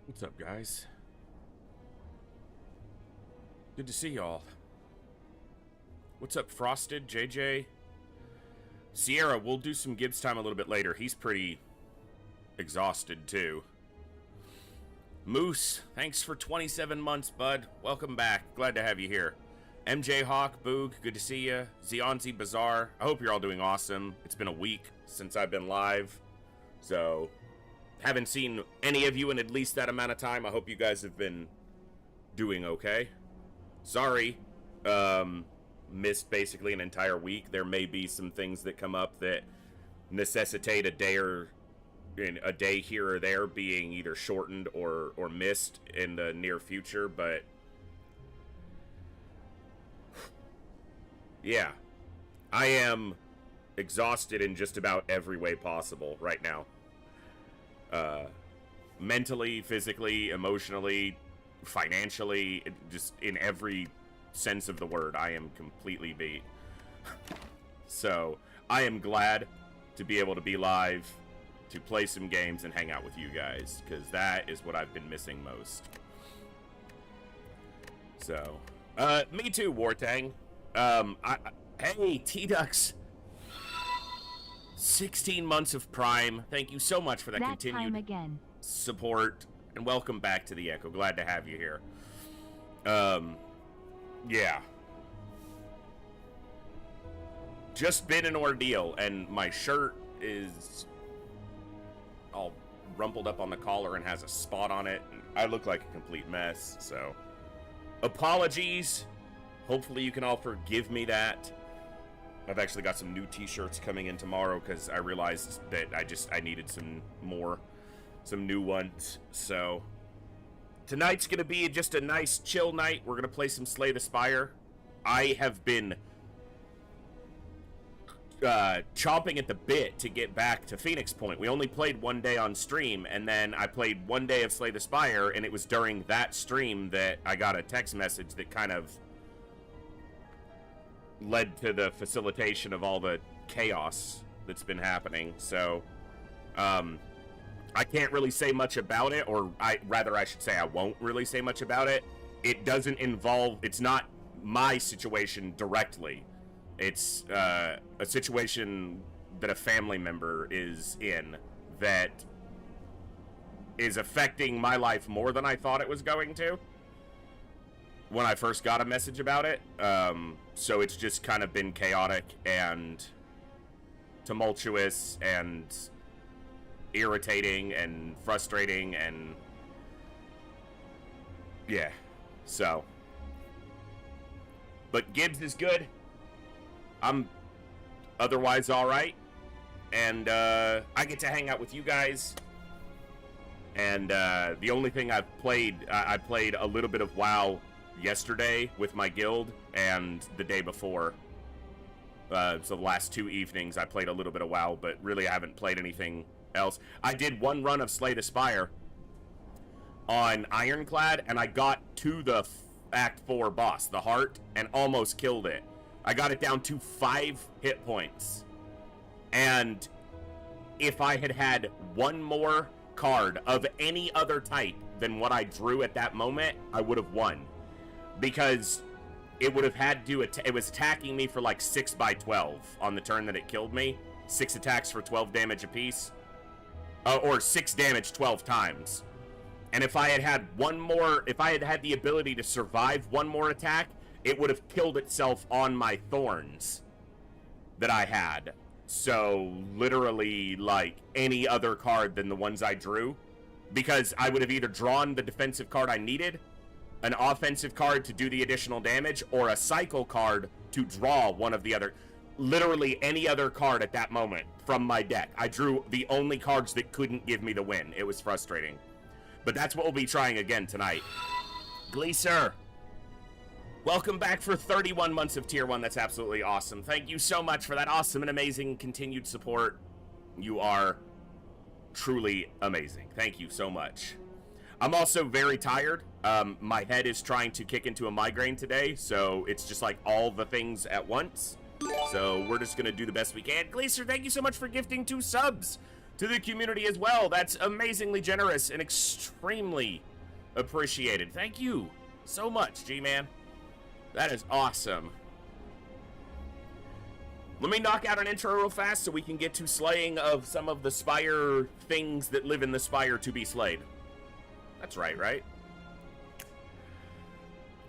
What's up, guys? Good to see y'all. What's up, Frosted, JJ? Sierra, we'll do some Gibbs time a little bit later. He's pretty exhausted, too. Moose, thanks for 27 months, bud. Welcome back. Glad to have you here. MJ Hawk, Boog, good to see you. Zionzi Bazaar, I hope you're all doing awesome. It's been a week since I've been live, so haven't seen any of you in at least that amount of time. I hope you guys have been doing okay. Sorry, missed basically an entire week. There may be some things that come up that necessitate a day here or there being either shortened or missed in the near future, but yeah, I am exhausted in just about every way possible right now. Mentally, physically, emotionally, financially, just in every sense of the word, I am completely beat. So, I am glad to be able to be live, to play some games and hang out with you guys, because that is what I've been missing most. So, me too, Wartang. Hey, T-Ducks. 16 months of Prime. Thank you so much for that continued support, and welcome back to the Echo. Glad to have you here. Yeah. Just been an ordeal, and my shirt is all rumpled up on the collar and has a spot on it, and I look like a complete mess, so apologies. Hopefully you can all forgive me that. I've actually got some new t-shirts coming in tomorrow because I realized that I needed some new ones. So tonight's gonna be just a nice chill night. We're gonna play some Slay the Spire. I have been chomping at the bit to get back to Phoenix Point. We only played one day on stream, and then I played one day of Slay the Spire, and it was during that stream that I got a text message that kind of led to the facilitation of all the chaos that's been happening. So I can't really say much about it, or I should say I won't really say much about it. It doesn't involve, it's not my situation directly. It's a situation that a family member is in that is affecting my life more than I thought it was going to when I first got a message about it. So it's just kind of been chaotic and tumultuous and irritating and frustrating, and yeah, so. But Gibbs is good. I'm otherwise alright. And I get to hang out with you guys. And the only thing I've played, I played a little bit of WoW yesterday with my guild, and the day before. So the last 2 evenings I played a little bit of WoW, but really I haven't played anything else. I did one run of Slay the Spire on Ironclad, and I got to the Act 4 boss, the Heart, and almost killed it. I got it down to 5 hit points. And if I had had one more card of any other type than what I drew at that moment, I would have won. Because it would have had to, it was attacking me for like 6 by 12 on the turn that it killed me. 6 attacks for 12 damage apiece. Or 6 damage 12 times. And if I had had one more, if I had had the ability to survive one more attack, it would have killed itself on my thorns that I had. So, literally, like, any other card than the ones I drew. Because I would have either drawn the defensive card I needed, an offensive card to do the additional damage, or a cycle card to draw one of the other. Literally any other card at that moment from my deck. I drew the only cards that couldn't give me the win. It was frustrating. But that's what we'll be trying again tonight. Gleeser, welcome back for 31 months of Tier 1. That's absolutely awesome. Thank you so much for that awesome and amazing continued support. You are truly amazing. Thank you so much. I'm also very tired. My head is trying to kick into a migraine today, so it's just like all the things at once. So we're just going to do the best we can. Gleeser, thank you so much for gifting 2 subs to the community as well. That's amazingly generous and extremely appreciated. Thank you so much, G-Man. That is awesome. Let me knock out an intro real fast so we can get to slaying of some of the Spire things that live in the Spire to be slayed. That's right?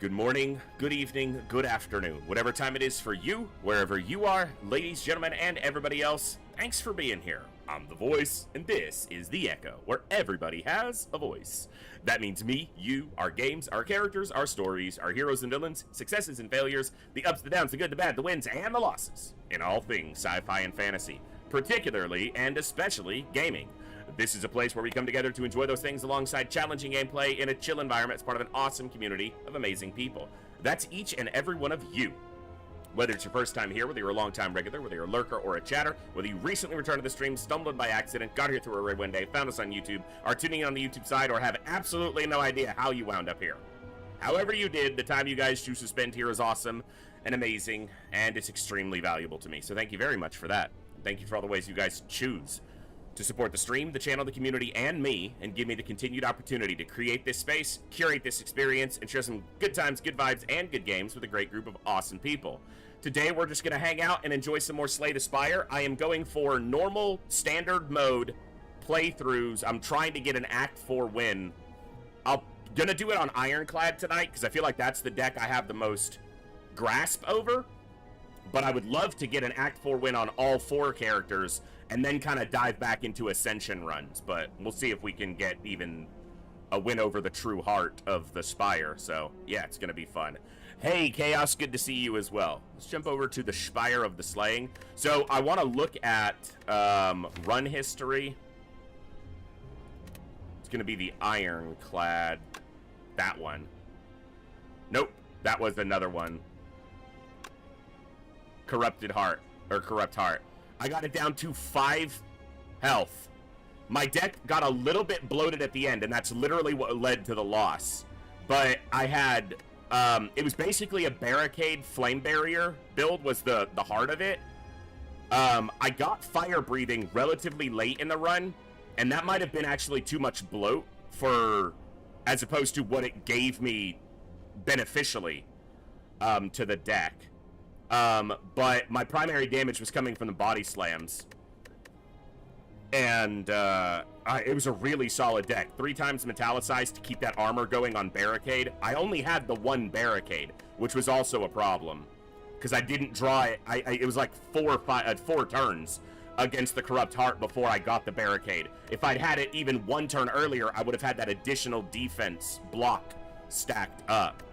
Good morning, good evening, good afternoon. Whatever time it is for you, wherever you are, ladies, gentlemen, and everybody else, thanks for being here. I'm The Voice, and this is The Echo, where everybody has a voice. That means me, you, our games, our characters, our stories, our heroes and villains, successes and failures, the ups, the downs, the good, the bad, the wins, and the losses, in all things sci-fi and fantasy, particularly and especially gaming. This is a place where we come together to enjoy those things alongside challenging gameplay in a chill environment as part of an awesome community of amazing people. That's each and every one of you. Whether it's your first time here, whether you're a long-time regular, whether you're a lurker or a chatter, whether you recently returned to the stream, stumbled by accident, got here through a raid one day, found us on YouTube, are tuning in on the YouTube side, or have absolutely no idea how you wound up here. However you did, the time you guys choose to spend here is awesome and amazing, and it's extremely valuable to me. So thank you very much for that. Thank you for all the ways you guys choose to support the stream, the channel, the community, and me, and give me the continued opportunity to create this space, curate this experience, and share some good times, good vibes, and good games with a great group of awesome people. Today, we're just going to hang out and enjoy some more Slay the Spire. I am going for normal, standard mode playthroughs. I'm trying to get an Act 4 win. I'm going to do it on Ironclad tonight, because I feel like that's the deck I have the most grasp over. But I would love to get an Act 4 win on all 4 characters, and then kind of dive back into Ascension runs. But we'll see if we can get even a win over the true heart of the Spire. So, yeah, it's going to be fun. Hey, Chaos, good to see you as well. Let's jump over to the Spire of the Slaying. So, I want to look at run history. It's going to be the Ironclad. That one. Nope, that was another one. Corrupted Heart, or Corrupt Heart. I got it down to 5 health. My deck got a little bit bloated at the end, and that's literally what led to the loss. But I had, it was basically a barricade flame barrier build was the heart of it. I got fire breathing relatively late in the run, and that might have been actually too much bloat for, as opposed to what it gave me beneficially to the deck. But my primary damage was coming from the body slams. And, it was a really solid deck. 3 times metallicized to keep that armor going on barricade. I only had the 1 barricade, which was also a problem. Because I didn't draw it. It was like 4 turns against the Corrupt Heart before I got the barricade. If I'd had it even 1 turn earlier, I would have had that additional defense block stacked up.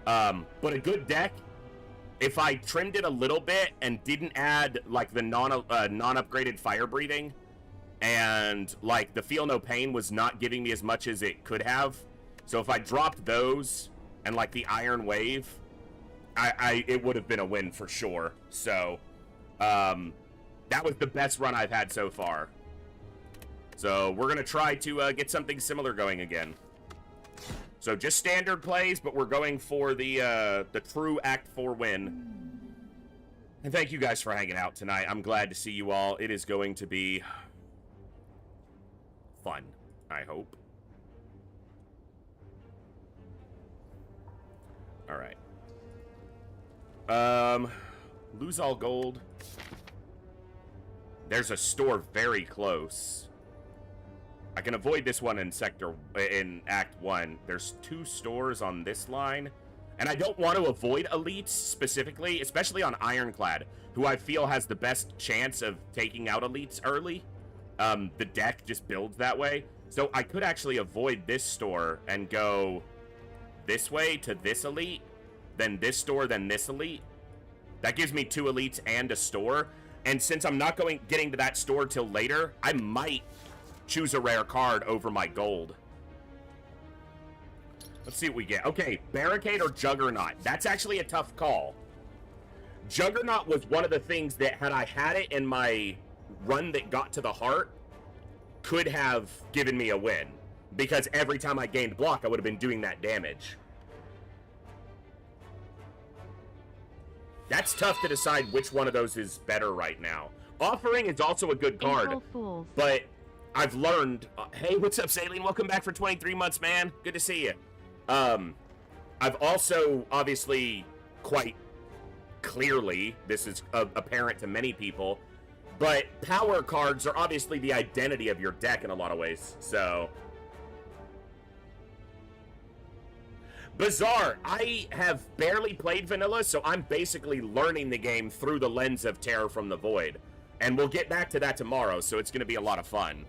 But a good deck. If I trimmed it a little bit and didn't add, like, the non-upgraded fire breathing, and, like, the Feel No Pain was not giving me as much as it could have, so if I dropped those and, like, the Iron Wave, it would have been a win for sure. So, that was the best run I've had so far. So, we're going to try to get something similar going again. So just standard plays, but we're going for the true Act 4 win. And thank you guys for hanging out tonight. I'm glad to see you all. It is going to be fun, I hope. All right. Lose all gold. There's a store very close. I can avoid this one in Act 1. There's 2 stores on this line. And I don't want to avoid elites specifically, especially on Ironclad, who I feel has the best chance of taking out elites early. The deck just builds that way. So I could actually avoid this store and go this way to this elite, then this store, then this elite. That gives me 2 elites and a store. And since I'm not getting to that store till later, I might choose a rare card over my gold. Let's see what we get. Okay, Barricade or Juggernaut. That's actually a tough call. Juggernaut was one of the things that, had I had it in my run that got to the heart, could have given me a win. Because every time I gained block, I would have been doing that damage. That's tough to decide which one of those is better right now. Offering is also a good card, April Fools. but I've learned... hey, what's up, Saline? Welcome back for 23 months, man. Good to see you. I've also, obviously, quite clearly, this is apparent to many people, but power cards are obviously the identity of your deck in a lot of ways, so... Bizarre. I have barely played vanilla, so I'm basically learning the game through the lens of Terror from the Void. And we'll get back to that tomorrow, so it's going to be a lot of fun.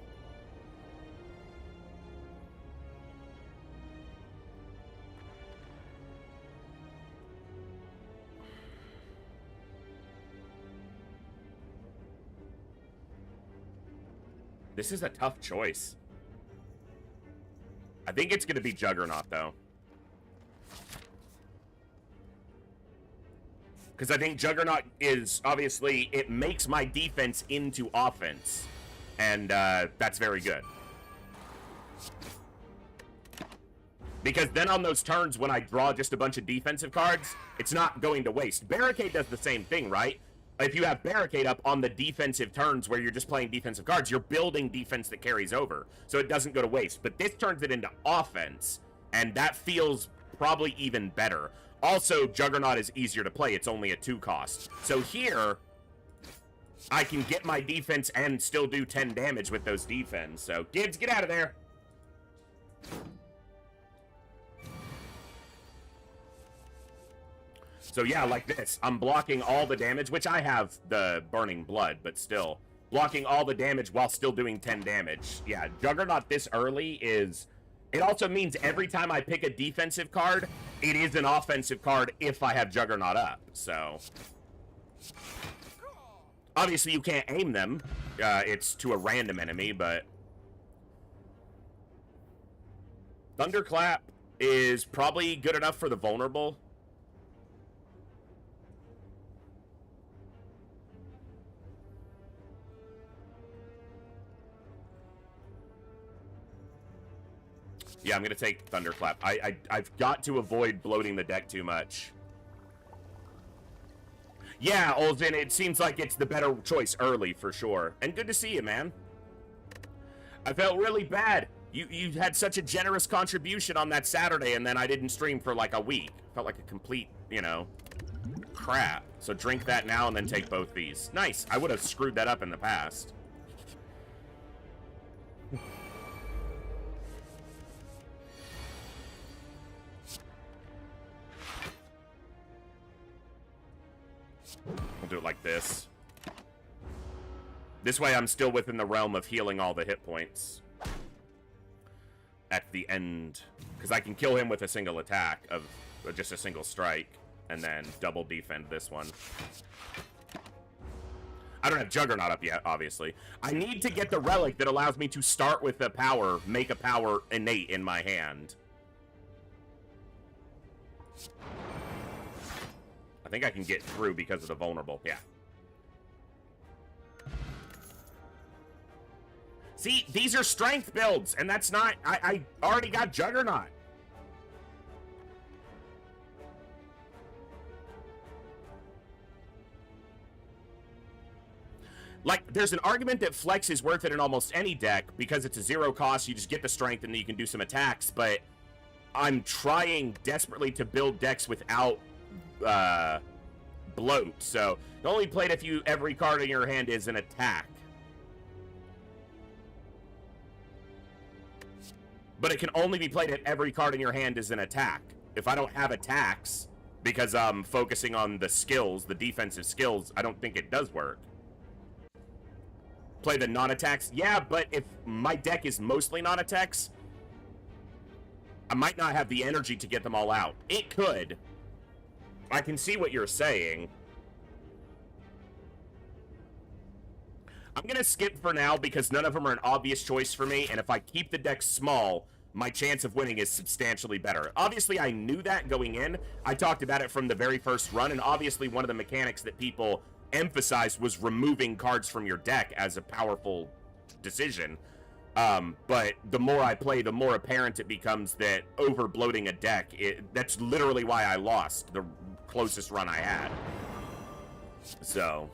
This is a tough choice. I think it's going to be Juggernaut, though. Because I think Juggernaut is, obviously, it makes my defense into offense. And that's very good. Because then on those turns when I draw just a bunch of defensive cards, it's not going to waste. Barricade does the same thing, right? If you have Barricade up on the defensive turns where you're just playing defensive cards, you're building defense that carries over. So it doesn't go to waste. But this turns it into offense. And that feels probably even better. Also, Juggernaut is easier to play. It's only a 2 cost. So here, I can get my defense and still do 10 damage with those defense. So, Gibbs, get out of there. So yeah, like this. I'm blocking all the damage, which I have the Burning Blood, but still. Blocking all the damage while still doing 10 damage. Yeah, Juggernaut this early is... It also means every time I pick a defensive card, it is an offensive card if I have Juggernaut up, so... Obviously, you can't aim them. It's to a random enemy, but... Thunderclap is probably good enough for the vulnerable. Yeah, I'm going to take Thunderclap. I've got to avoid bloating the deck too much. Yeah, Olzen, it seems like it's the better choice early, for sure. And good to see you, man. I felt really bad. You had such a generous contribution on that Saturday, and then I didn't stream for like a week. Felt like a complete, you know, crap. So drink that now and then take both these. Nice. I would have screwed that up in the past. We'll do it like this. This way I'm still within the realm of healing all the hit points at the end. Because I can kill him with a single attack of just a single strike. And then double defend this one. I don't have Juggernaut up yet, obviously. I need to get the relic that allows me to start with the power, make a power innate in my hand. I think I can get through because of the vulnerable. Yeah. See, these are strength builds, and that's not... I already got Juggernaut. Like, there's an argument that Flex is worth it in almost any deck because it's a 0 cost. You just get the strength, and then you can do some attacks, but I'm trying desperately to build decks without... bloat, so you only played if you every card in your hand is an attack. But it can only be played if every card in your hand is an attack. If I don't have attacks, because I'm focusing on the skills, the defensive skills, I don't think it does work. Play the non-attacks? Yeah, but if my deck is mostly non-attacks, I might not have the energy to get them all out. It could. I can see what you're saying. I'm going to skip for now because none of them are an obvious choice for me, and if I keep the deck small, my chance of winning is substantially better. Obviously, I knew that going in. I talked about it from the very first run, and obviously one of the mechanics that people emphasized was removing cards from your deck as a powerful decision. But the more I play, the more apparent it becomes that over-bloating a deck, that's literally why I lost the closest run I had. So...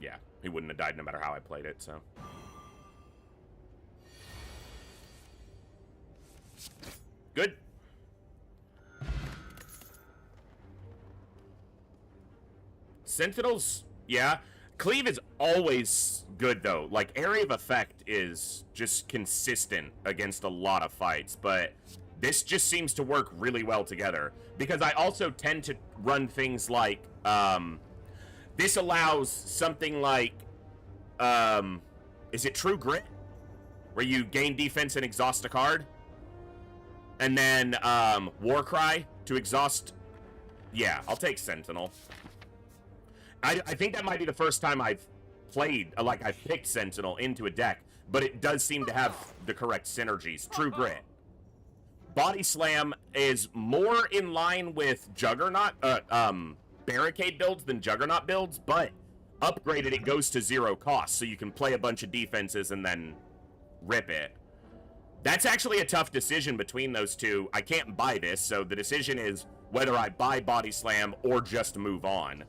Yeah, he wouldn't have died no matter how I played it, so. Good. Sentinels, yeah. Cleave is always good, though. Like, Area of Effect is just consistent against a lot of fights, but this just seems to work really well together. Because I also tend to run things like, this allows something like, is it True Grit? Where you gain defense and exhaust a card? And then, Warcry to exhaust. Yeah, I'll take Sentinel. I think that might be the first time I've played, like, I've picked Sentinel into a deck, but it does seem to have the correct synergies. True Grit. Body Slam is more in line with Juggernaut, Barricade builds than Juggernaut builds, but upgraded, it goes to 0 cost, so you can play a bunch of defenses and then rip it. That's actually a tough decision between those two. I can't buy this, so the decision is whether I buy Body Slam or just move on.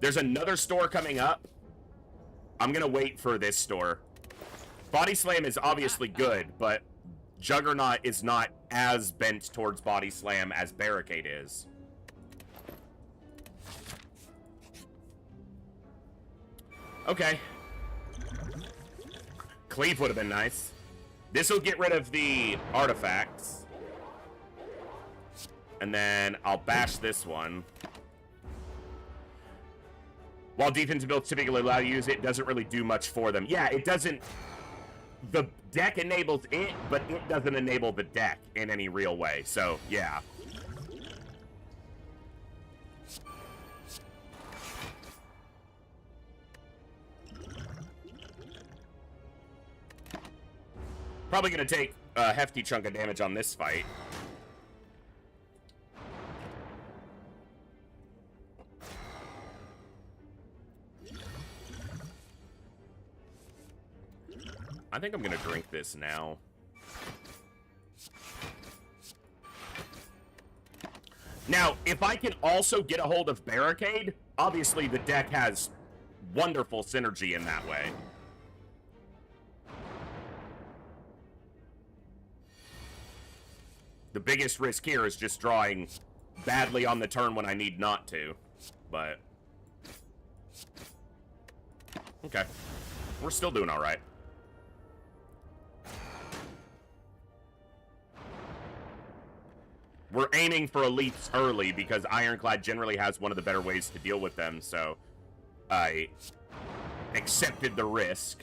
There's another store coming up. I'm gonna wait for this store. Body Slam is obviously good, but Juggernaut is not as bent towards Body Slam as Barricade is. Okay. Cleave would have been nice. This will get rid of the artifacts. And then I'll bash this one. While defensive builds typically allow you to use it, it doesn't really do much for them. Yeah, it doesn't... The deck enables it, but it doesn't enable the deck in any real way. So, yeah. Probably going to take a hefty chunk of damage on this fight. I think I'm going to drink this now. Now, if I can also get a hold of Barricade, obviously the deck has wonderful synergy in that way. The biggest risk here is just drawing badly on the turn when I need not to. But... okay. We're still doing all right. We're aiming for elites early because Ironclad generally has one of the better ways to deal with them, so I accepted the risk.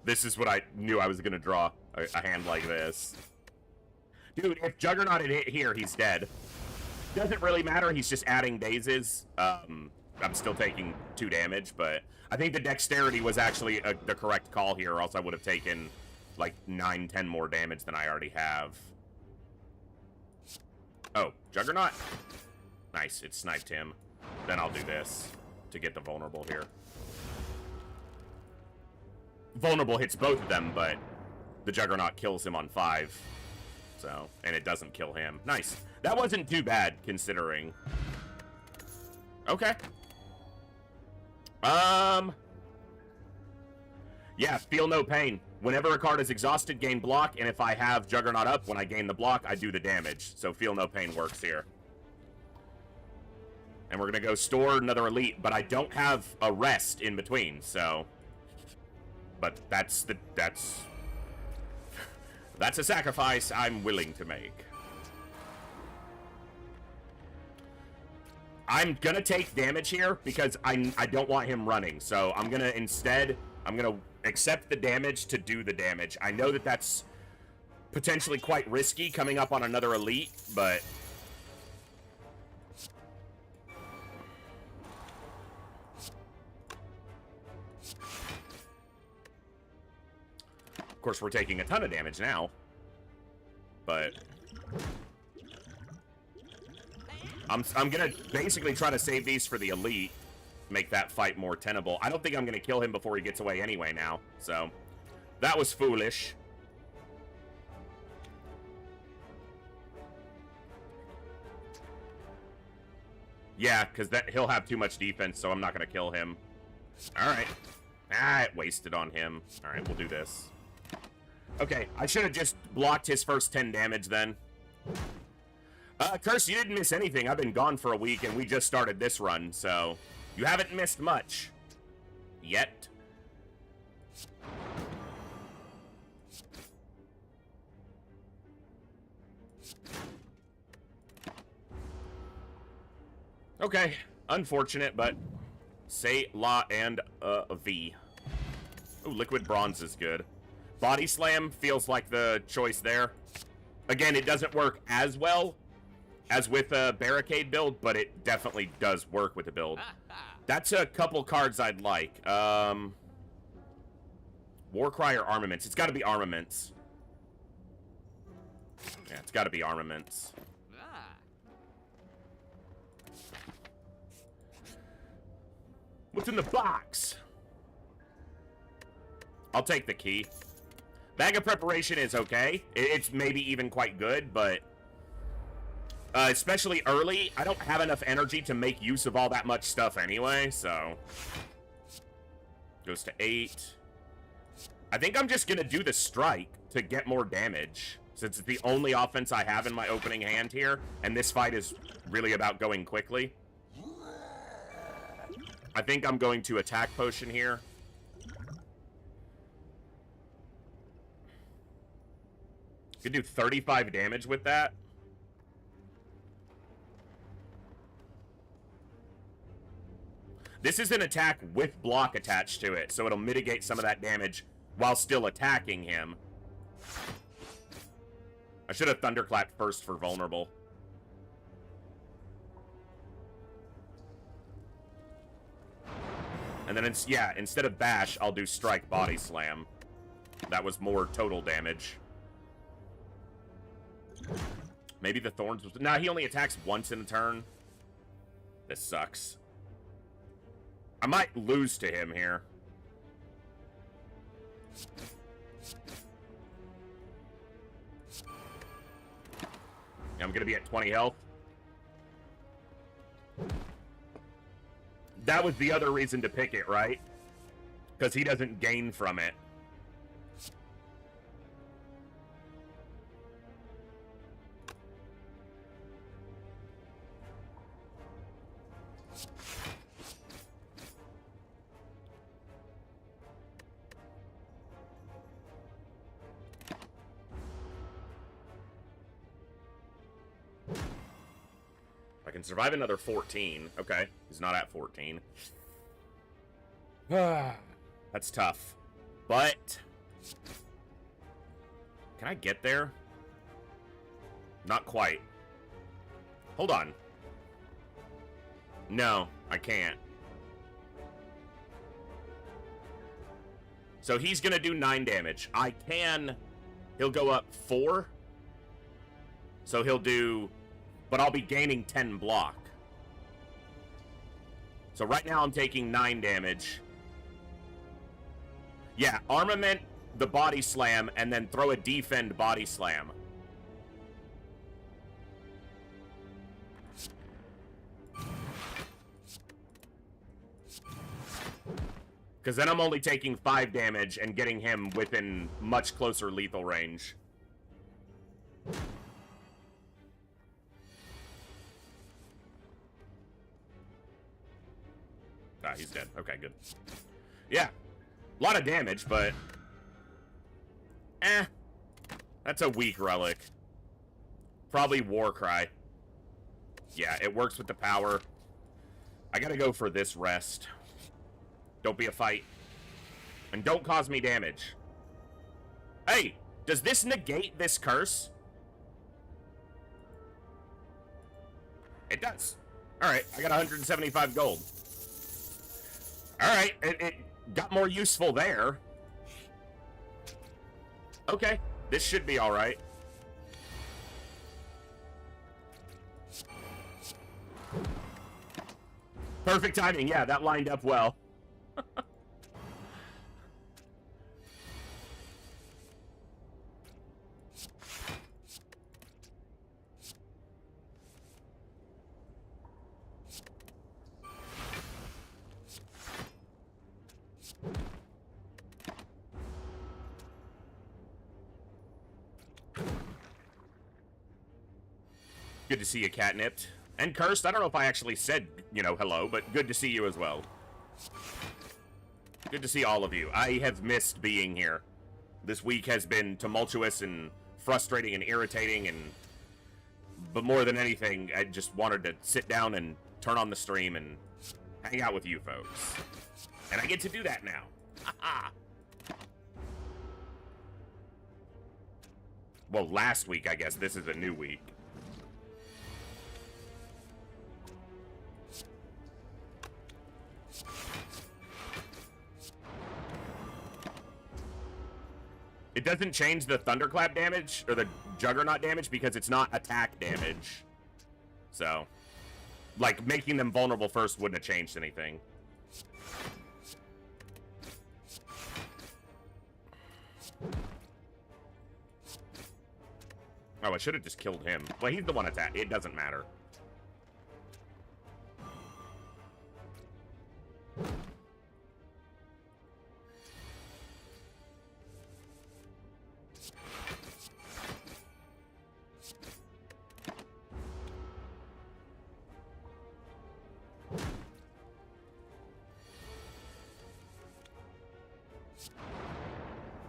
This is what I knew I was going to draw, a hand like this. Dude, if Juggernaut had hit here, he's dead. Doesn't really matter, he's just adding dazes. I'm still taking 2 damage, but I think the dexterity was actually the correct call here, or else I would have taken like 9-10 more damage than I already have. Oh, Juggernaut? Nice, it sniped him. Then I'll do this to get the vulnerable here. Vulnerable hits both of them, but the Juggernaut kills him on 5. So, and it doesn't kill him. Nice. That wasn't too bad, considering. Okay. Yeah, feel no pain. Whenever a card is exhausted, gain block, and if I have Juggernaut up, when I gain the block, I do the damage. So feel no pain works here. And we're gonna go store another elite, but I don't have a rest in between, so... But that's a sacrifice I'm willing to make. I'm gonna take damage here because I don't want him running. So I'm gonna accept the damage to do the damage. I know that that's potentially quite risky coming up on another elite, but of course we're taking a ton of damage now. But I'm gonna basically try to save these for the elite, make that fight more tenable. I don't think I'm gonna kill him before he gets away anyway now, so that was foolish. Yeah, because he'll have too much defense, so I'm not gonna kill him. All right. Ah, it wasted on him. All right, we'll do this. Okay, I should have just blocked his first 10 damage then. Curse, you didn't miss anything. I've been gone for a week, and we just started this run, so you haven't missed much. Yet. Okay, unfortunate, but say la and V. Ooh, liquid bronze is good. Body slam feels like the choice there. Again, it doesn't work as well as with a barricade build, but it definitely does work with the build. That's a couple cards I'd like. Warcry or Armaments? It's got to be Armaments. Yeah, it's got to be Armaments. What's in the box? I'll take the key. Bag of Preparation is okay. It's maybe even quite good, but especially early, I don't have enough energy to make use of all that much stuff anyway, so goes to 8. I think I'm just gonna do the strike to get more damage, since it's the only offense I have in my opening hand here, and this fight is really about going quickly. I think I'm going to attack potion here. Could do 35 damage with that. This is an attack with block attached to it, so it'll mitigate some of that damage while still attacking him. I should have thunderclapped first for vulnerable. And then, yeah, instead of bash, I'll do strike body slam. That was more total damage. Maybe the thorns was... Nah, he only attacks once in a turn. This sucks. I might lose to him here. I'm gonna be at 20 health. That was the other reason to pick it, right? Because he doesn't gain from it. I can survive another 14. Okay, he's not at 14. That's tough. But can I get there? Not quite. Hold on. No, I can't. So he's gonna do 9 damage. I can... He'll go up 4. So he'll do... But I'll be gaining 10 block. So right now I'm taking 9 damage. Yeah, armament, the body slam, and then throw a defend body slam. Because then I'm only taking 5 damage and getting him within much closer lethal range. Ah, he's dead. Okay, good. Yeah. A lot of damage, but... That's a weak relic. Probably Warcry. Yeah, it works with the power. I gotta go for this rest. Don't be a fight. And don't cause me damage. Hey, does this negate this curse? It does. Alright, I got 175 gold. Alright, it got more useful there. Okay, this should be alright. Perfect timing. Yeah, that lined up well. Good to see you, Catnipped. And Cursed, I don't know if I actually said, you know, hello, but good to see you as well. Good to see all of you. I have missed being here. This week has been tumultuous and frustrating and irritating, but more than anything, I just wanted to sit down and turn on the stream and hang out with you folks. And I get to do that now. Well, last week, I guess. This is a new week. It doesn't change the thunderclap damage, or the juggernaut damage, because it's not attack damage. So, like, making them vulnerable first wouldn't have changed anything. Oh, I should have just killed him. Well, he's the one attack. It doesn't matter.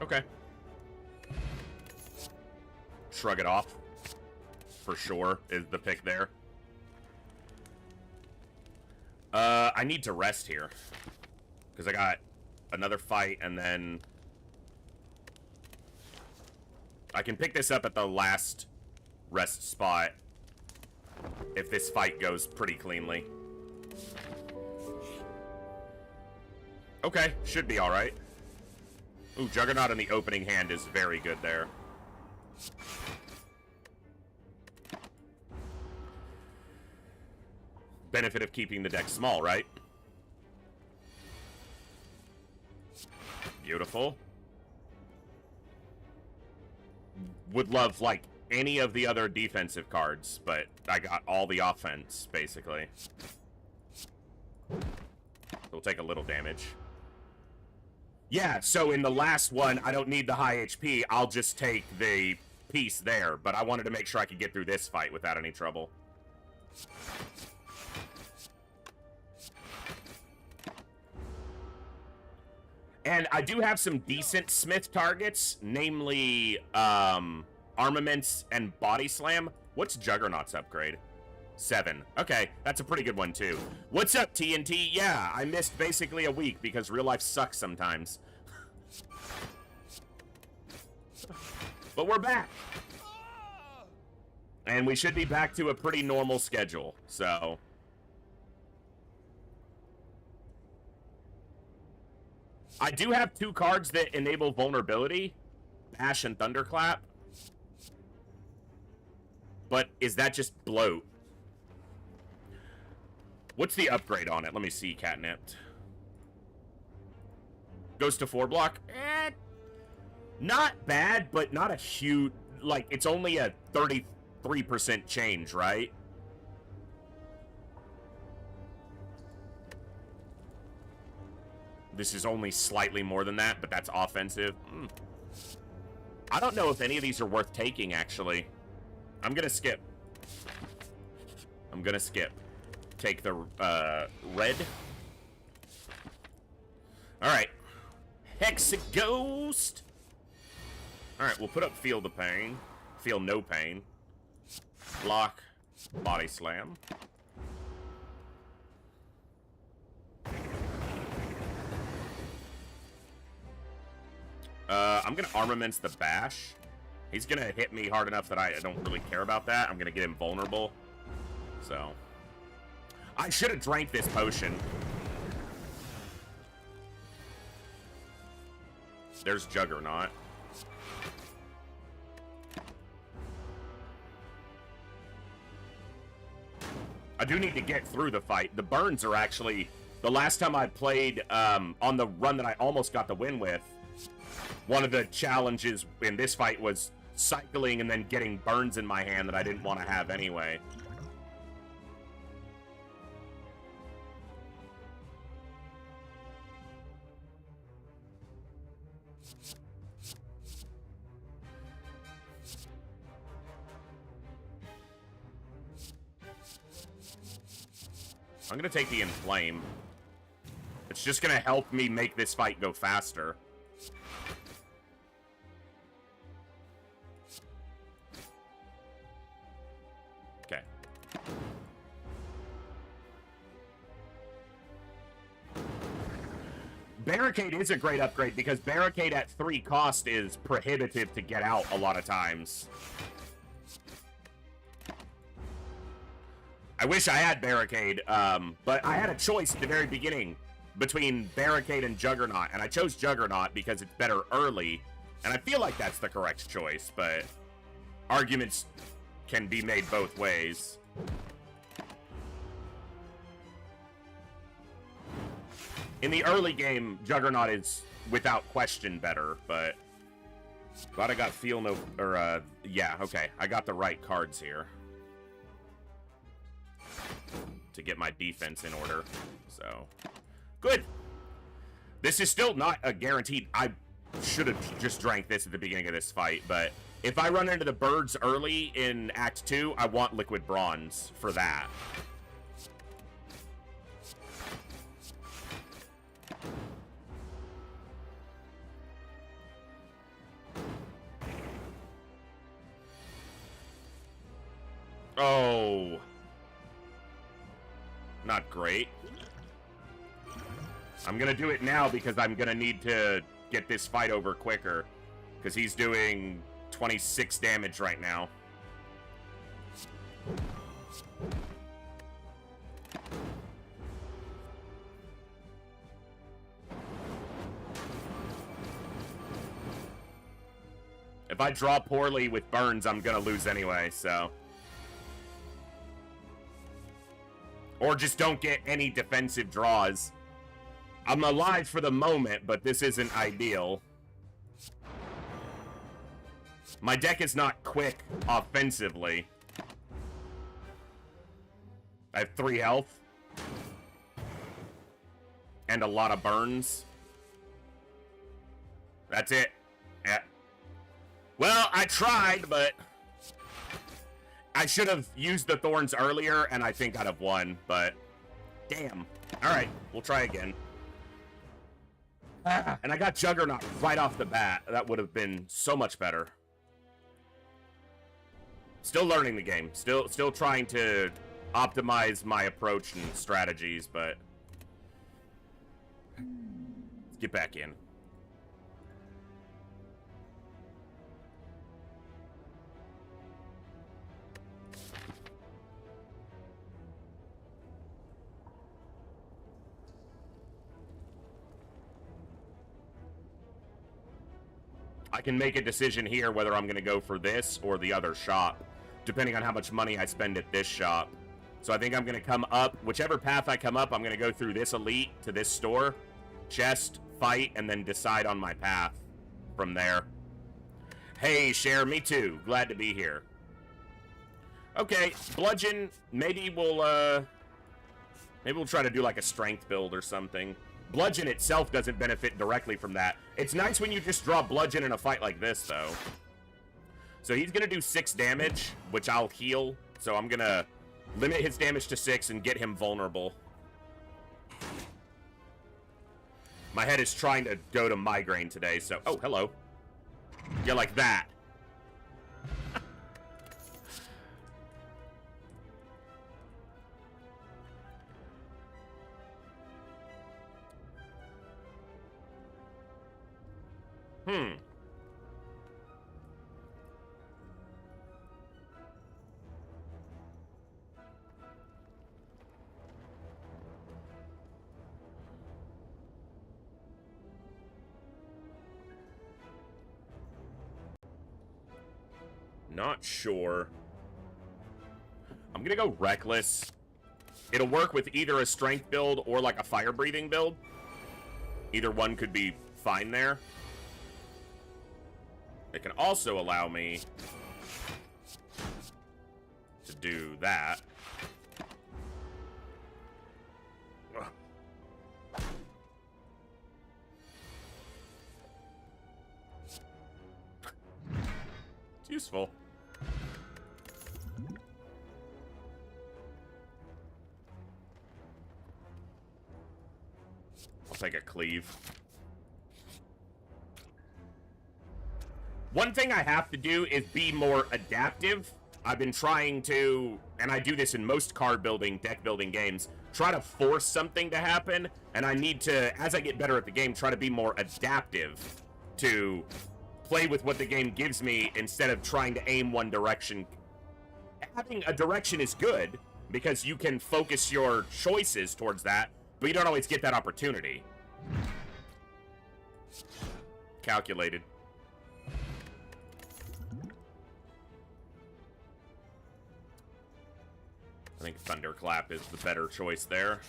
Okay. Shrug it off. For sure is the pick there. I need to rest here. Because I got another fight and then... I can pick this up at the last rest spot. If this fight goes pretty cleanly. Okay, should be alright. Ooh, Juggernaut in the opening hand is very good there. Benefit of keeping the deck small, right? Beautiful. Would love, like, any of the other defensive cards, but I got all the offense, basically. It'll take a little damage. Yeah, so in the last one, I don't need the high HP. I'll just take the piece there, but I wanted to make sure I could get through this fight without any trouble. And I do have some decent Smith targets, namely Armaments and Body Slam. What's Juggernaut's upgrade? 7. Okay, that's a pretty good one, too. What's up, TNT? Yeah, I missed basically a week because real life sucks sometimes. But we're back. And we should be back to a pretty normal schedule, so... I do have 2 cards that enable vulnerability. Bash and Thunderclap. But is that just bloat? What's the upgrade on it? Let me see, Catnipped. Goes to 4 block? Not bad, but not a huge... Like, it's only a 33% change, right? This is only slightly more than that, but that's offensive. I don't know if any of these are worth taking, actually. I'm gonna skip. Take the red. Alright. Hexaghost! Alright, we'll put up Feel the Pain. Feel No Pain. Block. Body Slam. I'm gonna Armaments the Bash. He's gonna hit me hard enough that I don't really care about that. I'm gonna get him vulnerable. So... I should have drank this potion. There's Juggernaut. I do need to get through the fight. The burns are actually... The last time I played on the run that I almost got the win with, one of the challenges in this fight was cycling and then getting burns in my hand that I didn't want to have anyway. I'm gonna take the Inflame. It's just gonna help me make this fight go faster. Okay. Barricade is a great upgrade because Barricade at 3 cost is prohibitive to get out a lot of times. I wish I had Barricade, but I had a choice at the very beginning between Barricade and Juggernaut, and I chose Juggernaut because it's better early, and I feel like that's the correct choice, but arguments can be made both ways. In the early game, Juggernaut is without question better, but glad I got Feel No, or, yeah, okay, I got the right cards here to get my defense in order, so good. This is still not a guaranteed. I should have just drank this at the beginning of this fight, but if I run into the birds early in Act 2, I want Liquid Bronze for that. Oh. Not great. I'm gonna do it now because I'm gonna need to get this fight over quicker. Because he's doing 26 damage right now. If I draw poorly with burns, I'm gonna lose anyway, so... Or just don't get any defensive draws. I'm alive for the moment, but this isn't ideal. My deck is not quick offensively. I have 3 health. And a lot of burns. That's it. Yeah. Well, I tried, but... I should have used the thorns earlier, and I think I'd have won, but... Damn. Alright, we'll try again. And I got Juggernaut right off the bat. That would have been so much better. Still learning the game. Still trying to optimize my approach and strategies, but... Let's get back in. I can make a decision here whether I'm going to go for this or the other shop, depending on how much money I spend at this shop. So I think I'm going to come up, whichever path I come up, I'm going to go through this elite to this store, chest, fight, and then decide on my path from there. Hey, Cher, me too. Glad to be here. Okay, bludgeon, maybe we'll try to do like a strength build or something. Bludgeon itself doesn't benefit directly from that. It's nice when you just draw Bludgeon in a fight like this, though. So he's going to do 6 damage, which I'll heal. So I'm going to limit his damage to 6 and get him vulnerable. My head is trying to go to migraine today, so... Oh, hello. Yeah, like that. Not sure. I'm gonna go Reckless, It'll work with either a strength build or like a fire breathing build. Either one could be fine there. It can also allow me to do that. It's useful. I'll take a cleave. One thing I have to do is be more adaptive. I've been trying to, and I do this in most card building, deck building games, try to force something to happen, and I need to, as I get better at the game, try to be more adaptive to play with what the game gives me instead of trying to aim one direction. Having a direction is good because you can focus your choices towards that, but you don't always get that opportunity. Calculated. I think Thunderclap is the better choice there.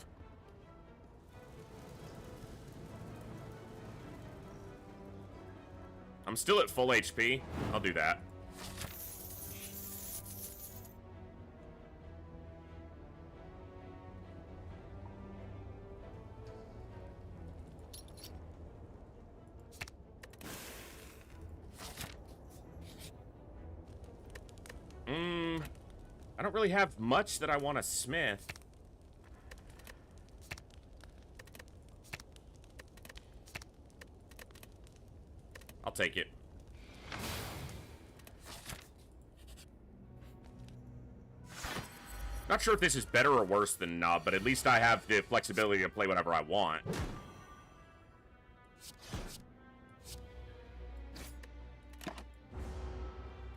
I'm still at full HP. I'll do that. I don't really have much that I want to smith. I'll take it. Not sure if this is better or worse than Knob, but at least I have the flexibility to play whatever I want.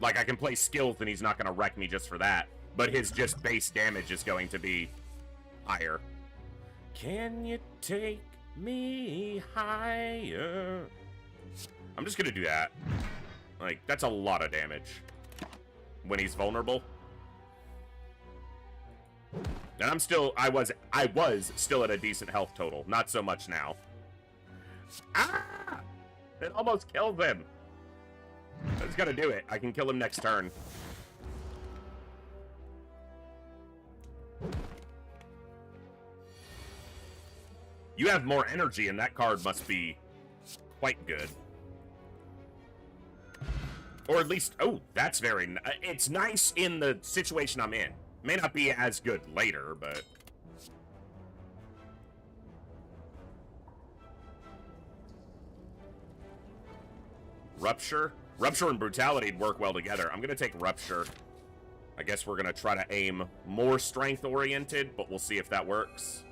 Like, I can play skills and he's not going to wreck me just for that. But his just base damage is going to be higher. Can you take me higher? I'm just going to do that. Like, that's a lot of damage. When he's vulnerable. And I'm still, I was still at a decent health total. Not so much now. Ah! It almost killed him. I just gotta do it. I can kill him next turn. You have more energy, and that card must be quite good. Or at least, oh, that's very, it's nice in the situation I'm in. May not be as good later, but... Rupture? Rupture and Brutality would work well together. I'm going to take Rupture. I guess we're going to try to aim more strength-oriented, but we'll see if that works.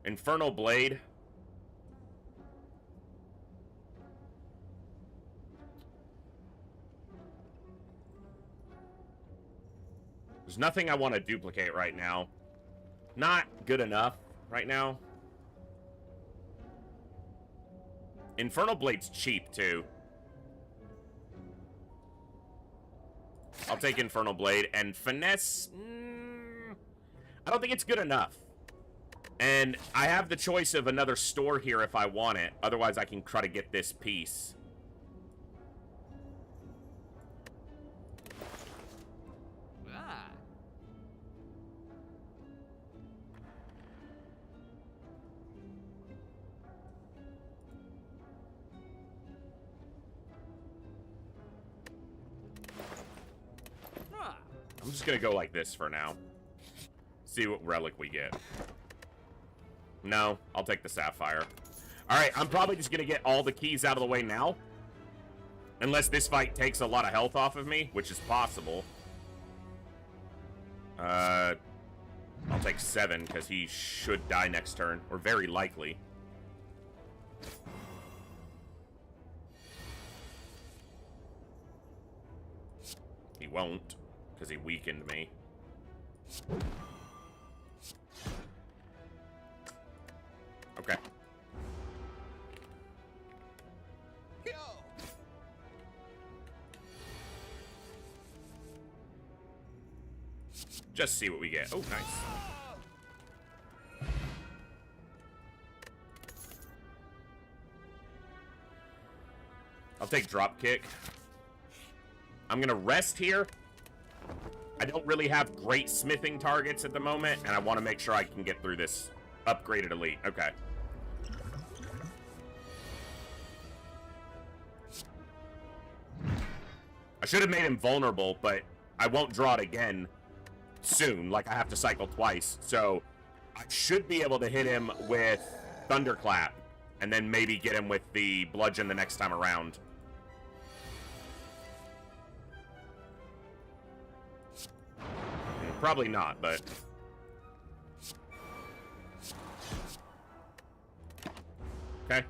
Infernal Blade. There's nothing I want to duplicate right now. Not good enough right now. Infernal Blade's cheap, too. I'll take Infernal Blade. And Finesse... I don't think it's good enough. And I have the choice of another store here if I want it. Otherwise, I can try to get this piece. I'm just gonna go like this for now. See what relic we get. No, I'll take the Sapphire. Alright, I'm probably just gonna get all the keys out of the way now. Unless this fight takes a lot of health off of me, which is possible. I'll take 7, because he should die next turn. Or very likely. He won't. Because he weakened me. Okay. Just see what we get. Oh, nice. I'll take drop kick. I'm gonna rest here. I don't really have great smithing targets at the moment, and I want to make sure I can get through this upgraded elite. Okay. I should have made him vulnerable, but I won't draw it again soon. Like, I have to cycle twice. So I should be able to hit him with Thunderclap, and then maybe get him with the bludgeon the next time around. Probably not, but... Okay.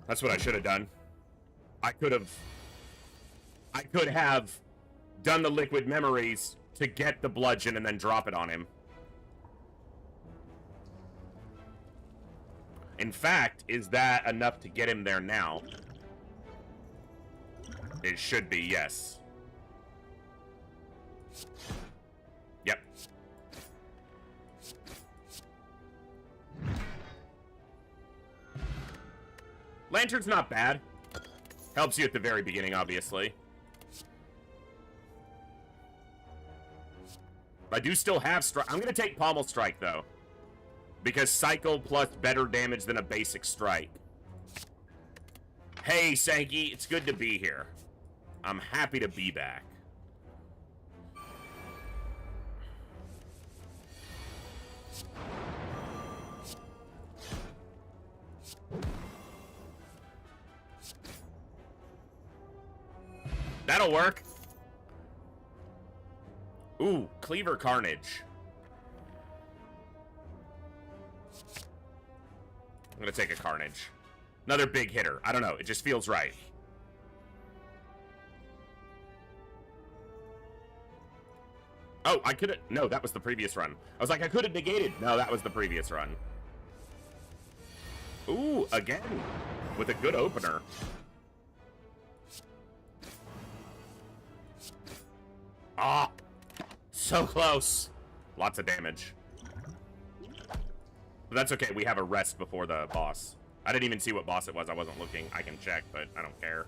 That's what I should have done. I could have done the liquid memories to get the bludgeon and then drop it on him. In fact, is that enough to get him there now? It should be, yes. Yep. Lantern's not bad. Helps you at the very beginning, obviously. I do still have strike. I'm going to take Pommel Strike, though. Because cycle plus better damage than a basic strike. Hey, Sankey, it's good to be here. I'm happy to be back. That'll work. Ooh, Cleaver Carnage. I'm gonna take a Carnage. Another big hitter. I don't know, it just feels right. Oh, I could've... No, that was the previous run. I was like, I could've negated. No, that was the previous run. Ooh, again. With a good opener. Ah! So close. Lots of damage. But that's okay, we have a rest before the boss. I didn't even see what boss it was, I wasn't looking. I can check, but I don't care.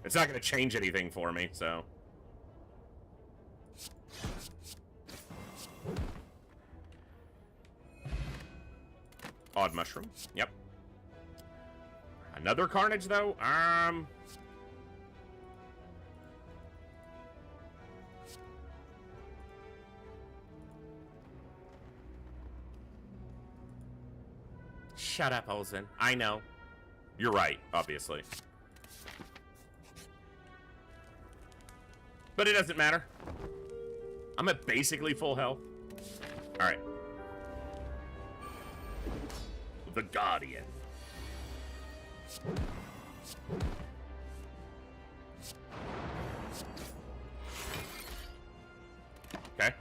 It's not gonna change anything for me, so... Odd Mushroom. Yep. Another Carnage, though? Shut up, Olsen. I know. You're right, obviously. But it doesn't matter. I'm at basically full health. Alright. The Guardian. Okay.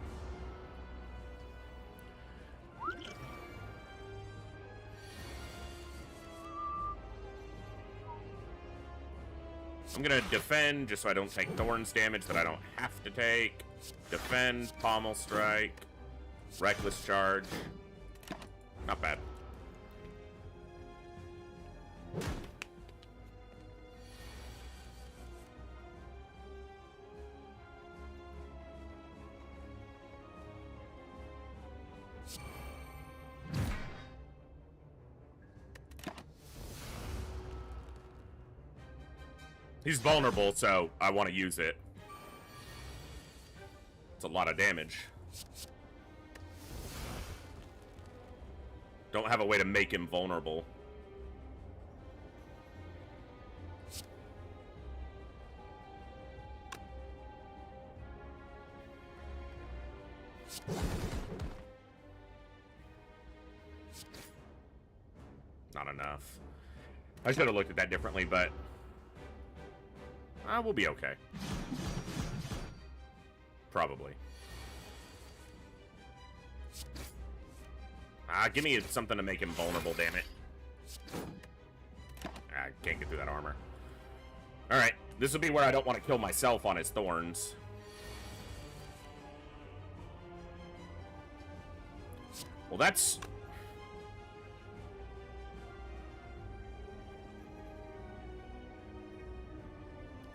I'm gonna defend just so I don't take Thorns damage that I don't have to take. Defend, Pommel Strike, Reckless Charge. Not bad. He's vulnerable, so I want to use it. It's a lot of damage. Don't have a way to make him vulnerable. Not enough. I should have looked at that differently, but we'll be okay. Probably. Give me something to make him vulnerable, damn it. I can't get through that armor. Alright, this will be where I don't want to kill myself on his thorns. Well, that's...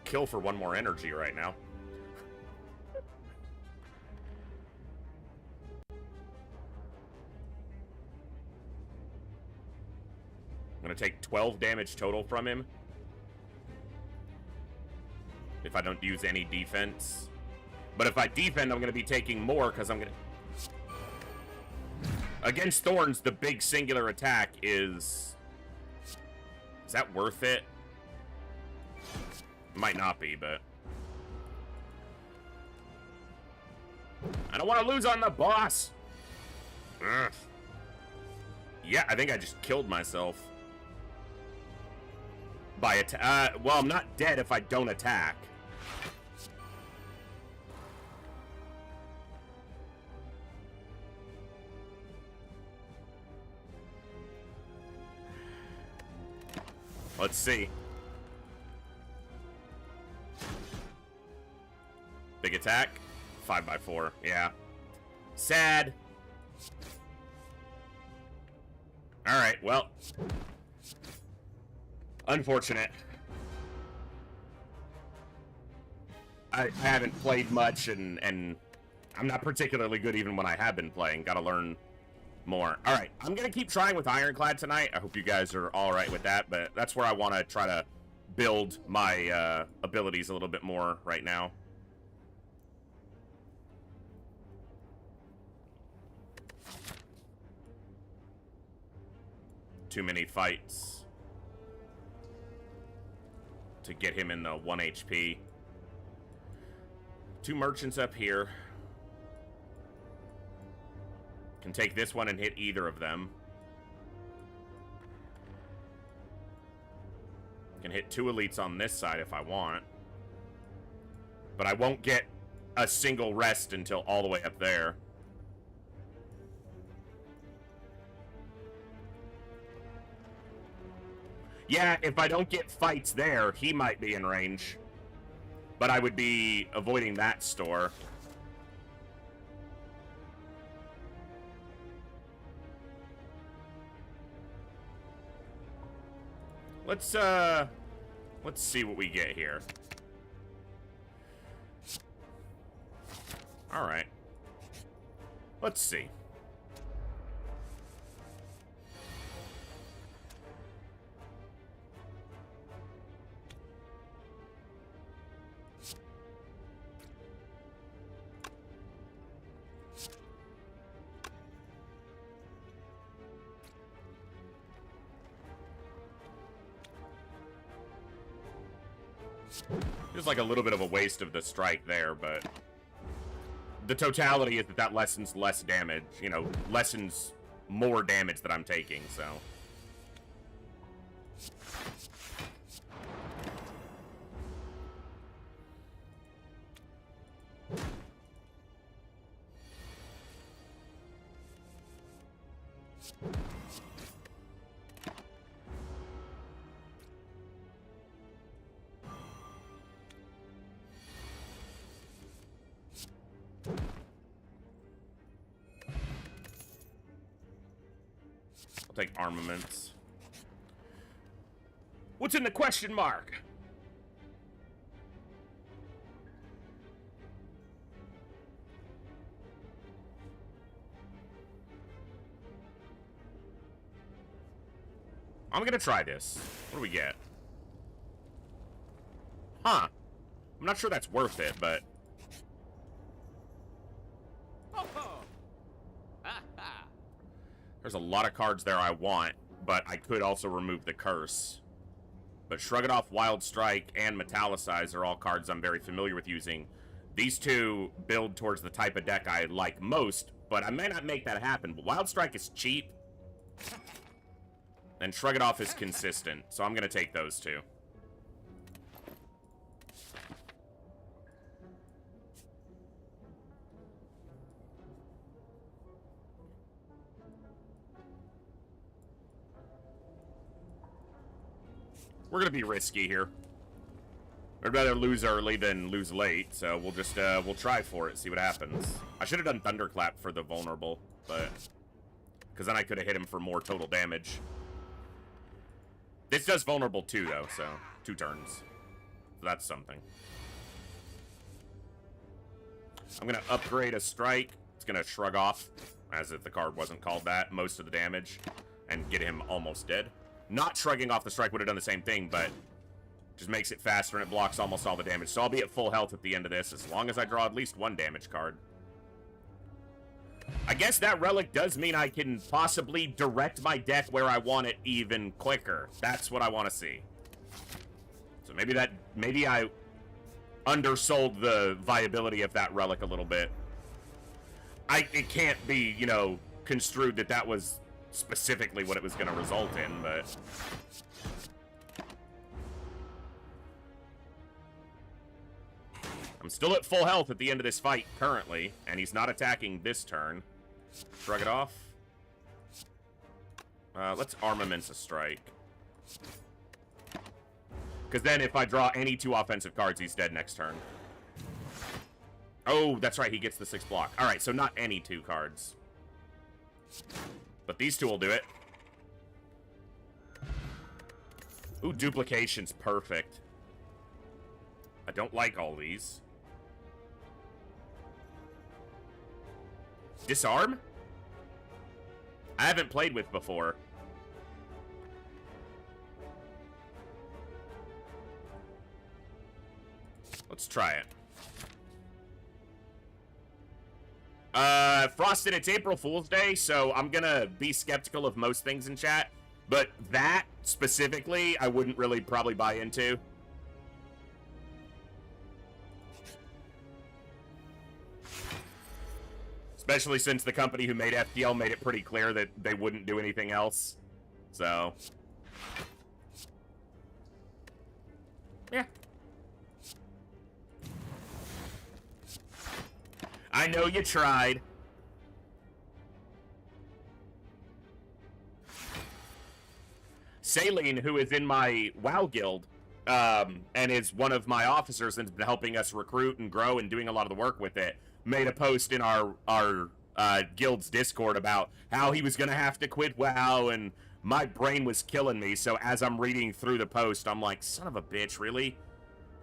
kill for one more energy right now. I'm gonna take 12 damage total from him. If I don't use any defense. But if I defend, I'm gonna be taking more because I'm gonna... Against Thorns, the big singular attack is... Is that worth it? Might not be, but... I don't want to lose on the boss! Ugh. Yeah, I think I just killed myself. By attack. Well, I'm not dead if I don't attack. Let's see. Big attack. 5x4. Yeah. Sad. Alright, well. Unfortunate. I haven't played much, and I'm not particularly good even when I have been playing. Gotta learn more. Alright, I'm gonna keep trying with Ironclad tonight. I hope you guys are alright with that, but that's where I want to try to build my abilities a little bit more right now. Too many fights to get him in the 1 HP. 2 merchants up here. Can take this one and hit either of them. Can hit 2 elites on this side if I want. But I won't get a single rest until all the way up there. Yeah, if I don't get fights there, he might be in range. But I would be avoiding that store. Let's see what we get here. All right. Let's see. There's like a little bit of a waste of the strike there, but the totality is that that lessens less damage, you know, lessens more damage that I'm taking, so. Take armaments. What's in the question mark? I'm gonna try this. What do we get? Huh. I'm not sure that's worth it, but... There's a lot of cards there I want, but I could also remove the curse. But Shrug It Off, Wild Strike, and Metallicize are all cards I'm very familiar with using. These two build towards the type of deck I like most, but I may not make that happen. But Wild Strike is cheap, and Shrug It Off is consistent, so I'm going to take those two. We're gonna be risky here. I'd rather lose early than lose late, so we'll just we'll try for it, see what happens. I should have done Thunderclap for the vulnerable, but Because then I could have hit him for more total damage. This does vulnerable too, though, so 2 turns. So that's something. I'm going to upgrade a strike. It's going to shrug off, as if the card wasn't called that, most of the damage, and get him almost dead. Not shrugging off the strike would have done the same thing, but just makes it faster and it blocks almost all the damage. So I'll be at full health at the end of this, as long as I draw at least 1 damage card. I guess that relic does mean I can possibly direct my deck where I want it even quicker. That's what I want to see. So maybe I undersold the viability of that relic a little bit. It can't be, you know, construed that that was specifically what it was going to result in, but... I'm still at full health at the end of this fight, currently, and he's not attacking this turn. Shrug it off. Let's Armaments a strike. Because then if I draw any 2 offensive cards, he's dead next turn. Oh, that's right, he gets the 6 block. Alright, so not any 2 cards. But these 2 will do it. Ooh, Duplication's perfect. I don't like all these. Disarm? I haven't played with before. Let's try it. Frosted, it's April Fool's Day, so I'm gonna be skeptical of most things in chat, but that, specifically, I wouldn't really probably buy into. Especially since the company who made FTL made it pretty clear that they wouldn't do anything else. So. Yeah. I know you tried. Saline, who is in my WoW guild, and is one of my officers and has been helping us recruit and grow and doing a lot of the work with it, made a post in our guild's Discord about how he was going to have to quit WoW, and my brain was killing me. So as I'm reading through the post, I'm like, son of a bitch, really?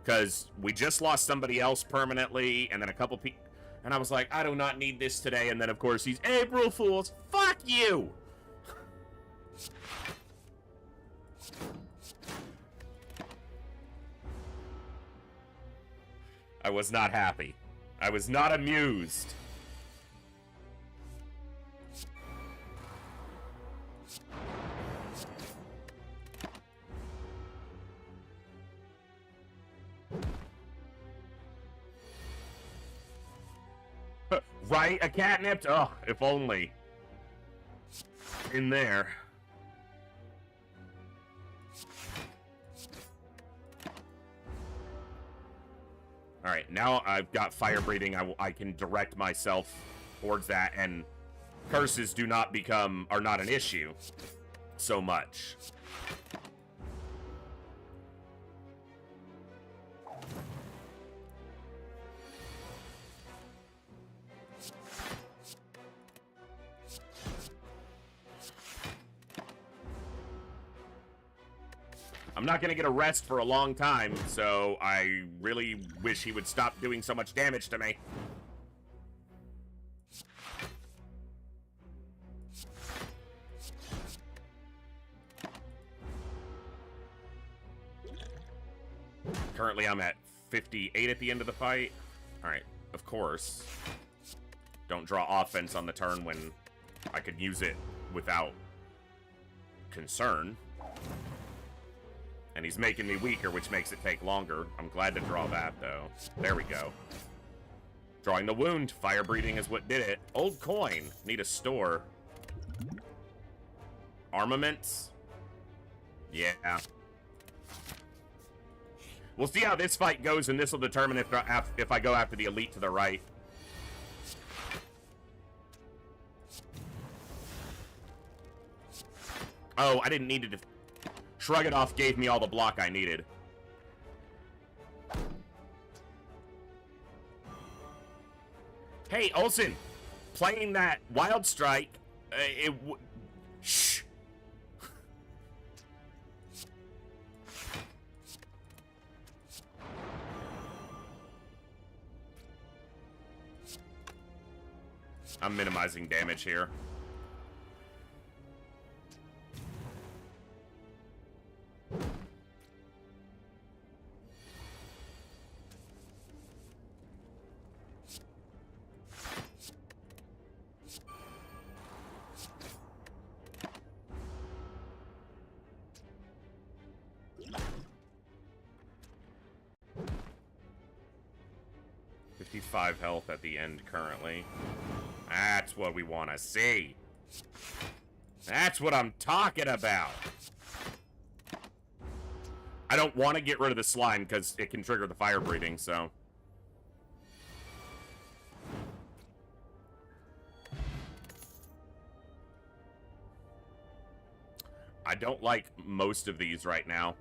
Because we just lost somebody else permanently, and then a couple people, and I was like, I do not need this today. And then, of course, he's April Fools. Fuck you! I was not happy. I was not amused. Right? A catnip? Oh, if only. In there. Alright, now I've got fire breathing. I can direct myself towards that, and curses are not an issue so much. I'm not going to get a rest for a long time, so I really wish he would stop doing so much damage to me. Currently, I'm at 58 at the end of the fight. Alright, of course. Don't draw offense on the turn when I could use it without concern. And he's making me weaker, which makes it take longer. I'm glad to draw that, though. There we go. Drawing the wound. Fire breathing is what did it. Old coin. Need a store. Armaments. Yeah. We'll see how this fight goes, and this will determine if I go after the elite to the right. Oh, I didn't need to... Shrug it off gave me all the block I needed. Hey, Olsen, playing that Wild Strike Shh. I'm minimizing damage here. Health at the end currently. That's what we want to see. That's what I'm talking about. I don't want to get rid of the slime because it can trigger the fire breathing, so. I don't like most of these right now.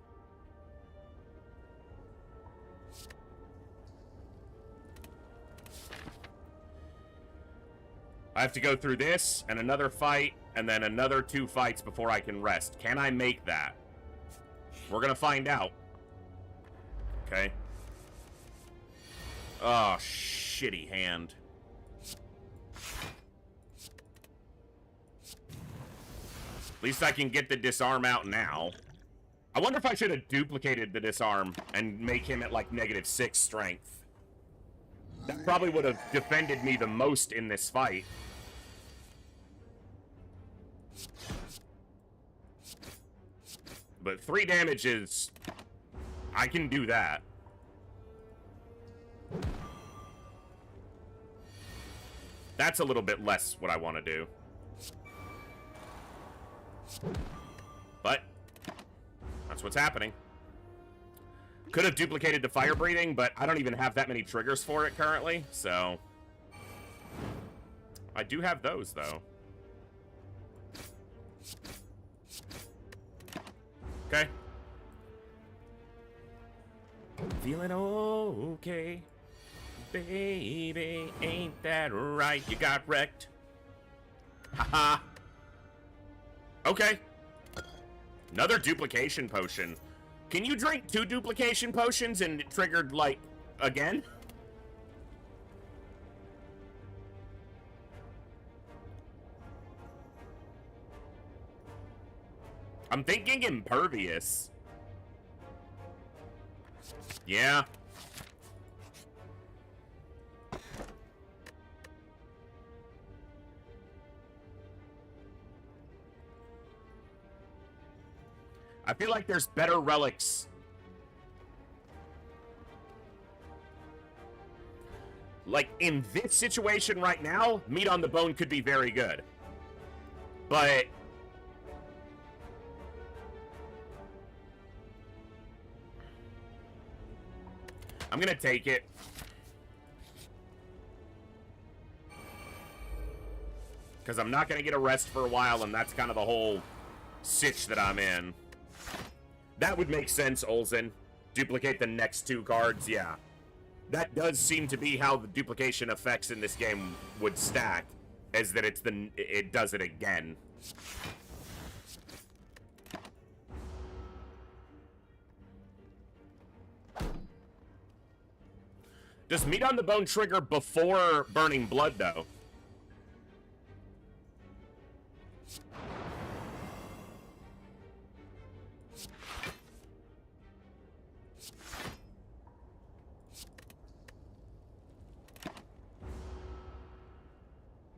I have to go through this, and another fight, and then another 2 fights before I can rest. Can I make that? We're gonna find out. Okay. Oh, shitty hand. At least I can get the disarm out now. I wonder if I should have duplicated the disarm and make him at, like, -6 strength. That probably would have defended me the most in this fight. But 3 damage is... I can do that. That's a little bit less what I want to do. But that's what's happening. Could have duplicated the fire breathing, but I don't even have that many triggers for it currently, so... I do have those, though. Okay. Feeling okay. Baby, ain't that right? You got wrecked. Haha. Okay. Another duplication potion. Can you drink 2 duplication potions and it triggered, like, again? I'm thinking impervious. Yeah. I feel like there's better relics. Like, in this situation right now, meat on the bone could be very good. But... I'm gonna take it. Because I'm not gonna get a rest for a while, and that's kind of the whole sitch that I'm in. That would make sense, Olsen. Duplicate the next 2 cards, yeah. That does seem to be how the duplication effects in this game would stack, is that it does it again. Does meat on the bone trigger before burning blood, though?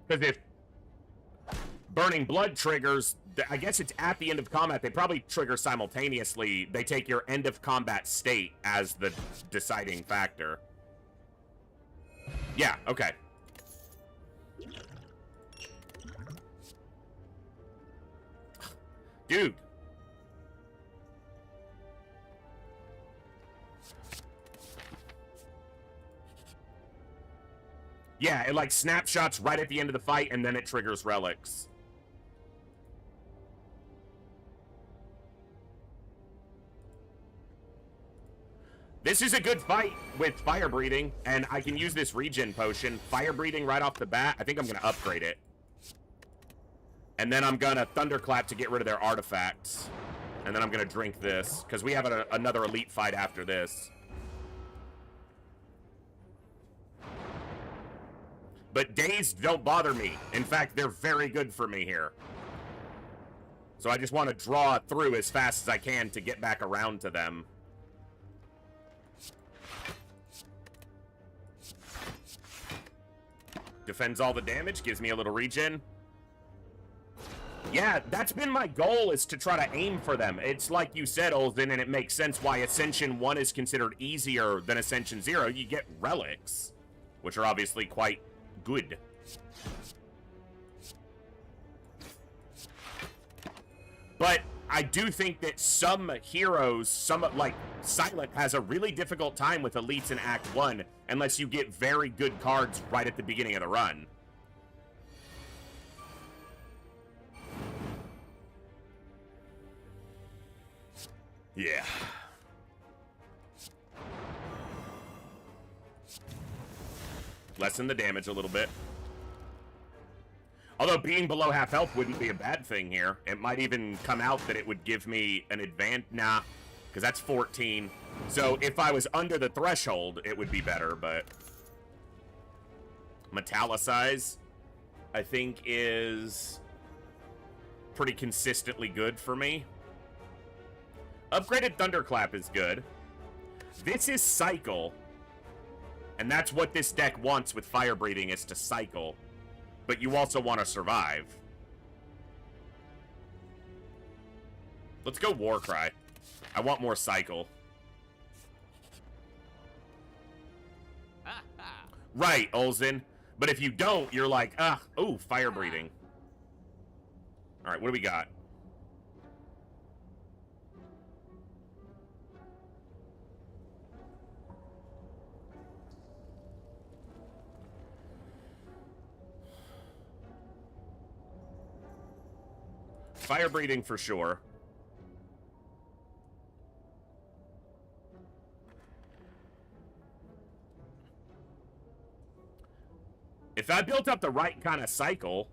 Because if burning blood triggers, I guess it's at the end of combat, they probably trigger simultaneously. They take your end of combat state as the deciding factor. Yeah, okay. Dude. Yeah, it like snapshots right at the end of the fight and then it triggers relics. This is a good fight with fire breathing, and I can use this regen potion. Fire breathing right off the bat. I think I'm going to upgrade it. And then I'm gonna Thunderclap to get rid of their artifacts. And then I'm gonna drink this, because we have another elite fight after this. But days don't bother me. In fact, they're very good for me here. So I just want to draw through as fast as I can to get back around to them. Defends all the damage, gives me a little regen. Yeah, that's been my goal, is to try to aim for them. It's like you said, Olden, and it makes sense why Ascension 1 is considered easier than Ascension 0. You get relics, which are obviously quite good. But I do think that some heroes, like Silent, has a really difficult time with elites in Act 1 unless you get very good cards right at the beginning of the run. Yeah. Lessen the damage a little bit. Although being below half health wouldn't be a bad thing here. It might even come out that it would give me an advantage. Nah, because that's 14. So if I was under the threshold, it would be better, but... Metallicize, I think, is pretty consistently good for me. Upgraded Thunderclap is good. This is Cycle. And that's what this deck wants with Fire Breathing, is to cycle. But you also want to survive. Let's go Warcry. I want more cycle. Right, Olzen. But if you don't, you're like, ooh, Fire Breathing. Alright, what do we got? Fire Breathing for sure. If I built up the right kind of cycle,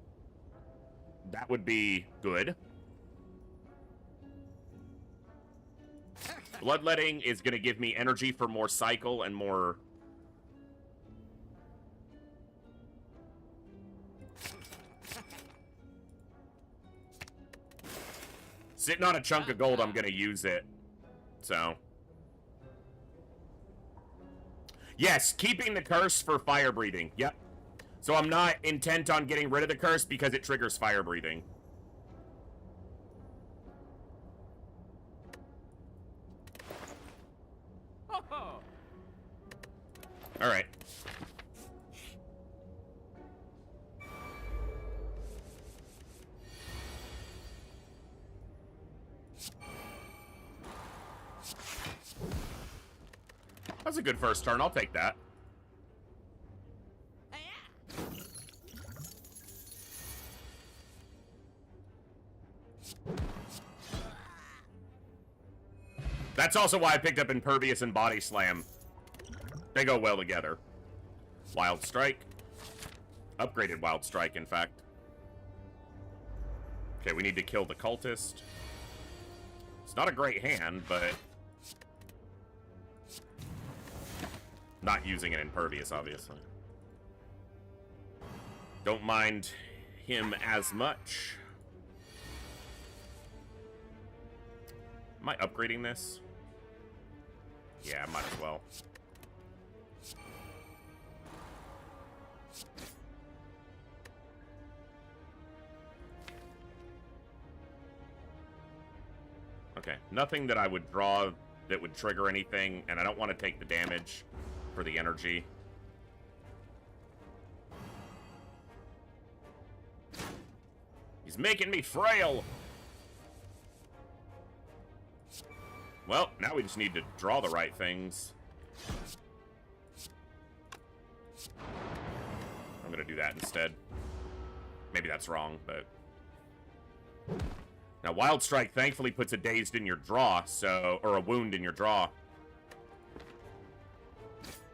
that would be good. Bloodletting is going to give me energy for more cycle and more... Sitting on a chunk of gold, I'm going to use it. So. Yes, keeping the curse for Fire Breathing. Yep. So I'm not intent on getting rid of the curse because it triggers Fire Breathing. Alright. That's a good first turn. I'll take that. That's also why I picked up Impervious and Body Slam. They go well together. Wild Strike. Upgraded Wild Strike, in fact. Okay, we need to kill the Cultist. It's not a great hand, but... Not using an Impervious, obviously. Don't mind him as much. Am I upgrading this? Yeah, I might as well. Okay, nothing that I would draw that would trigger anything, and I don't want to take the damage for the energy. He's making me frail! Well, now we just need to draw the right things. I'm gonna do that instead. Maybe that's wrong, but... Now, Wild Strike thankfully puts a dazed in your draw, so... Or a wound in your draw.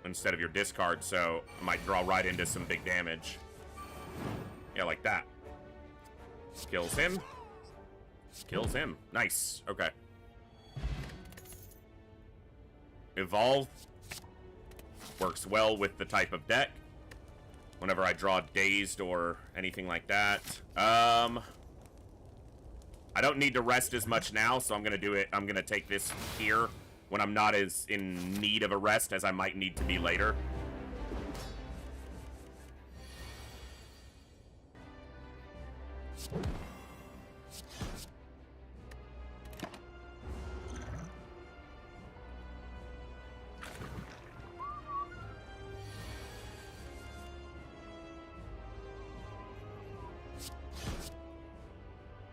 Instead of your discard, so I might draw right into some big damage. Yeah, like that. Kills him. Kills him. Nice. Okay. Evolve. Works well with the type of deck. Whenever I draw Dazed or anything like that. I don't need to rest as much now, so I'm going to do it. I'm going to take this here when I'm not as in need of a rest as I might need to be later.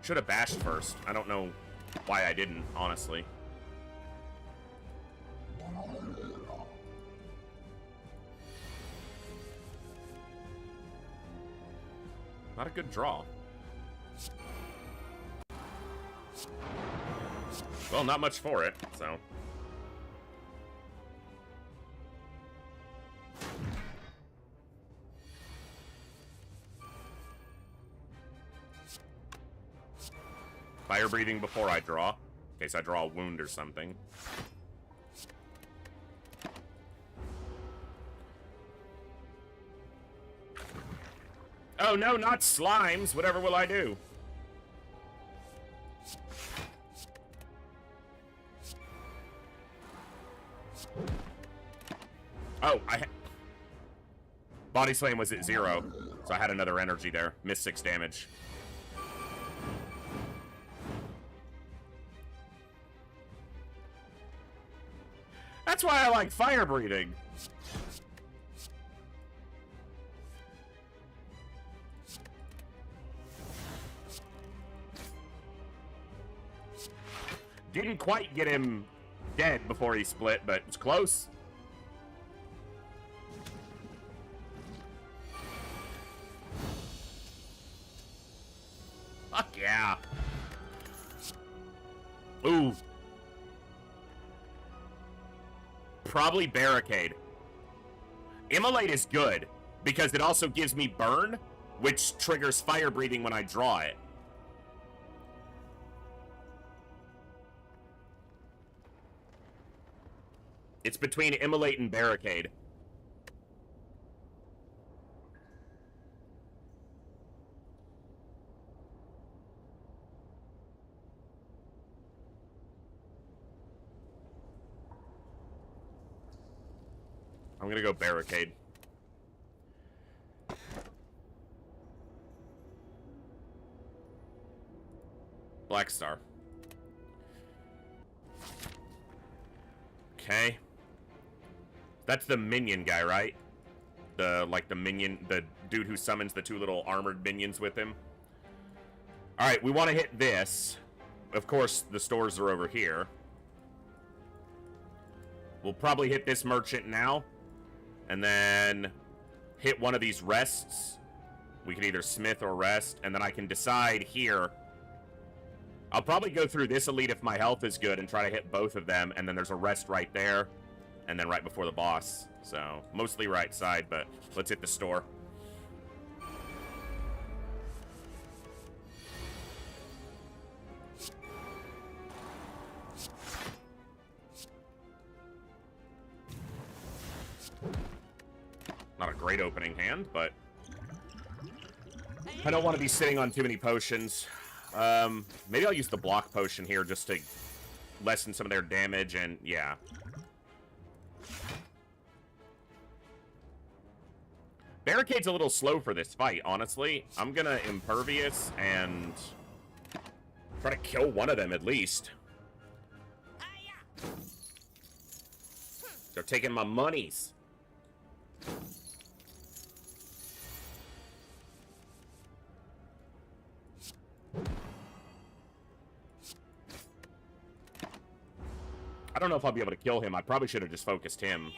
Should have bashed first. I don't know why I didn't, honestly. Not a good draw. Well, not much for it, so. Fire breathing before I draw, in case I draw a wound or something. Oh no, not slimes! Whatever will I do? Oh, Body Slam was at 0, so I had another energy there. Missed 6 damage. That's why I like fire breathing. Didn't quite get him dead before he split, but it's close. Fuck yeah. Ooh. Probably Barricade. Immolate is good, because it also gives me Burn, which triggers fire breathing when I draw it. It's between Immolate and Barricade. I'm gonna go Barricade. Black Star. Okay. That's the minion guy, right? The minion, the dude who summons the 2 little armored minions with him. Alright, we want to hit this. Of course, the stores are over here. We'll probably hit this merchant now. And then hit one of these rests. We can either smith or rest. And then I can decide here. I'll probably go through this elite if my health is good and try to hit both of them. And then there's a rest right there. And then right before the boss. So, mostly right side, but let's hit the store. Not a great opening hand, but I don't want to be sitting on too many potions. Maybe I'll use the block potion here just to lessen some of their damage, and yeah. Barricade's a little slow for this fight, honestly. I'm gonna Impervious and try to kill one of them at least. They're taking my monies. I don't know if I'll be able to kill him. I probably should have just focused him.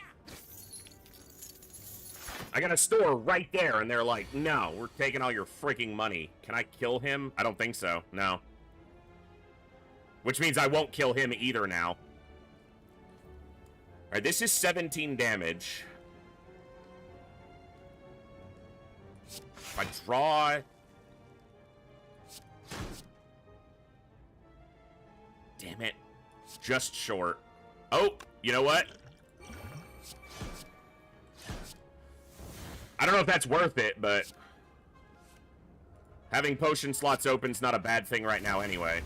I got a store right there, and they're like, no, we're taking all your freaking money. Can I kill him? I don't think so. No. Which means I won't kill him either now. Alright, this is 17 damage. If I draw... damn it. Just short. Oh, you know what? I don't know if that's worth it, but having potion slots open is not a bad thing right now anyway.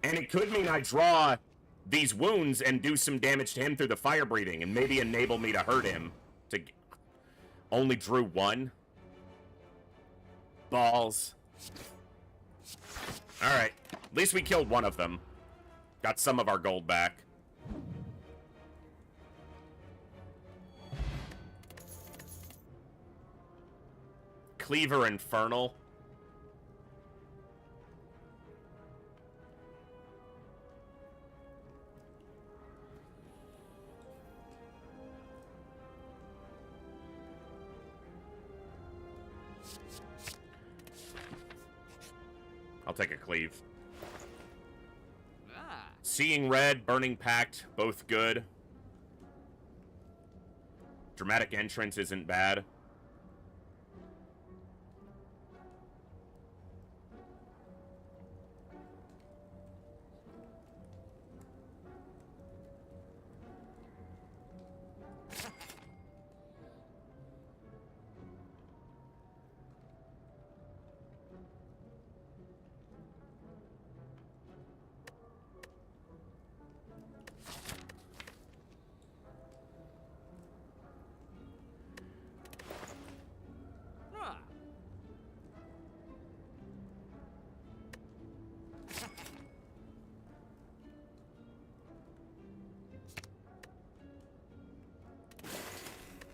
And it could mean I draw these wounds and do some damage to him through the fire breathing and maybe enable me to hurt him. To only drew one. Balls. Alright. At least we killed one of them. Got some of our gold back. Cleaver Infernal. I'll take a cleave. Seeing Red, Burning Pact, both good. Dramatic Entrance isn't bad.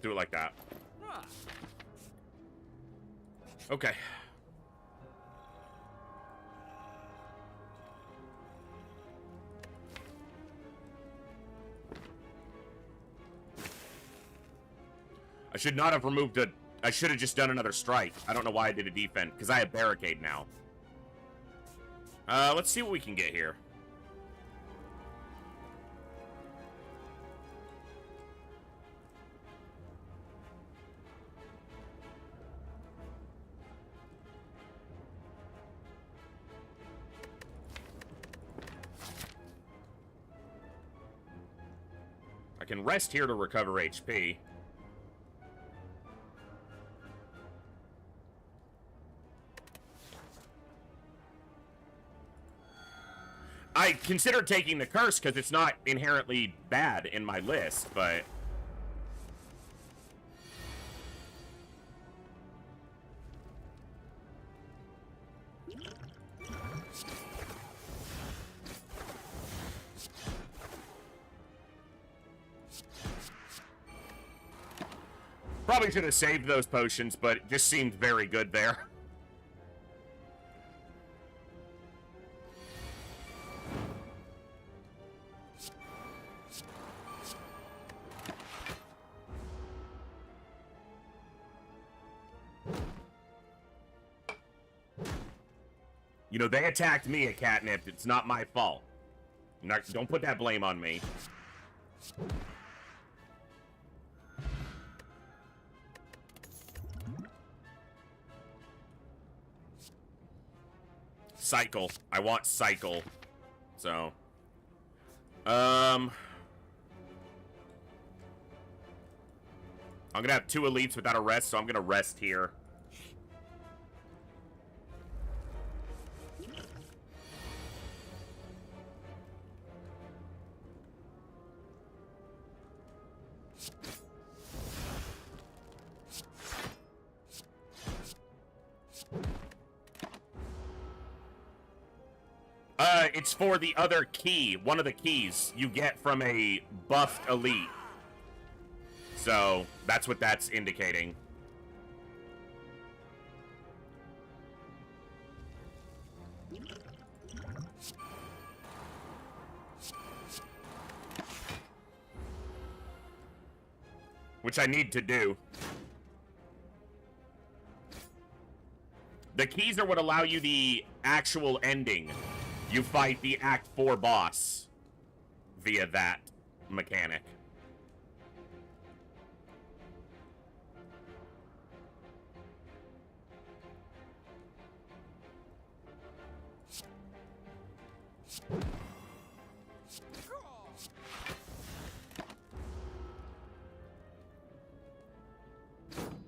Do it like that. Okay. I should not have removed a... I should have just done another strike. I don't know why I did a defense, because I have barricade now. Let's see what we can get here. I can rest here to recover HP. I consider taking the curse because it's not inherently bad in my list, but... Probably should have saved those potions, but it just seemed very good there. You know, they attacked me at Catnip. It's not my fault. Don't put that blame on me. Cycle. I want cycle. So. I'm gonna have 2 elites without a rest, so I'm gonna rest here. It's for the other key. One of the keys you get from a buffed elite. So, that's what that's indicating. Which I need to do. The keys are what allow you the actual ending. You fight the Act 4 boss via that mechanic.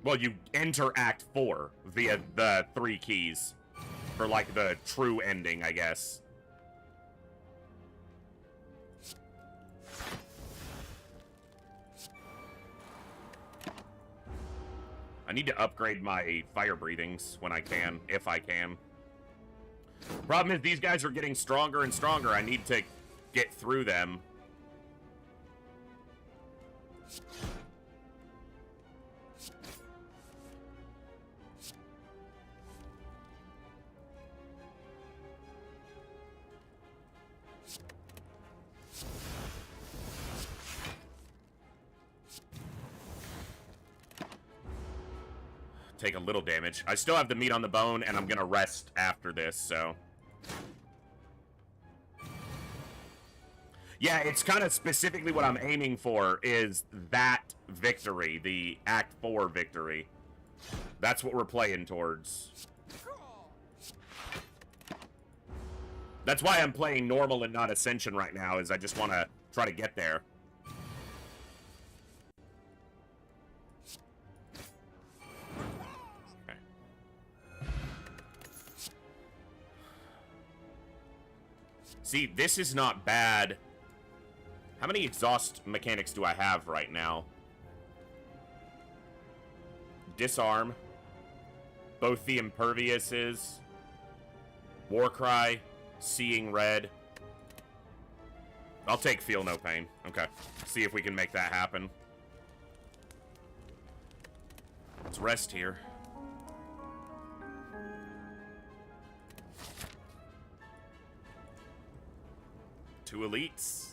Well, you enter Act 4 via the 3 keys for, like, the true ending, I guess. I need to upgrade my fire breathings when I can, if I can. Problem is, these guys are getting stronger and stronger. I need to get through them. Take a little damage. I still have the meat on the bone, and I'm gonna rest after this, so... Yeah, it's kind of specifically what I'm aiming for, is that victory, the Act 4 victory. That's what we're playing towards. That's why I'm playing normal and not Ascension right now, is I just want to try to get there. See, this is not bad. How many exhaust mechanics do I have right now? Disarm. Both the Imperviouses. Warcry. Seeing Red. I'll take Feel No Pain. Okay. See if we can make that happen. Let's rest here. Two elites.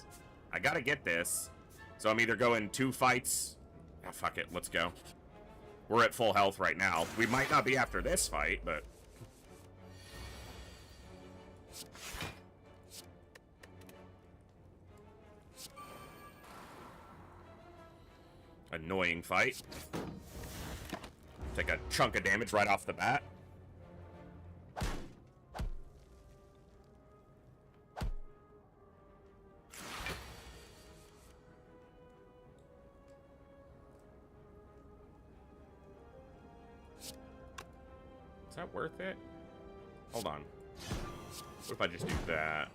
I gotta get this. So I'm either going 2 fights. Ah, fuck it. Let's go. We're at full health right now. We might not be after this fight, but... Annoying fight. Take a chunk of damage right off the bat. Is that worth it? Hold on. What if I just do that?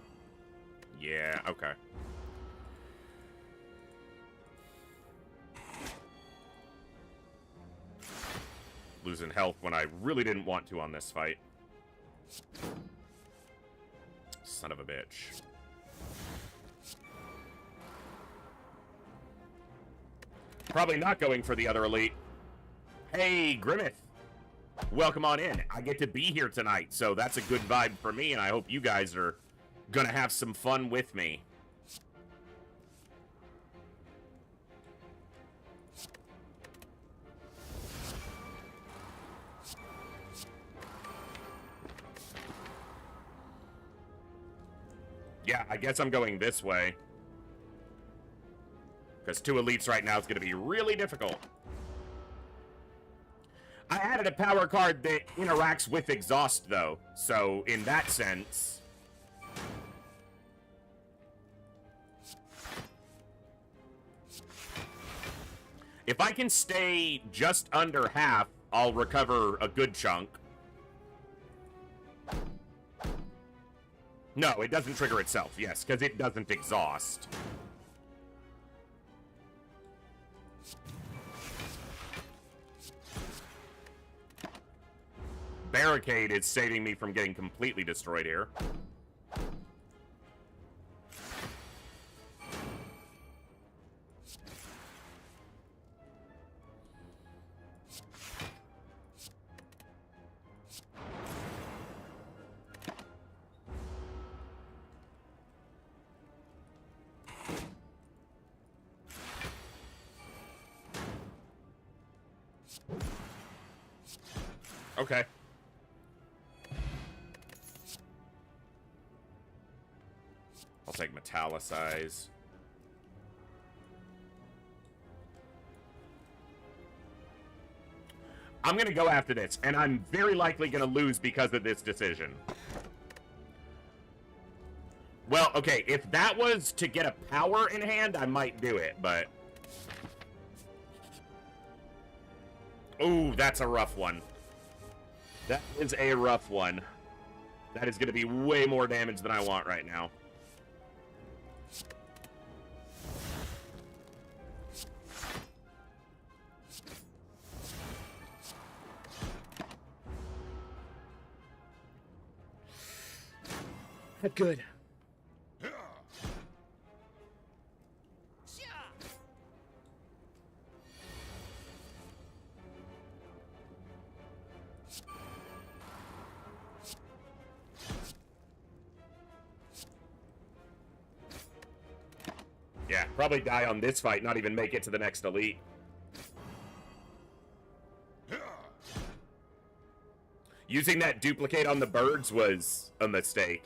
Yeah, okay. Losing health when I really didn't want to on this fight. Son of a bitch. Probably not going for the other elite. Hey, Grimmeth. Welcome on in. I get to be here tonight, so that's a good vibe for me, and I hope you guys are gonna have some fun with me. Yeah, I guess I'm going this way. Because 2 elites right now is going to be really difficult. I added a power card that interacts with exhaust, though. So, in that sense... if I can stay just under half, I'll recover a good chunk. No, it doesn't trigger itself, yes, because it doesn't exhaust. Barricade is saving me from getting completely destroyed here. Okay. I'll take Metallicize. I'm going to go after this, and I'm very likely going to lose because of this decision. Well, okay, if that was to get a power in hand, I might do it, but... Ooh, that's a rough one. That is a rough one. That is going to be way more damage than I want right now. That's good. Yeah, probably die on this fight, not even make it to the next elite. Using that duplicate on the birds was a mistake.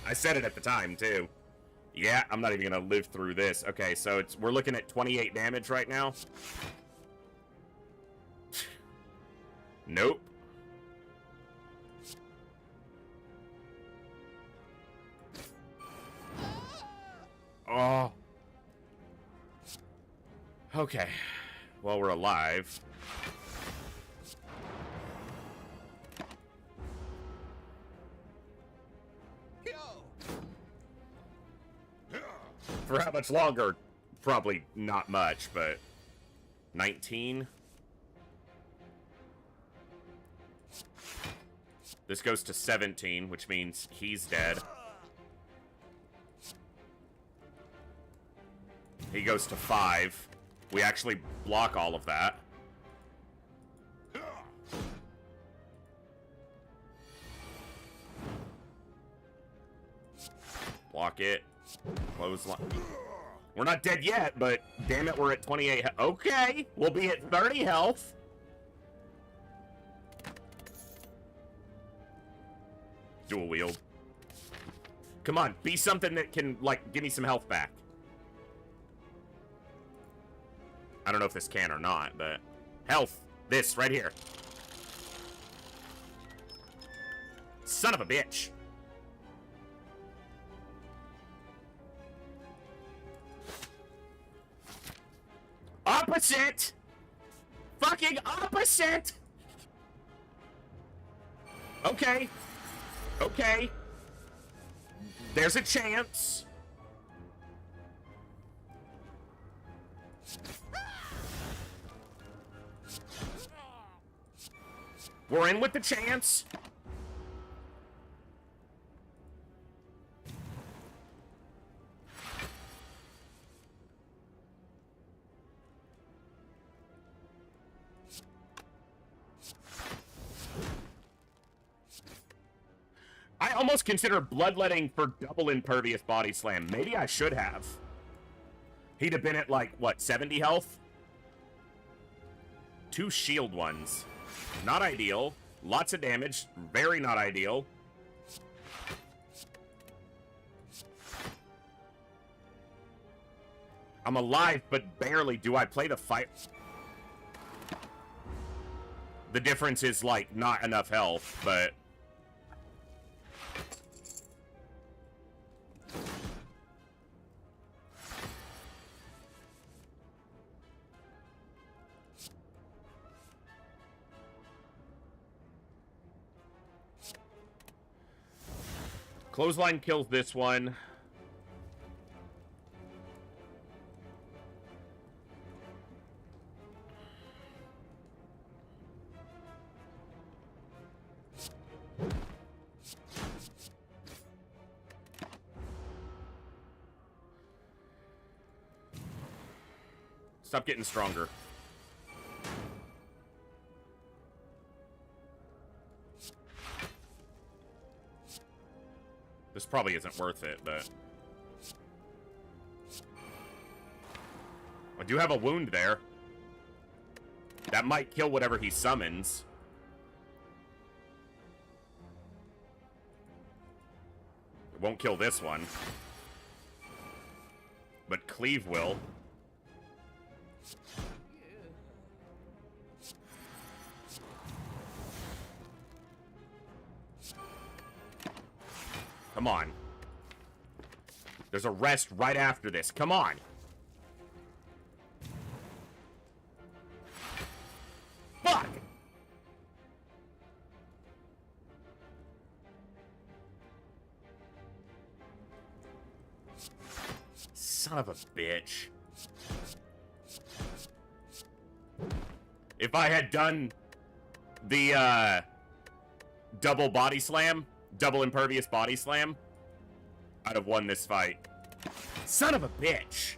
I said it at the time, too. Yeah, I'm not even gonna live through this. Okay, so we're looking at 28 damage right now. Nope. Oh. Okay. Well, we're alive. For how much longer? Probably not much, but 19. This goes to 17, which means he's dead. He goes to 5. We actually block all of that. Block it. Close line. We're not dead yet, but damn it, we're at 28 health. Okay, we'll be at 30 health. Dual wield. Come on, be something that can, like, give me some health back. I don't know if this can or not, but... Health. This, right here. Son of a bitch. Opposite! Fucking opposite! Okay. Okay. There's a chance. We're in with the chance. I almost consider bloodletting for double impervious body slam. Maybe I should have. He'd have been at, like, what, 70 health? 2 shield ones. Not ideal. Lots of damage. Very not ideal. I'm alive, but barely. Do I play the fight? The difference is, like, not enough health, but... Clothesline kills this one. Stop getting stronger. This probably isn't worth it, but... I do have a wound there. That might kill whatever he summons. It won't kill this one. But Cleave will. Come on. There's a rest right after this. Come on. Fuck! Son of a bitch. If I had done the, double body slam, double impervious body slam, I'd have won this fight. Son of a bitch!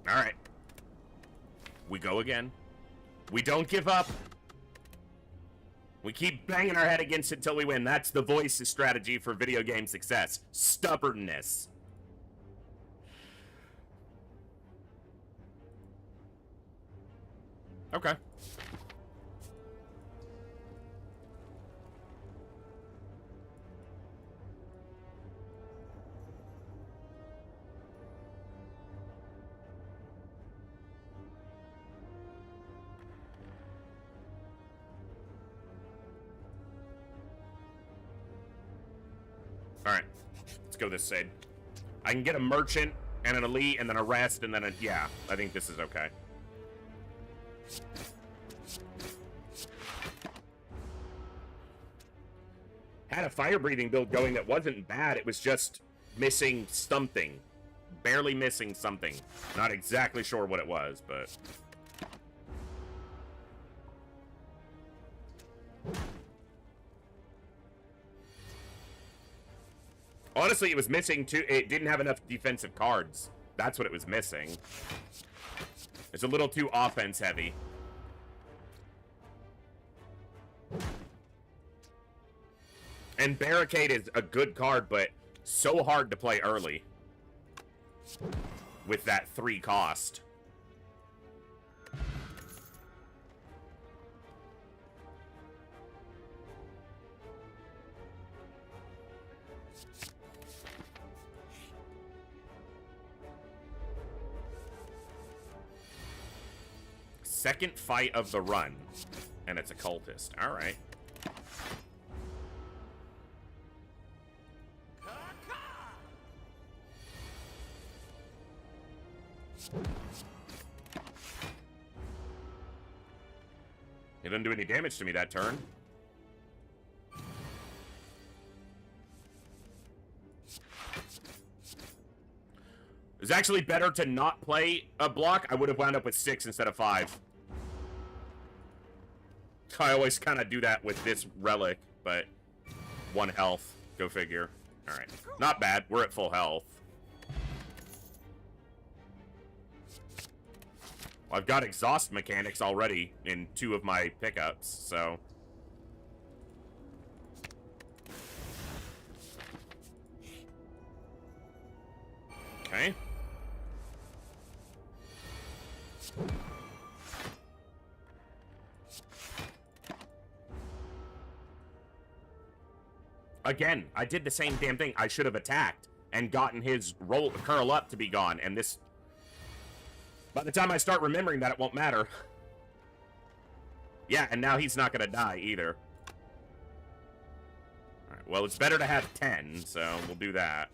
Alright. We go again. We don't give up. We keep banging our head against it until we win. That's the voice's strategy for video game success. Stubbornness. Okay. Alright, let's go this side. I can get a merchant and an elite and then a rest and then a... Yeah, I think this is okay. Had a fire-breathing build going that wasn't bad. It was just missing something. Barely missing something. Not exactly sure what it was, but... Honestly, it was missing too. It didn't have enough defensive cards. That's what it was missing. It's a little too offense heavy. And Barricade is a good card, but so hard to play early. With that 3 cost. Second fight of the run. And it's a cultist. Alright. He didn't do any damage to me that turn. It's actually better to not play a block. I would have wound up with 6 instead of 5. I always kind of do that with this relic, but 1 health. Go figure. Alright. Not bad. We're at full health. Well, I've got exhaust mechanics already in 2 of my pickups, so... Okay. Again, I did the same damn thing. I should have attacked and gotten his curl up to be gone, and this... By the time I start remembering that, it won't matter. Yeah, and now he's not gonna die, either. Alright, well, it's better to have 10, so we'll do that.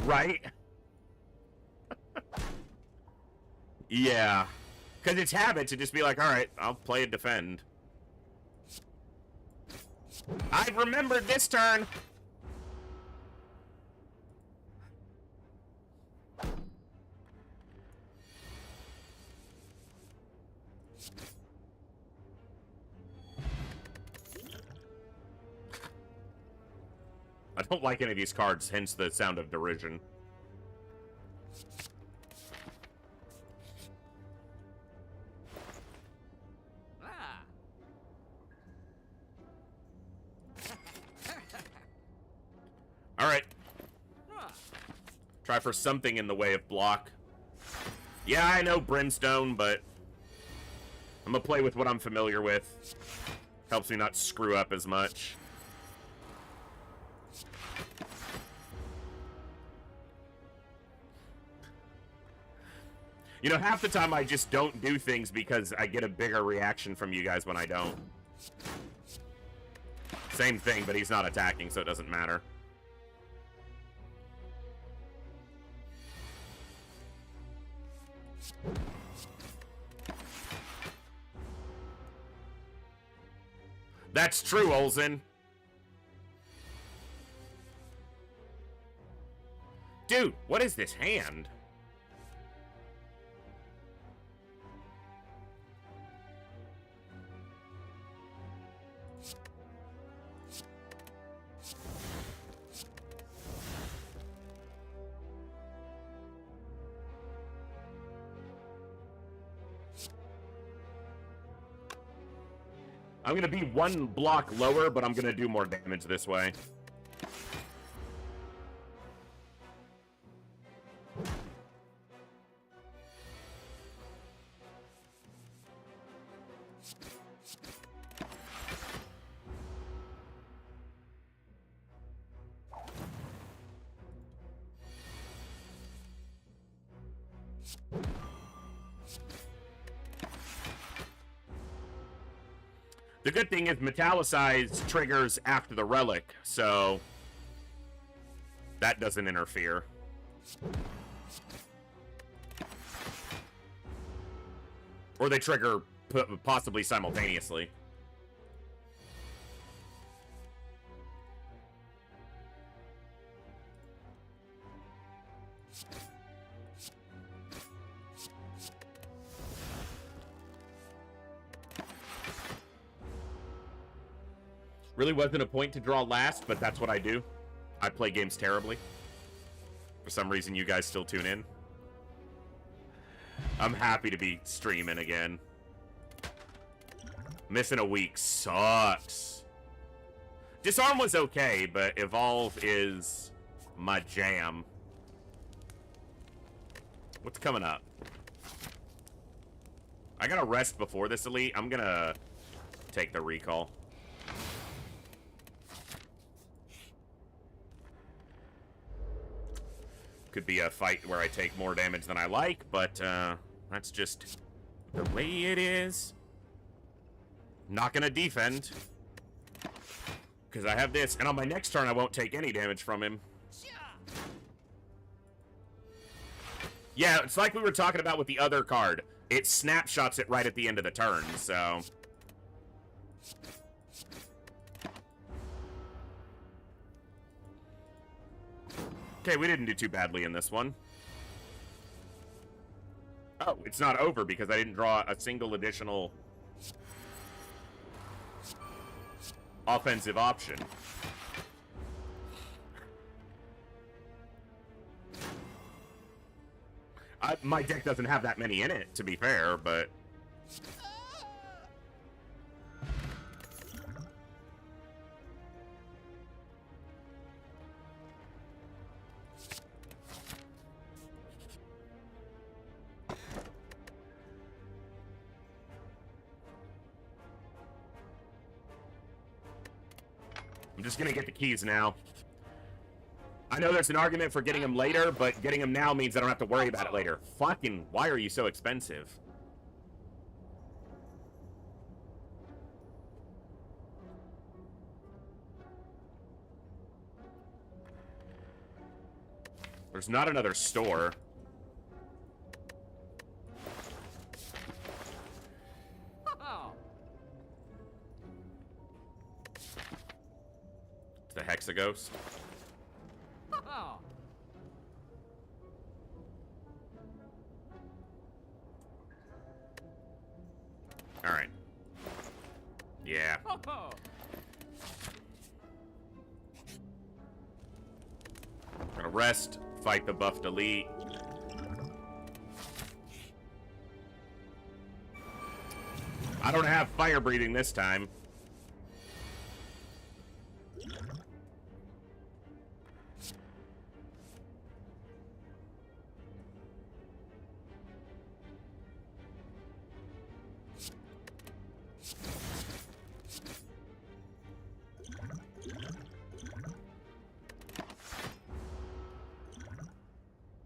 Right? Yeah. Because it's habit to just be like, alright, I'll play and defend. I remembered this turn! I don't like any of these cards, hence the sound of derision. Alright. Try for something in the way of block. Yeah, I know Brimstone, but I'm gonna play with what I'm familiar with. Helps me not screw up as much. You know, half the time I just don't do things because I get a bigger reaction from you guys when I don't. Same thing, but he's not attacking, so it doesn't matter. That's true, Olsen. Dude, what is this hand? I'm going to be one block lower, but I'm going to do more damage this way. The good thing is Metallicize triggers after the relic, so that doesn't interfere. Or they trigger possibly simultaneously. Really wasn't a point to draw last, but that's what I do. I play games terribly. For some reason, you guys still tune in. I'm happy to be streaming again. Missing a week sucks. Disarm was okay, but Evolve is my jam. What's coming up? I gotta rest before this elite. I'm gonna take the recall. Could be a fight where I take more damage than I like, but that's just the way it is. Not gonna defend, because I have this, and on my next turn I won't take any damage from him. Yeah, it's like we were talking about with the other card. It snapshots it right at the end of the turn, so... Okay, we didn't do too badly in this one. Oh, it's not over because I didn't draw a single additional offensive option. My deck doesn't have that many in it, to be fair, but... I'm just gonna get the keys now. I know there's an argument for getting them later, but getting them now means I don't have to worry about it later. Fucking, why are you so expensive? There's not another store. It's the Hexaghost. Alright. Yeah. Gonna rest, fight the buffed elite. I don't have fire breathing this time.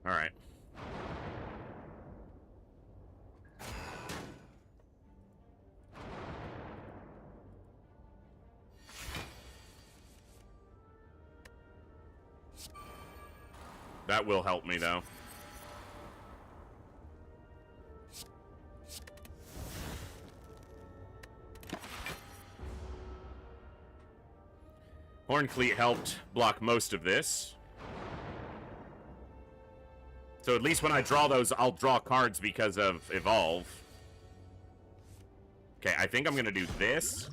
Alright. That will help me, though. Horncleat helped block most of this. So at least when I draw those, I'll draw cards because of Evolve. Okay, I think I'm going to do this.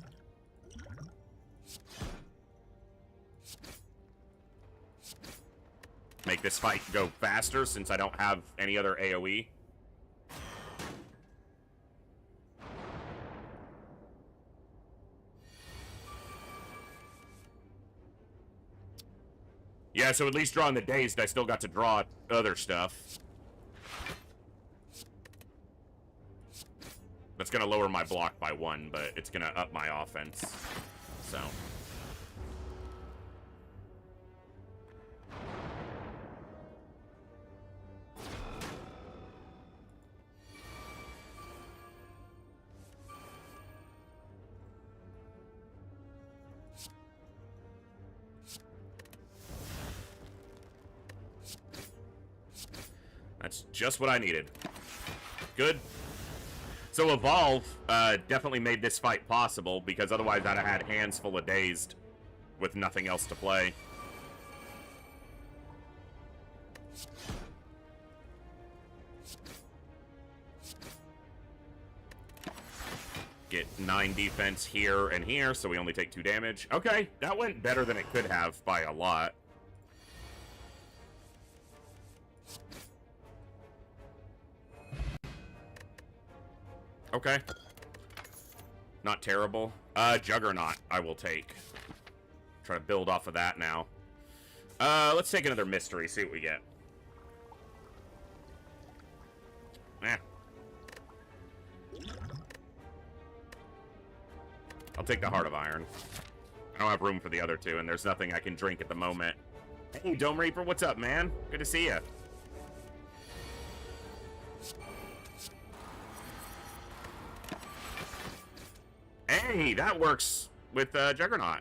Make this fight go faster since I don't have any other AoE. Yeah, so at least drawing the dazed, I still got to draw other stuff. That's going to lower my block by 1, but it's going to up my offense. So... That's just what I needed. Good. So Evolve definitely made this fight possible, because otherwise I'd have had hands full of Dazed with nothing else to play. Get 9 defense here and here, so we only take 2 damage. Okay, that went better than it could have by a lot. Okay. Not terrible. Juggernaut, I will take. Try to build off of that now. Let's take another mystery, see what we get. Eh. I'll take the Heart of Iron. I don't have room for the other 2, and there's nothing I can drink at the moment. Hey, Dome Reaper, what's up, man? Good to see you. Hey, that works with Juggernaut.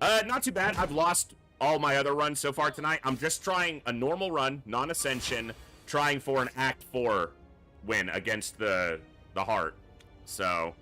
Not too bad. I've lost all my other runs so far tonight. I'm just trying a normal run, non-ascension, trying for an Act 4 win against the Heart. So...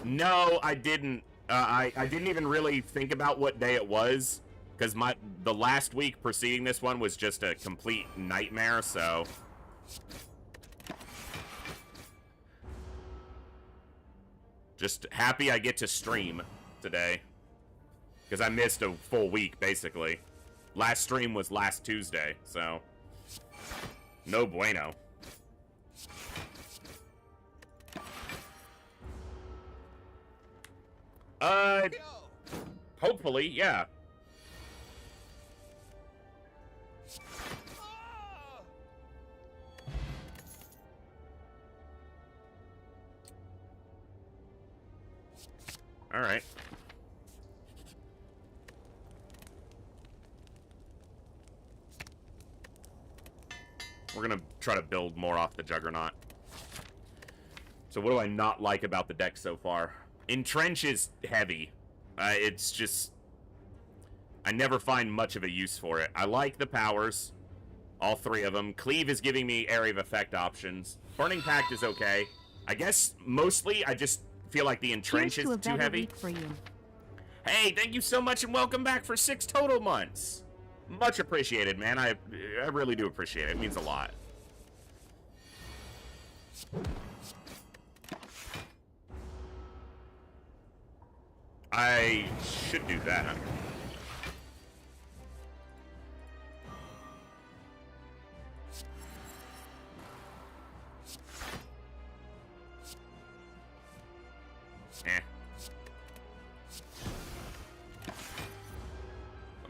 No, I didn't. I didn't even really think about what day it was, because the last week preceding this one was just a complete nightmare, so... Just happy I get to stream today, because I missed a full week, basically. Last stream was last Tuesday, so... No bueno. Hopefully, yeah. All right. We're gonna try to build more off the Juggernaut. So what do I not like about the deck so far? Entrench is heavy. It's just... I never find much of a use for it. I like the powers. All 3 of them. Cleave is giving me area of effect options. Burning Pact is okay. I guess, mostly, I just feel like the Entrench is too heavy. For you. Hey, thank you so much and welcome back for 6 total months. Much appreciated, man. I really do appreciate it. It means a lot. I should do that. Eh.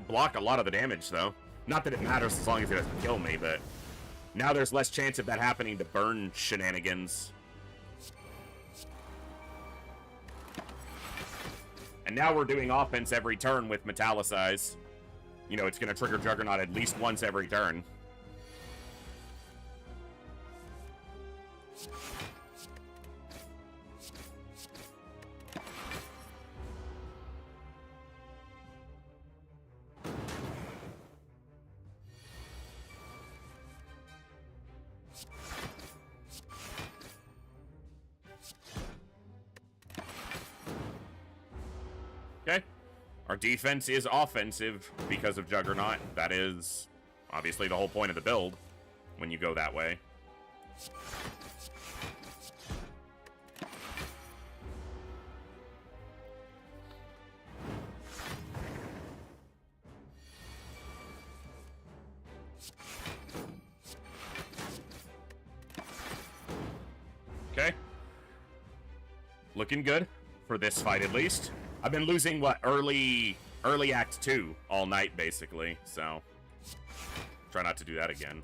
Block a lot of the damage, though. Not that it matters as long as it doesn't kill me, but now there's less chance of that happening to burn shenanigans. And now we're doing offense every turn with Metallicize. You know, it's going to trigger Juggernaut at least once every turn. Okay. Our defense is offensive because of Juggernaut. That is obviously the whole point of the build when you go that way. Okay. Looking good for this fight, at least. I've been losing, what, early Act 2 all night, basically, so try not to do that again.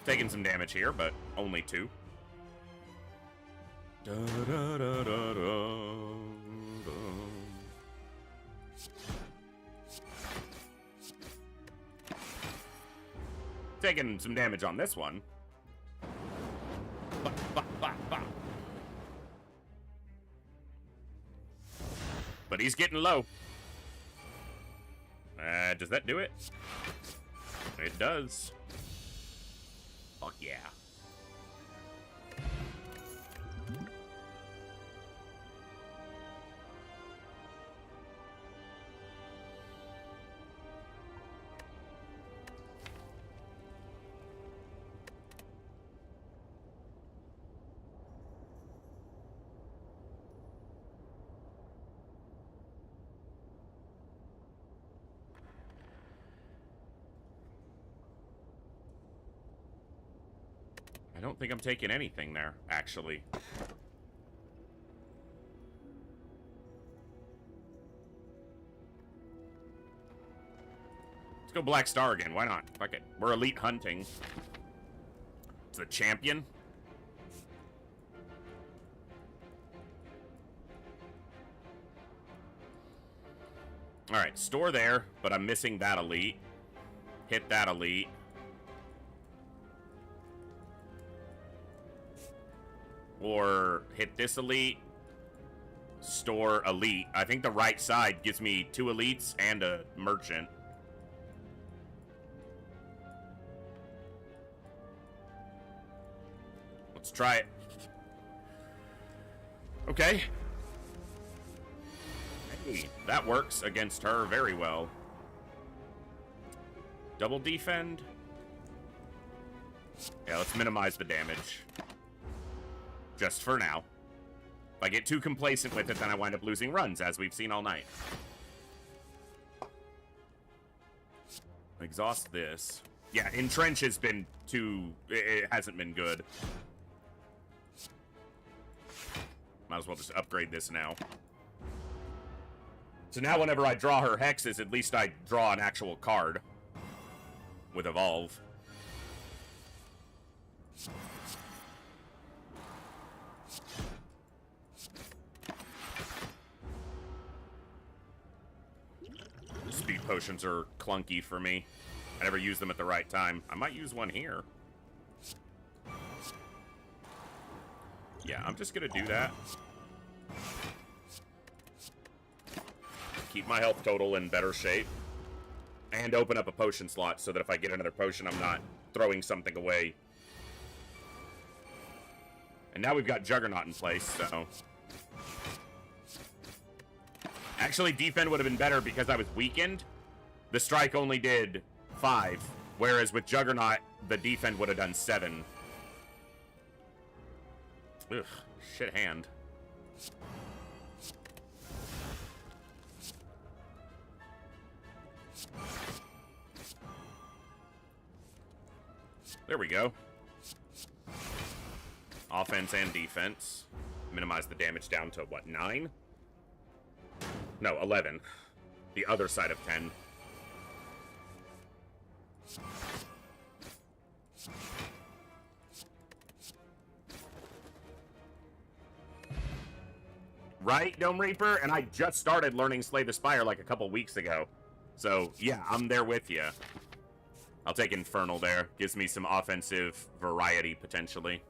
Taking some damage here, but only 2. Da, da, da, da, da, da. Taking some damage on this one. Bah, bah, bah, bah. But he's getting low. Does that do it? It does. Fuck yeah. I don't think I'm taking anything there, actually. Let's go Black Star again. Why not? Fuck it. We're elite hunting. It's the champion. Alright, store there, but I'm missing that elite. Hit that elite. Or hit this elite, store elite. I think the right side gives me 2 elites and a merchant. Let's try it. Okay. Hey, that works against her very well. Double defend. Yeah, let's minimize the damage. Just for now. If I get too complacent with it, then I wind up losing runs, as we've seen all night. Exhaust this. Yeah, Entrench has been too... It hasn't been good. Might as well just upgrade this now. So now whenever I draw her hexes, at least I draw an actual card. With Evolve. Speed potions are clunky for me. I never use them at the right time. I might use one here. Yeah, I'm just gonna do that. Keep my health total in better shape. And open up a potion slot so that if I get another potion, I'm not throwing something away. And now we've got Juggernaut in place, so... Actually, defend would have been better because I was weakened. The strike only did 5, whereas with Juggernaut, the defend would have done 7. Ugh, shit hand. There we go. Offense and defense. Minimize the damage down to, what, 9? No, 11. The other side of 10. Right, Dome Reaper? And I just started learning Slay the Spire like a couple weeks ago. So, yeah, I'm there with you. I'll take Infernal there. Gives me some offensive variety, potentially.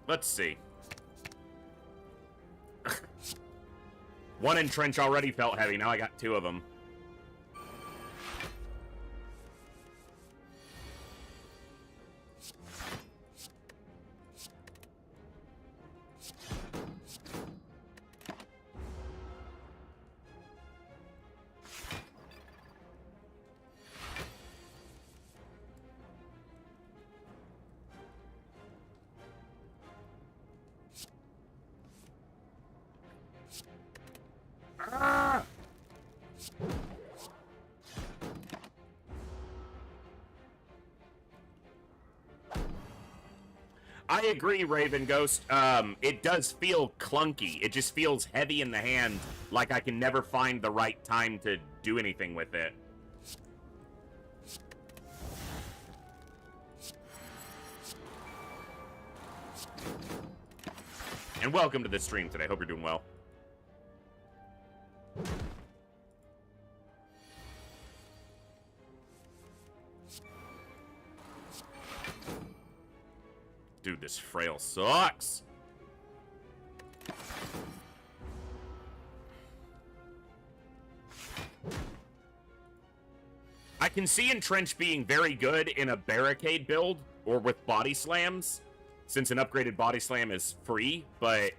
Let's see. One Entrench already felt heavy. Now I got two of them. I agree, Raven Ghost. It does feel clunky. It just feels heavy in the hand, like I can never find the right time to do anything with it. And welcome to the stream today. Hope you're doing well. Dude, this frail sucks. I can see Entrench being very good in a barricade build or with body slams, since an upgraded body slam is free, but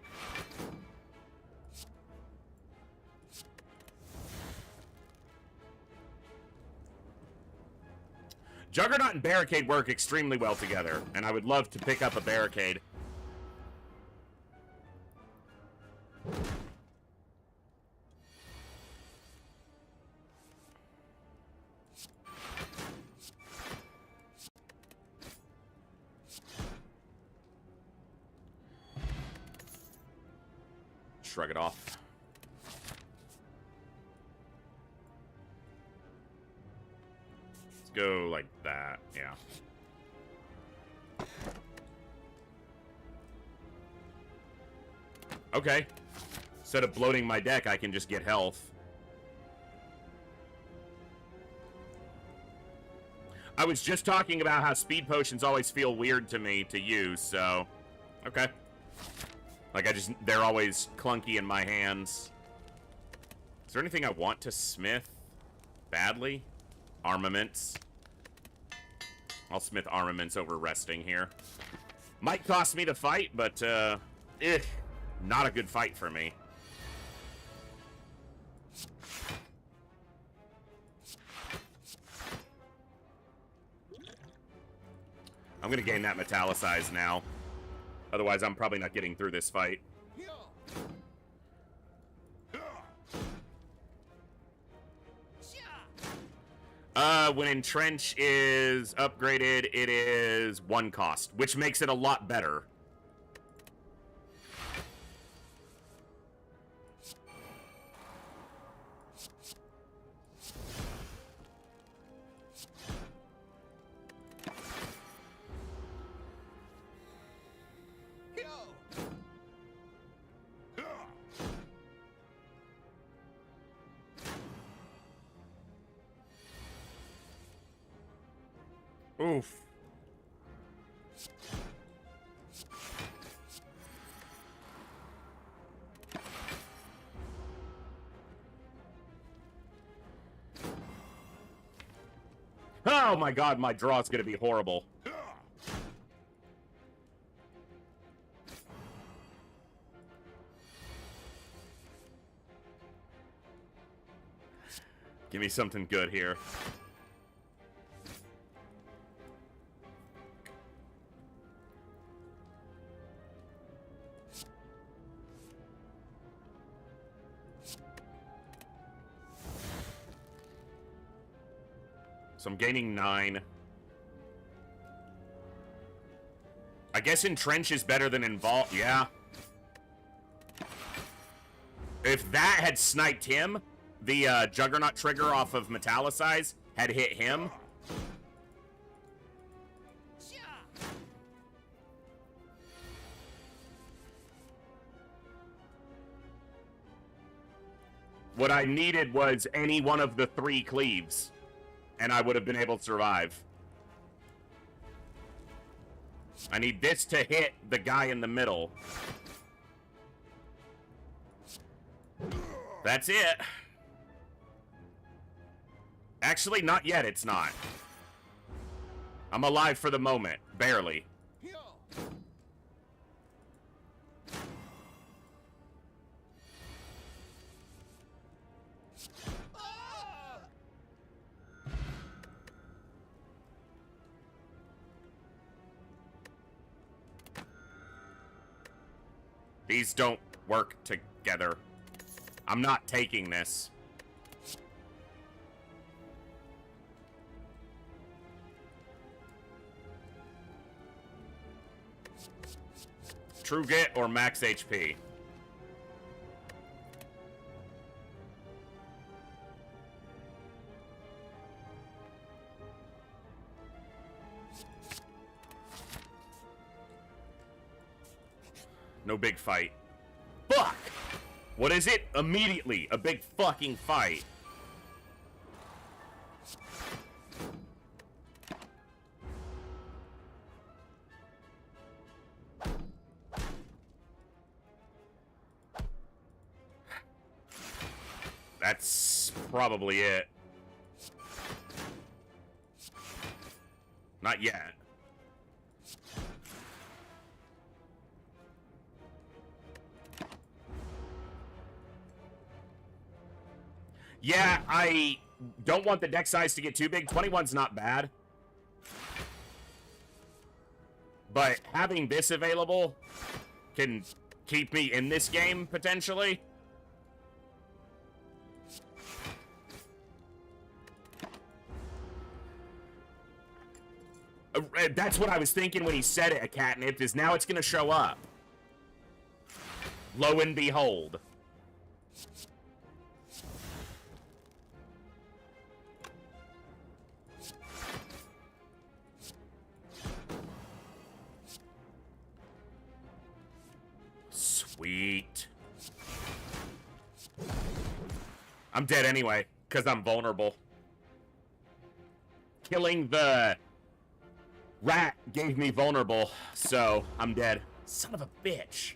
Juggernaut and Barricade work extremely well together, and I would love to pick up a Barricade. Shrug it off. Go like that, yeah. Okay. Instead of bloating my deck, I can just get health. I was just talking about how speed potions always feel weird to me to use, so... Okay. Like, they're always clunky in my hands. Is there anything I want to smith badly? Armaments. I'll smith armaments over resting here. Might cost me to fight, but, not a good fight for me. I'm gonna gain that metallicize now. Otherwise, I'm probably not getting through this fight. When Entrench is upgraded, it is 1 cost, which makes it a lot better. Oof. Oh my god, my draw is gonna be horrible. Give me something good here. So I'm gaining 9. I guess Entrench is better than Involve. Yeah. If that had sniped him, the Juggernaut trigger off of Metallicize had hit him. What I needed was any one of the 3 cleaves, and I would have been able to survive. I need this to hit the guy in the middle. That's it. Actually, not yet, it's not. I'm alive for the moment. Barely. These don't work together. I'm not taking this. True Git or max HP? No big fight. Fuck! What is it? Immediately, a big fucking fight. That's probably it. Not yet. Yeah, I don't want the deck size to get too big. 21's not bad. But having this available can keep me in this game, potentially. That's what I was thinking when he said it, a catnip, is now it's going to show up. Lo and behold. Sweet. I'm dead anyway, because I'm vulnerable. Killing the rat gave me vulnerable, so I'm dead. Son of a bitch.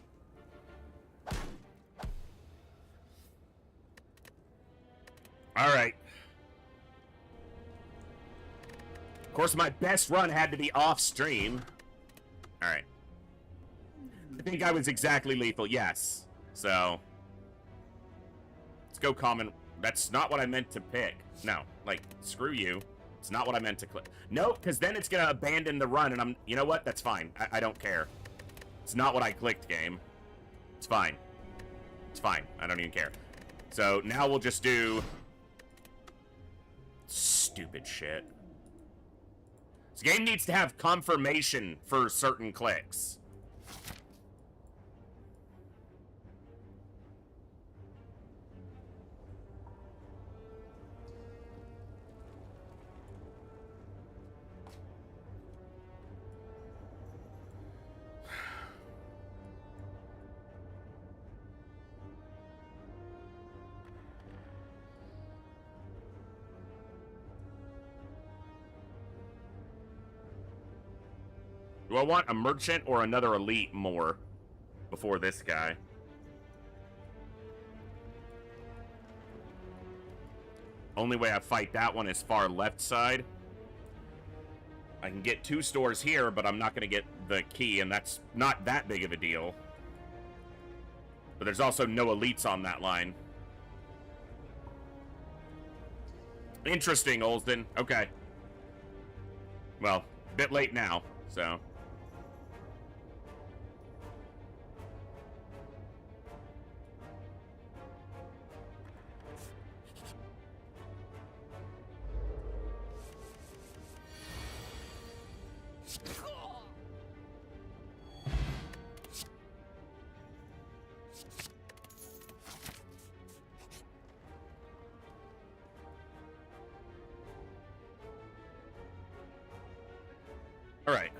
Alright. Of course, my best run had to be off stream. Alright. I think I was exactly lethal, yes. So, let's go common. That's not what I meant to pick. No, like, screw you. It's not what I meant to click. No, because then it's going to abandon the run, and you know what? That's fine. I don't care. It's not what I clicked, game. It's fine. It's fine. I don't even care. So, now we'll just do stupid shit. This game needs to have confirmation for certain clicks. Do I want a merchant or another elite more before this guy? Only way I fight that one is far left side. I can get 2 stores here, but I'm not going to get the key, and that's not that big of a deal. But there's also no elites on that line. Interesting, Olsden. Okay. Well, a bit late now, so... All right.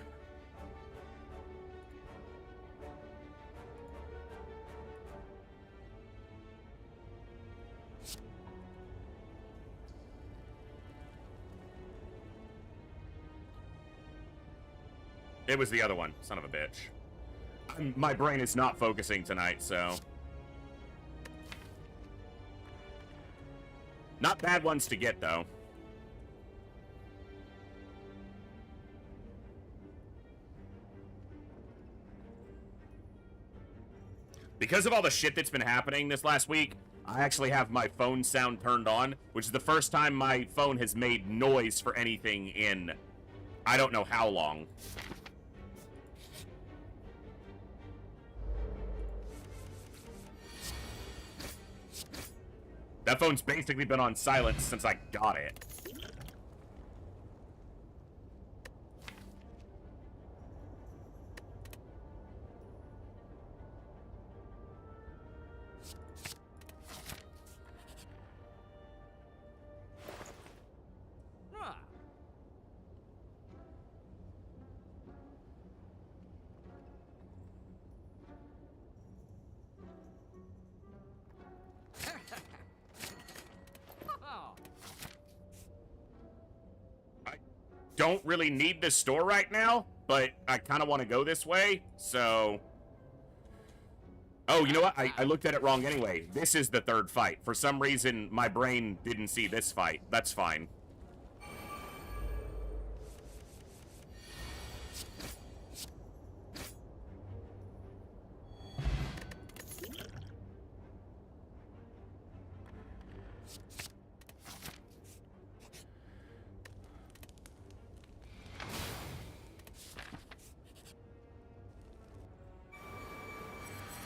It was the other one. Son of a bitch. My brain is not focusing tonight, so... Not bad ones to get, though. Because of all the shit that's been happening this last week, I actually have my phone sound turned on, which is the first time my phone has made noise for anything in I don't know how long. That phone's basically been on silent since I got it. Don't really need this store right now, but I kind of want to go this way, so... Oh, you know what? I looked at it wrong anyway. This is the third fight. For some reason, my brain didn't see this fight. That's fine.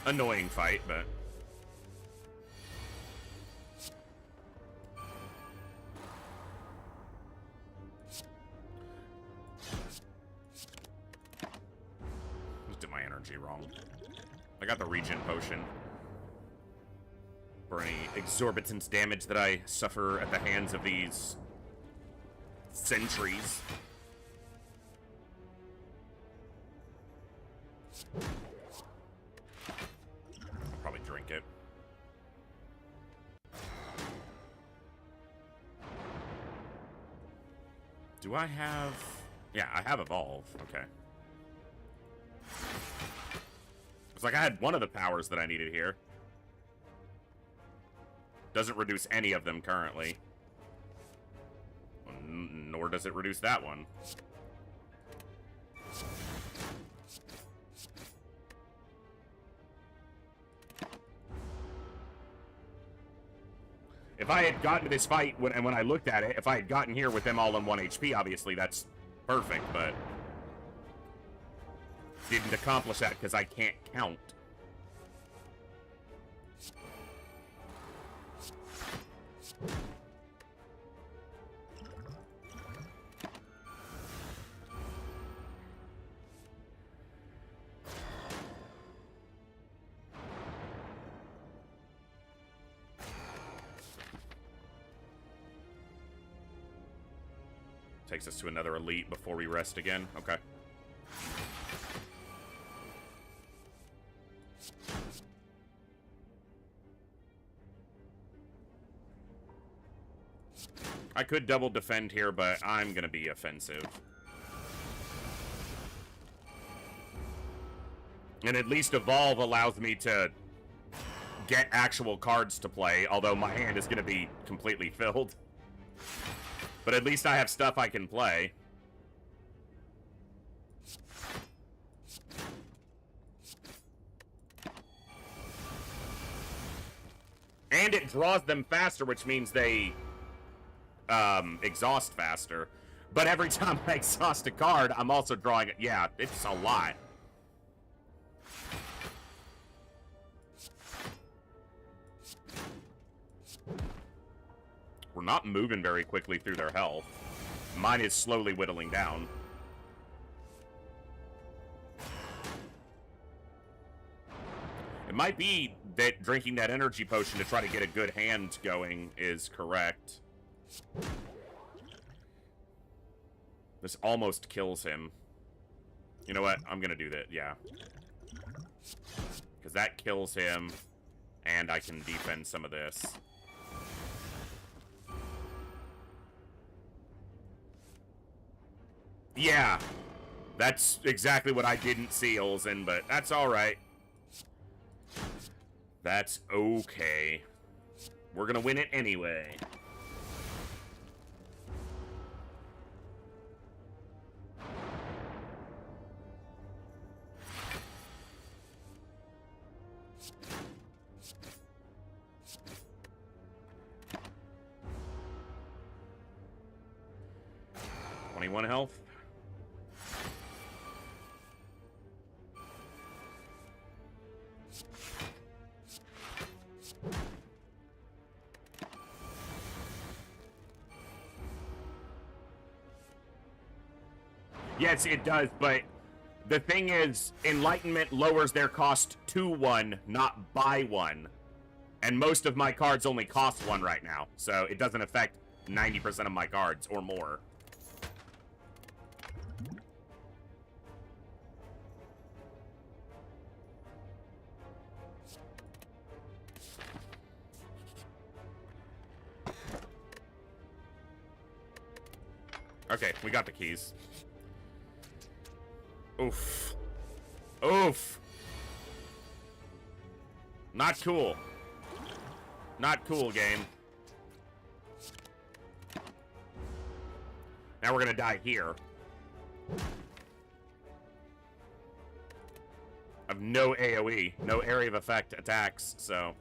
Annoying fight, but... Just did my energy wrong. I got the regen potion. For any exorbitant damage that I suffer at the hands of these... sentries. It. Do I have... Yeah, I have Evolve. Okay. It's like I had one of the powers that I needed here. Doesn't reduce any of them currently. Nor does it reduce that one. If I had gotten to this fight, when I looked at it, if I had gotten here with them all on 1 HP, obviously that's perfect, but... Didn't accomplish that because I can't count. Takes us to another elite before we rest again. Okay. I could double defend here, but I'm gonna be offensive. And at least Evolve allows me to get actual cards to play, although my hand is gonna be completely filled. But at least I have stuff I can play. And it draws them faster, which means they exhaust faster. But every time I exhaust a card, I'm also drawing it. Yeah, it's a lot. We're not moving very quickly through their health. Mine is slowly whittling down. It might be that drinking that energy potion to try to get a good hand going is correct. This almost kills him. You know what? I'm gonna do that, yeah. Because that kills him, and I can defend some of this. Yeah. That's exactly what I didn't see, Olsen, but that's alright. That's okay. We're gonna win it anyway. One health. Yes, it does, but the thing is, Enlightenment lowers their cost to 1, not by 1. And most of my cards only cost 1 right now, so it doesn't affect 90% of my cards or more. Okay, we got the keys. Oof. Oof. Not cool. Not cool, game. Now we're gonna die here. I have no AoE, no area of effect attacks, so...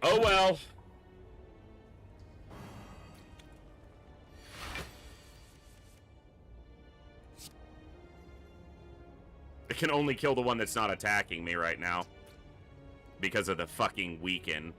Oh well. I can only kill the one that's not attacking me right now. Because of the fucking weaken.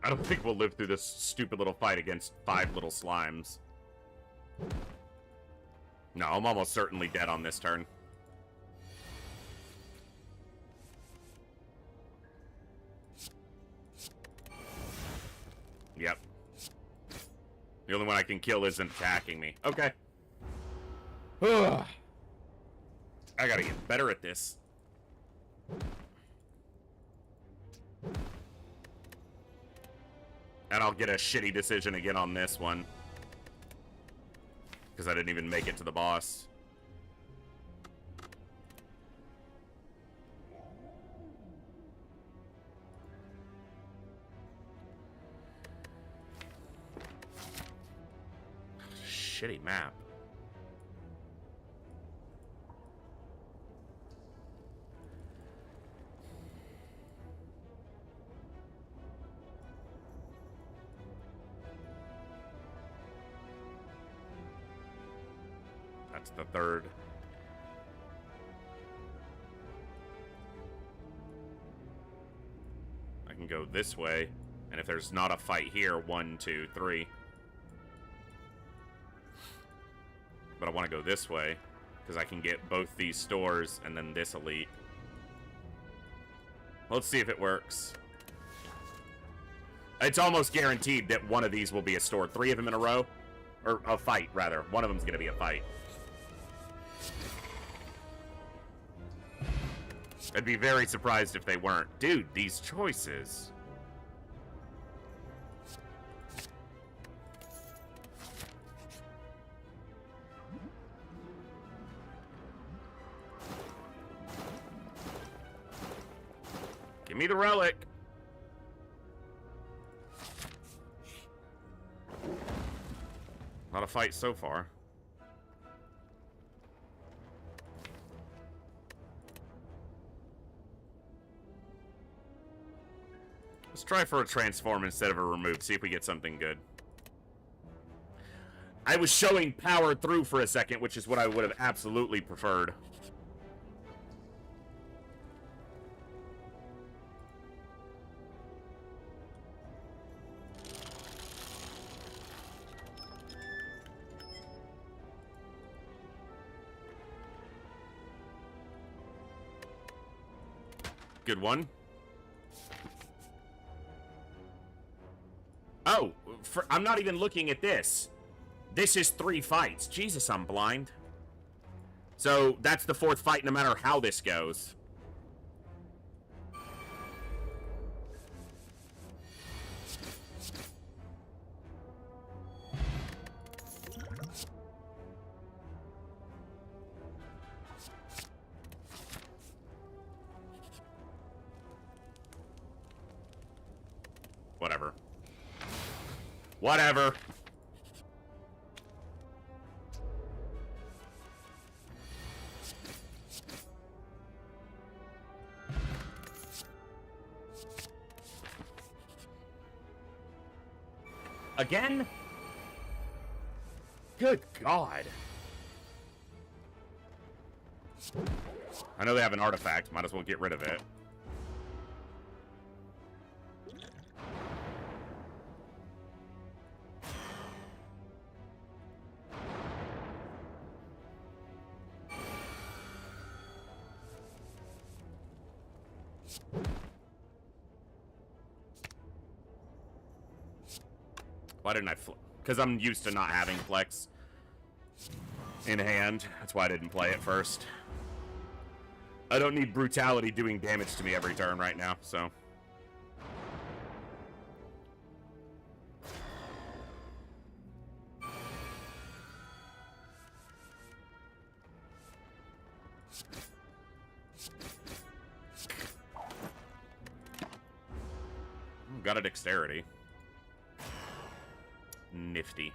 I don't think we'll live through this stupid little fight against 5 little slimes. No, I'm almost certainly dead on this turn. Yep. The only one I can kill isn't attacking me. Okay. I gotta get better at this. And I'll get a shitty decision again on this one. Because I didn't even make it to the boss. Shitty map. That's the third. I can go this way, and if there's not a fight here, 1, 2, 3. But I want to go this way, because I can get both these stores and then this elite. Let's see if it works. It's almost guaranteed that one of these will be a store. 3 of them in a row. Or a fight, rather. One of them's going to be a fight. I'd be very surprised if they weren't. Dude, these choices. Give me the relic. Not a fight so far. Let's try for a transform instead of a remove. See if we get something good. I was showing power through for a second, which is what I would have absolutely preferred. Good one. Oh, I'm not even looking at this. This is 3 fights. Jesus, I'm blind. So that's the 4th fight no matter how this goes. Whatever. Whatever. Again? Good God. I know they have an artifact. Might as well get rid of it. Why didn't I because I'm used to not having Flex in hand. That's why I didn't play it first. I don't need Brutality doing damage to me every turn right now, so. Got a Dexterity. Nifty.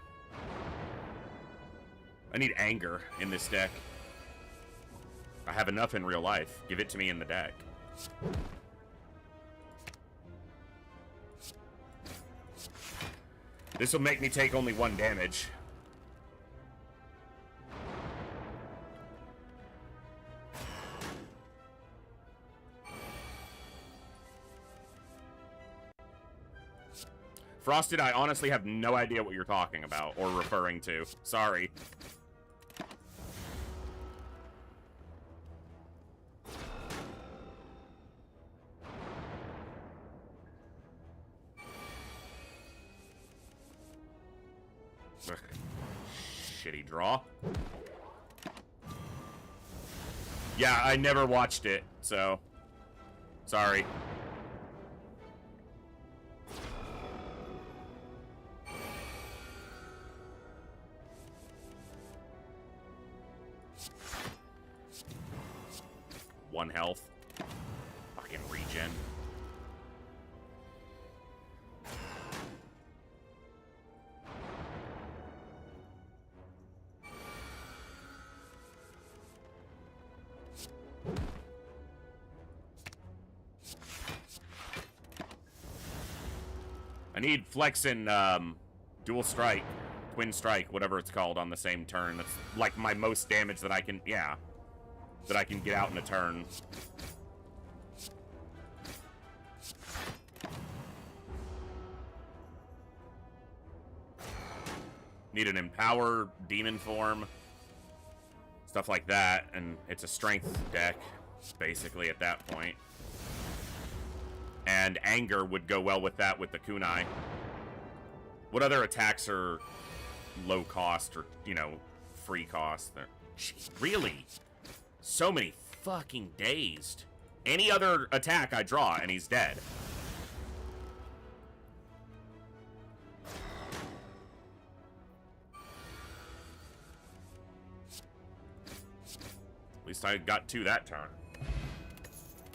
I need Anger in this deck. I have enough in real life. Give it to me in the deck. This will make me take only 1 damage. Frosted, I honestly have no idea what you're talking about or referring to. Sorry. Ugh. Shitty draw. Yeah, I never watched it, so sorry. One health. Fucking regen. I need Flex and Dual Strike, Twin Strike, whatever it's called, on the same turn. That's like my most damage that I can, yeah, that I can get out in a turn. Need an Empower, Demon Form, stuff like that, and it's a Strength deck, basically, at that point. And Anger would go well with that with the Kunai. What other attacks are low cost or, you know, free cost? Jeez, really? So many fucking dazed. Any other attack I draw and he's dead. At least I got 2 that turn.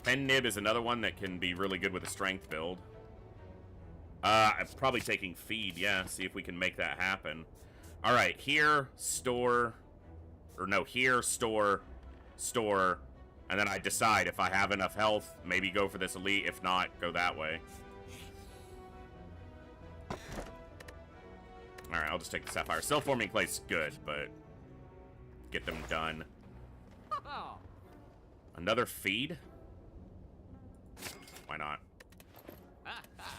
Pen Nib is another one that can be really good with a strength build. I'm probably taking Feed, yeah, see if we can make that happen. Alright, here, store, or no, here, store, and then I decide if I have enough health, maybe go for this elite. If not, go that way. Alright, I'll just take the Sapphire. Cell forming clay's good, but get them done. Another feed? Why not?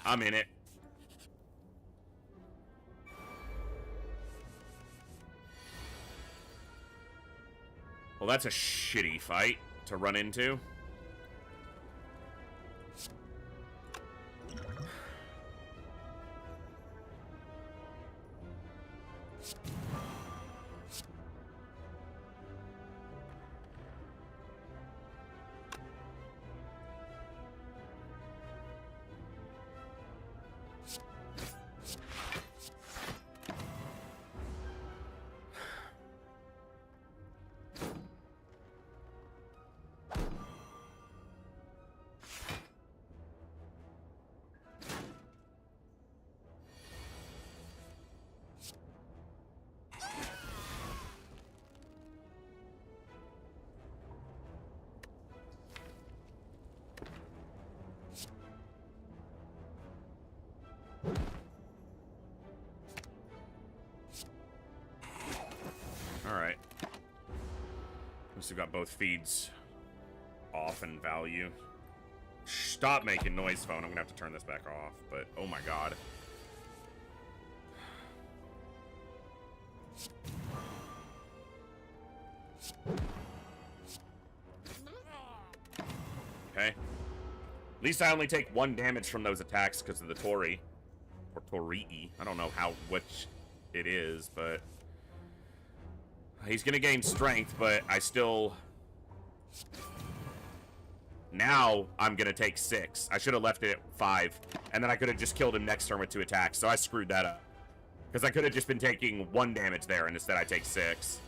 I'm in it. Well, that's a shitty fight to run into. Alright. We've got both feeds off in value. Stop making noise, phone. I'm gonna have to turn this back off, but oh my god. Okay. At least I only take 1 damage from those attacks because of the Tori. Or Torii. I don't know which it is, but he's gonna gain strength, but I still... Now, I'm gonna take 6. I should have left it at 5. And then I could have just killed him next turn with 2 attacks, so I screwed that up. Because I could have just been taking 1 damage there, and instead I take 6.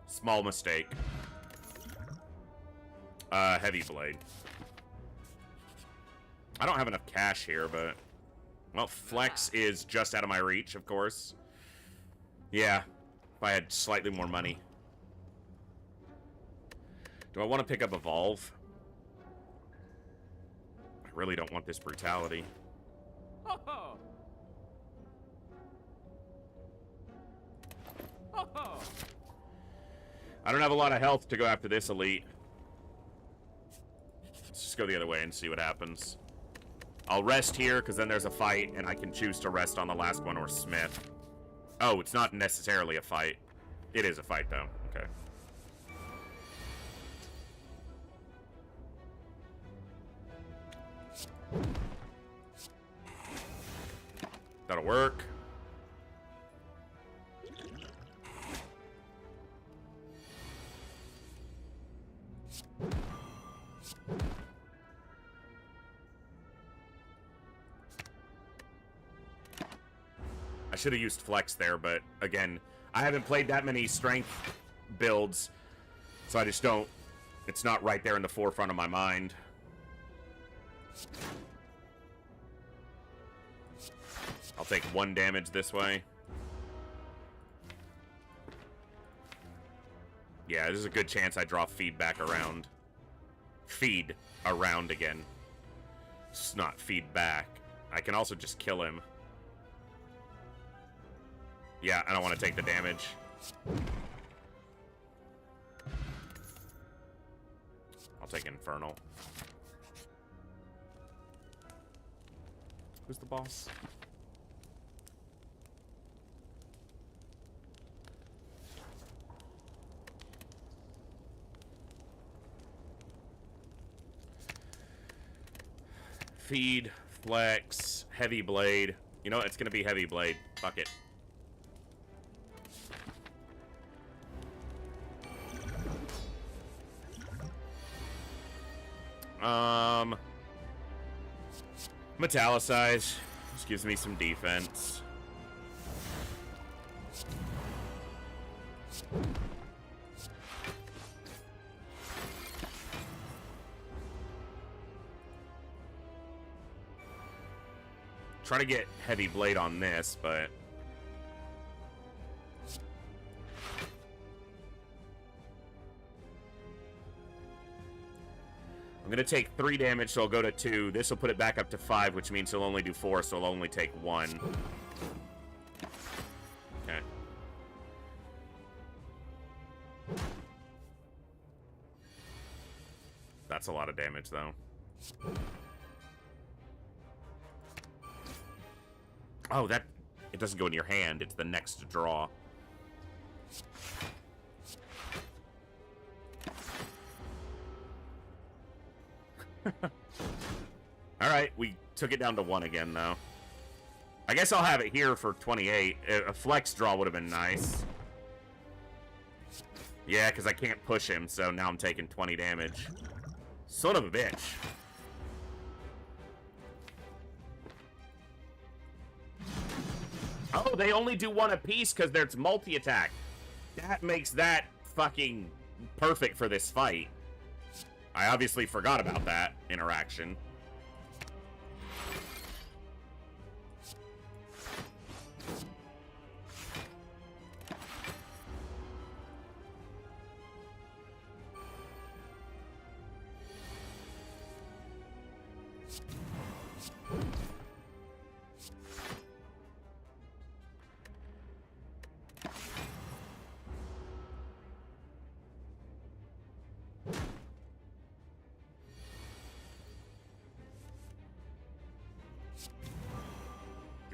Small mistake. Heavy blade. I don't have enough cash here, but... Well, flex is just out of my reach, of course. Yeah, if I had slightly more money. Do I want to pick up Evolve? I really don't want this brutality. I don't have a lot of health to go after this elite. Let's just go the other way and see what happens. I'll rest here, because then there's a fight, and I can choose to rest on the last one or Smith. Oh, it's not necessarily a fight. It is a fight, though. Okay. That'll work. I should have used flex there, but again, I haven't played that many strength builds, so I just don't... It's not right there in the forefront of my mind. I'll take 1 damage this way. Yeah, there's a good chance I draw feedback around. Feed around again. It's not feedback. I can also just kill him. Yeah, I don't want to take the damage. I'll take Infernal. Who's the boss? Feed, flex, heavy blade. You know what? It's gonna be heavy blade. Fuck it. Metallicize. Just gives me some defense. Try to get heavy blade on this, but I'm going to take 3 damage, so I'll go to 2. This will put it back up to 5, which means he'll only do 4, so I'll only take 1. Okay. That's a lot of damage, though. Oh, that... It doesn't go in your hand. It's the next draw. Alright, we took it down to 1 again, though. I guess I'll have it here for 28. A flex draw would have been nice. Yeah, because I can't push him, so now I'm taking 20 damage. Son of a bitch. Oh, they only do 1 apiece because there's multi-attack. That makes that fucking perfect for this fight. I obviously forgot about that interaction.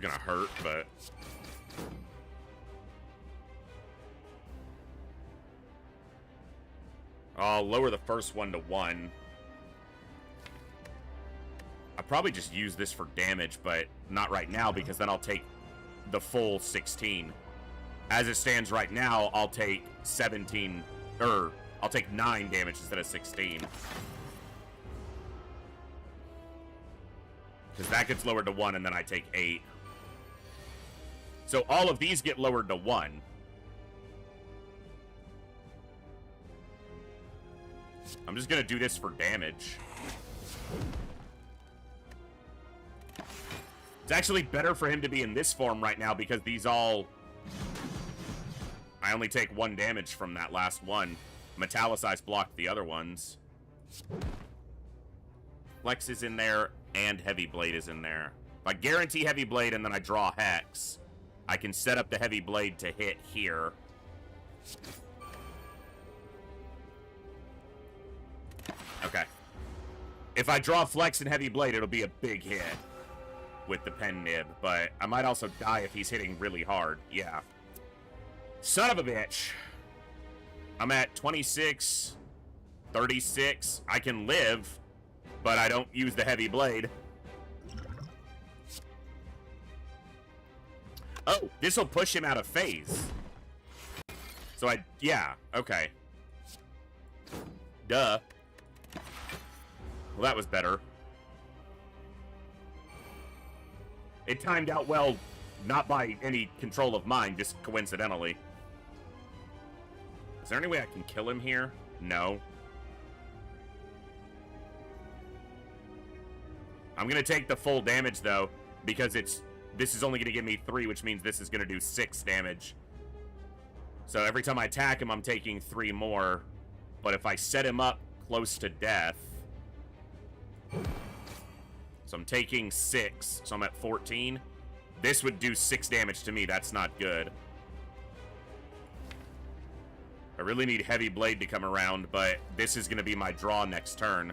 Gonna hurt, but I'll lower the first one to 1. I'll probably just use this for damage, but not right now because then I'll take the full 16. As it stands right now, I'll take 17, or I'll take 9 damage instead of 16. Because that gets lowered to 1 and then I take 8. So all of these get lowered to 1. I'm just going to do this for damage. It's actually better for him to be in this form right now because these all... I only take 1 damage from that last one. Metallicize blocked the other ones. Flex is in there and Heavy Blade is in there. If I guarantee Heavy Blade and then I draw Hex, I can set up the Heavy Blade to hit here. Okay. If I draw Flex and Heavy Blade, it'll be a big hit with the pen nib, but I might also die if he's hitting really hard. Yeah. Son of a bitch. I'm at 26, 36. I can live, but I don't use the Heavy Blade. Oh, this will push him out of phase. So yeah, okay. Duh. Well, that was better. It timed out well, not by any control of mine, just coincidentally. Is there any way I can kill him here? No. I'm gonna take the full damage, though, because this is only going to give me 3, which means this is going to do 6 damage. So every time I attack him, I'm taking 3 more. But if I set him up close to death... So I'm taking 6, so I'm at 14. This would do 6 damage to me. That's not good. I really need Heavy Blade to come around, but this is going to be my draw next turn.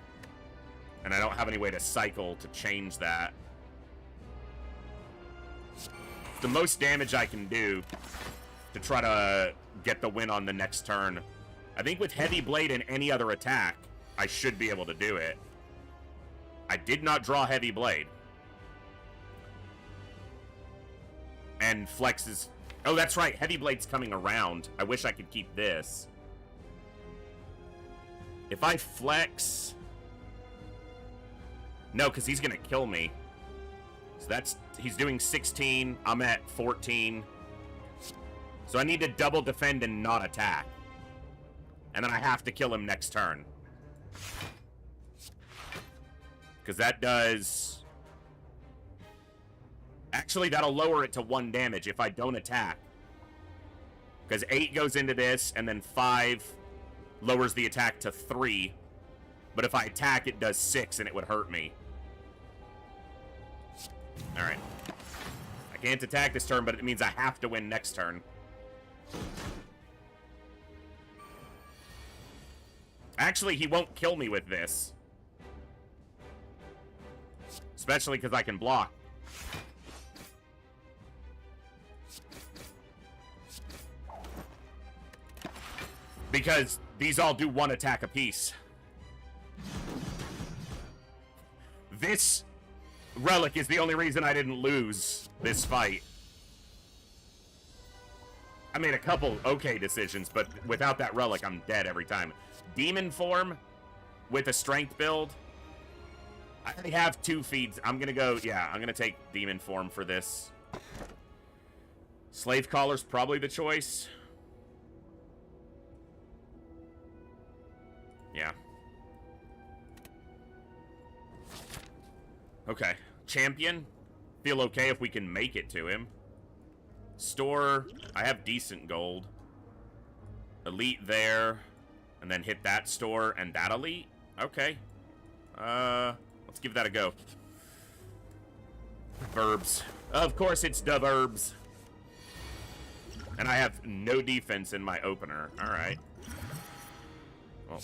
And I don't have any way to cycle to change that. The most damage I can do to try to get the win on the next turn. I think with Heavy Blade and any other attack, I should be able to do it. I did not draw Heavy Blade. And Flex is... Oh, that's right. Heavy Blade's coming around. I wish I could keep this. If I Flex... No, because he's going to kill me. So that's... He's doing 16. I'm at 14. So I need to double defend and not attack. And then I have to kill him next turn. Because that does... Actually, that'll lower it to 1 damage if I don't attack. Because 8 goes into this, and then 5 lowers the attack to 3. But if I attack, it does 6, and it would hurt me. Alright. I can't attack this turn, but it means I have to win next turn. Actually, he won't kill me with this. Especially because I can block. Because these all do 1 attack apiece. This relic is the only reason I didn't lose this fight. I made a couple okay decisions, but without that relic, I'm dead every time. Demon form with a strength build. I have 2 feeds. I'm gonna go, yeah, I'm gonna take demon form for this. Slave collar's probably the choice. Yeah. Okay. Champion. Feel okay if we can make it to him. Store. I have decent gold. Elite there. And then hit that store and that elite. Okay. Let's give that a go. Verbs. Of course it's the verbs. And I have no defense in my opener. Alright. Well,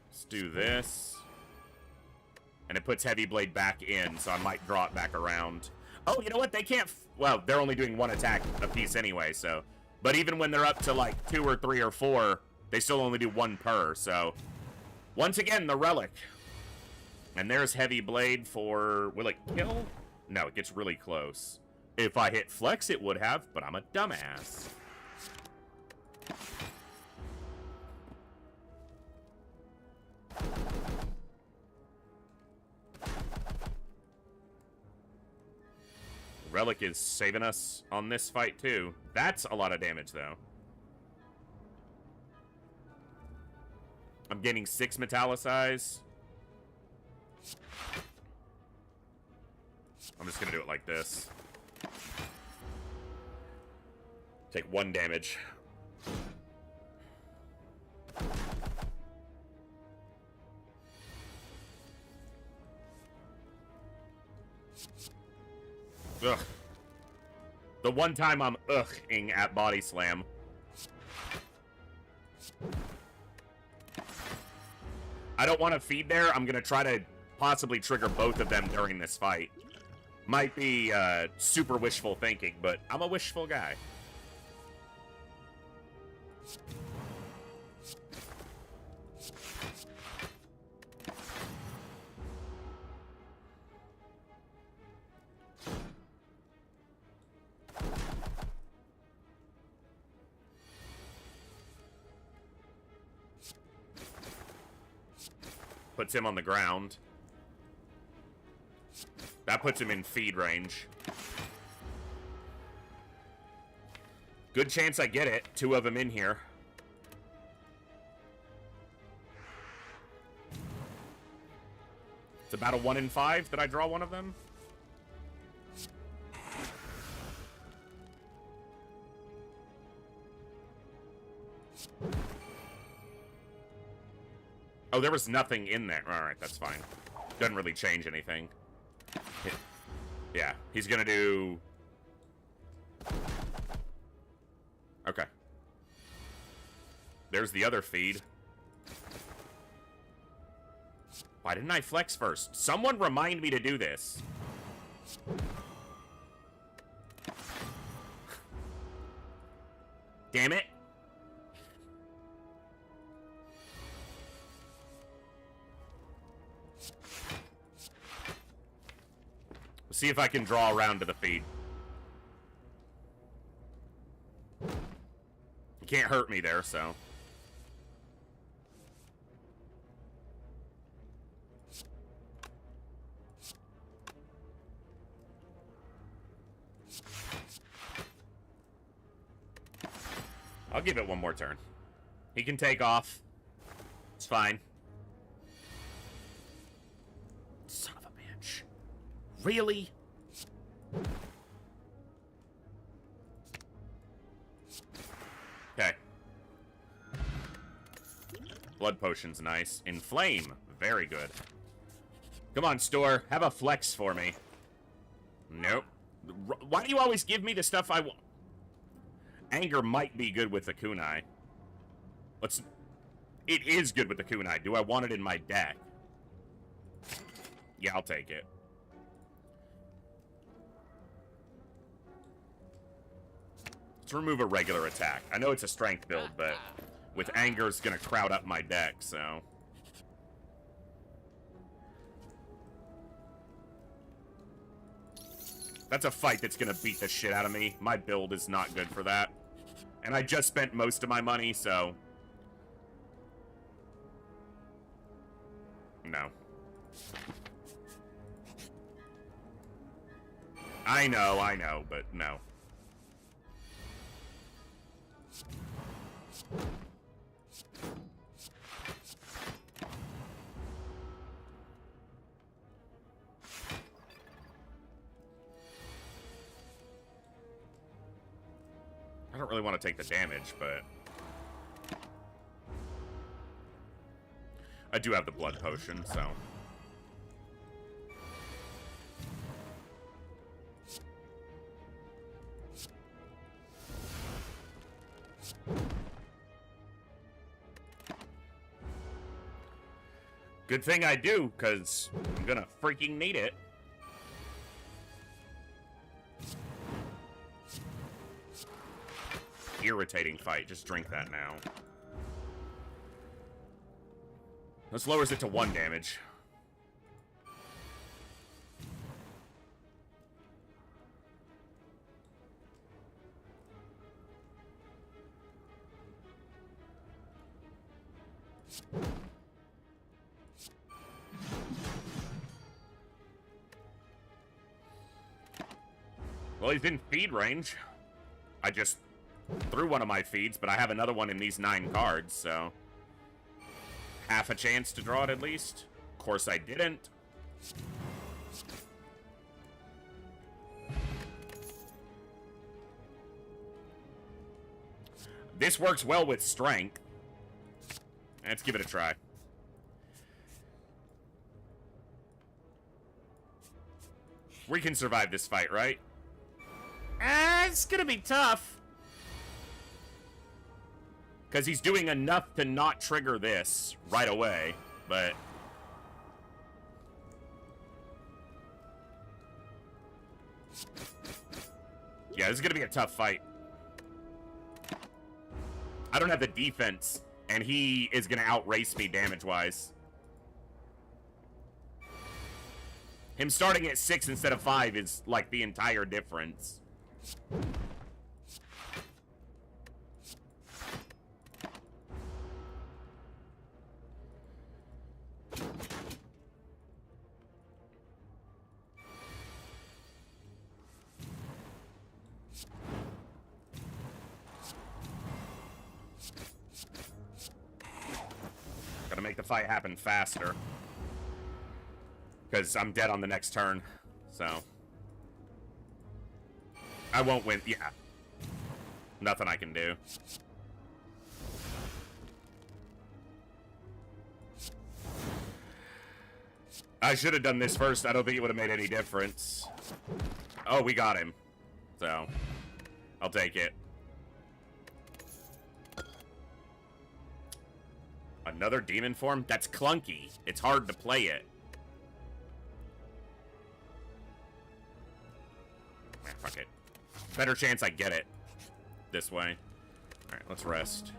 let's do this. And it puts Heavy Blade back in, so I might draw it back around. Oh, you know what? They can't... well, they're only doing 1 attack a piece anyway, so... but even when they're up to, like, 2 or 3 or 4, they still only do 1 per, so... once again, the relic. And there's Heavy Blade for... will it kill? No, it gets really close. If I hit flex, it would have, but I'm a dumbass. Relic is saving us on this fight, too. That's a lot of damage, though. I'm getting 6 metallicize. I'm just gonna do it like this. Take 1 damage. Ugh. The one time I'm ing at body slam. I don't want to feed there. I'm gonna try to possibly trigger both of them during this fight. Might be super wishful thinking, but I'm a wishful guy. Puts him on the ground. That puts him in feed range. Good chance I get it. 2 of them in here. It's about a 1 in 5 that I draw one of them. Oh, there was nothing in there. Alright, that's fine. Doesn't really change anything. Yeah, he's gonna do... okay. There's the other feed. Why didn't I flex first? Someone remind me to do this. Damn it. See if I can draw around to the feed. You can't hurt me there, so. I'll give it 1 more turn. He can take off. It's fine. Son of a bitch. Really? Okay. Blood potion's nice. Inflame. Very good. Come on, store. Have a flex for me. Nope. Why do you always give me the stuff I want? Anger might be good with the kunai. It is good with the kunai. Do I want it in my deck? Yeah, I'll take it. Let's remove a regular attack. I know it's a strength build, but with anger, it's gonna crowd up my deck, so... That's a fight that's gonna beat the shit out of me. My build is not good for that. And I just spent most of my money, so... No. I know, but no. I don't really want to take the damage, but... I do have the blood potion, so... Good thing I do, because I'm gonna freaking need it. Irritating fight. Just drink that now. This lowers it to 1 damage. Well, he's in feed range. I just threw one of my feeds, but I have another one in these 9 cards, so... half a chance to draw it at least. Of course I didn't. This works well with strength. Let's give it a try. We can survive this fight, right? It's gonna be tough. Because he's doing enough to not trigger this right away, but... yeah, this is gonna be a tough fight. I don't have the defense, and he is gonna outrace me damage-wise. Him starting at 6 instead of 5 is, like, the entire difference. Gotta make the fight happen faster. Because I'm dead on the next turn, so... I won't win, yeah. Nothing I can do. I should have done this first. I don't think it would have made any difference. Oh, we got him. So, I'll take it. Another demon form? That's clunky. It's hard to play it. Fuck it. Better chance I get it this way. Alright, let's rest.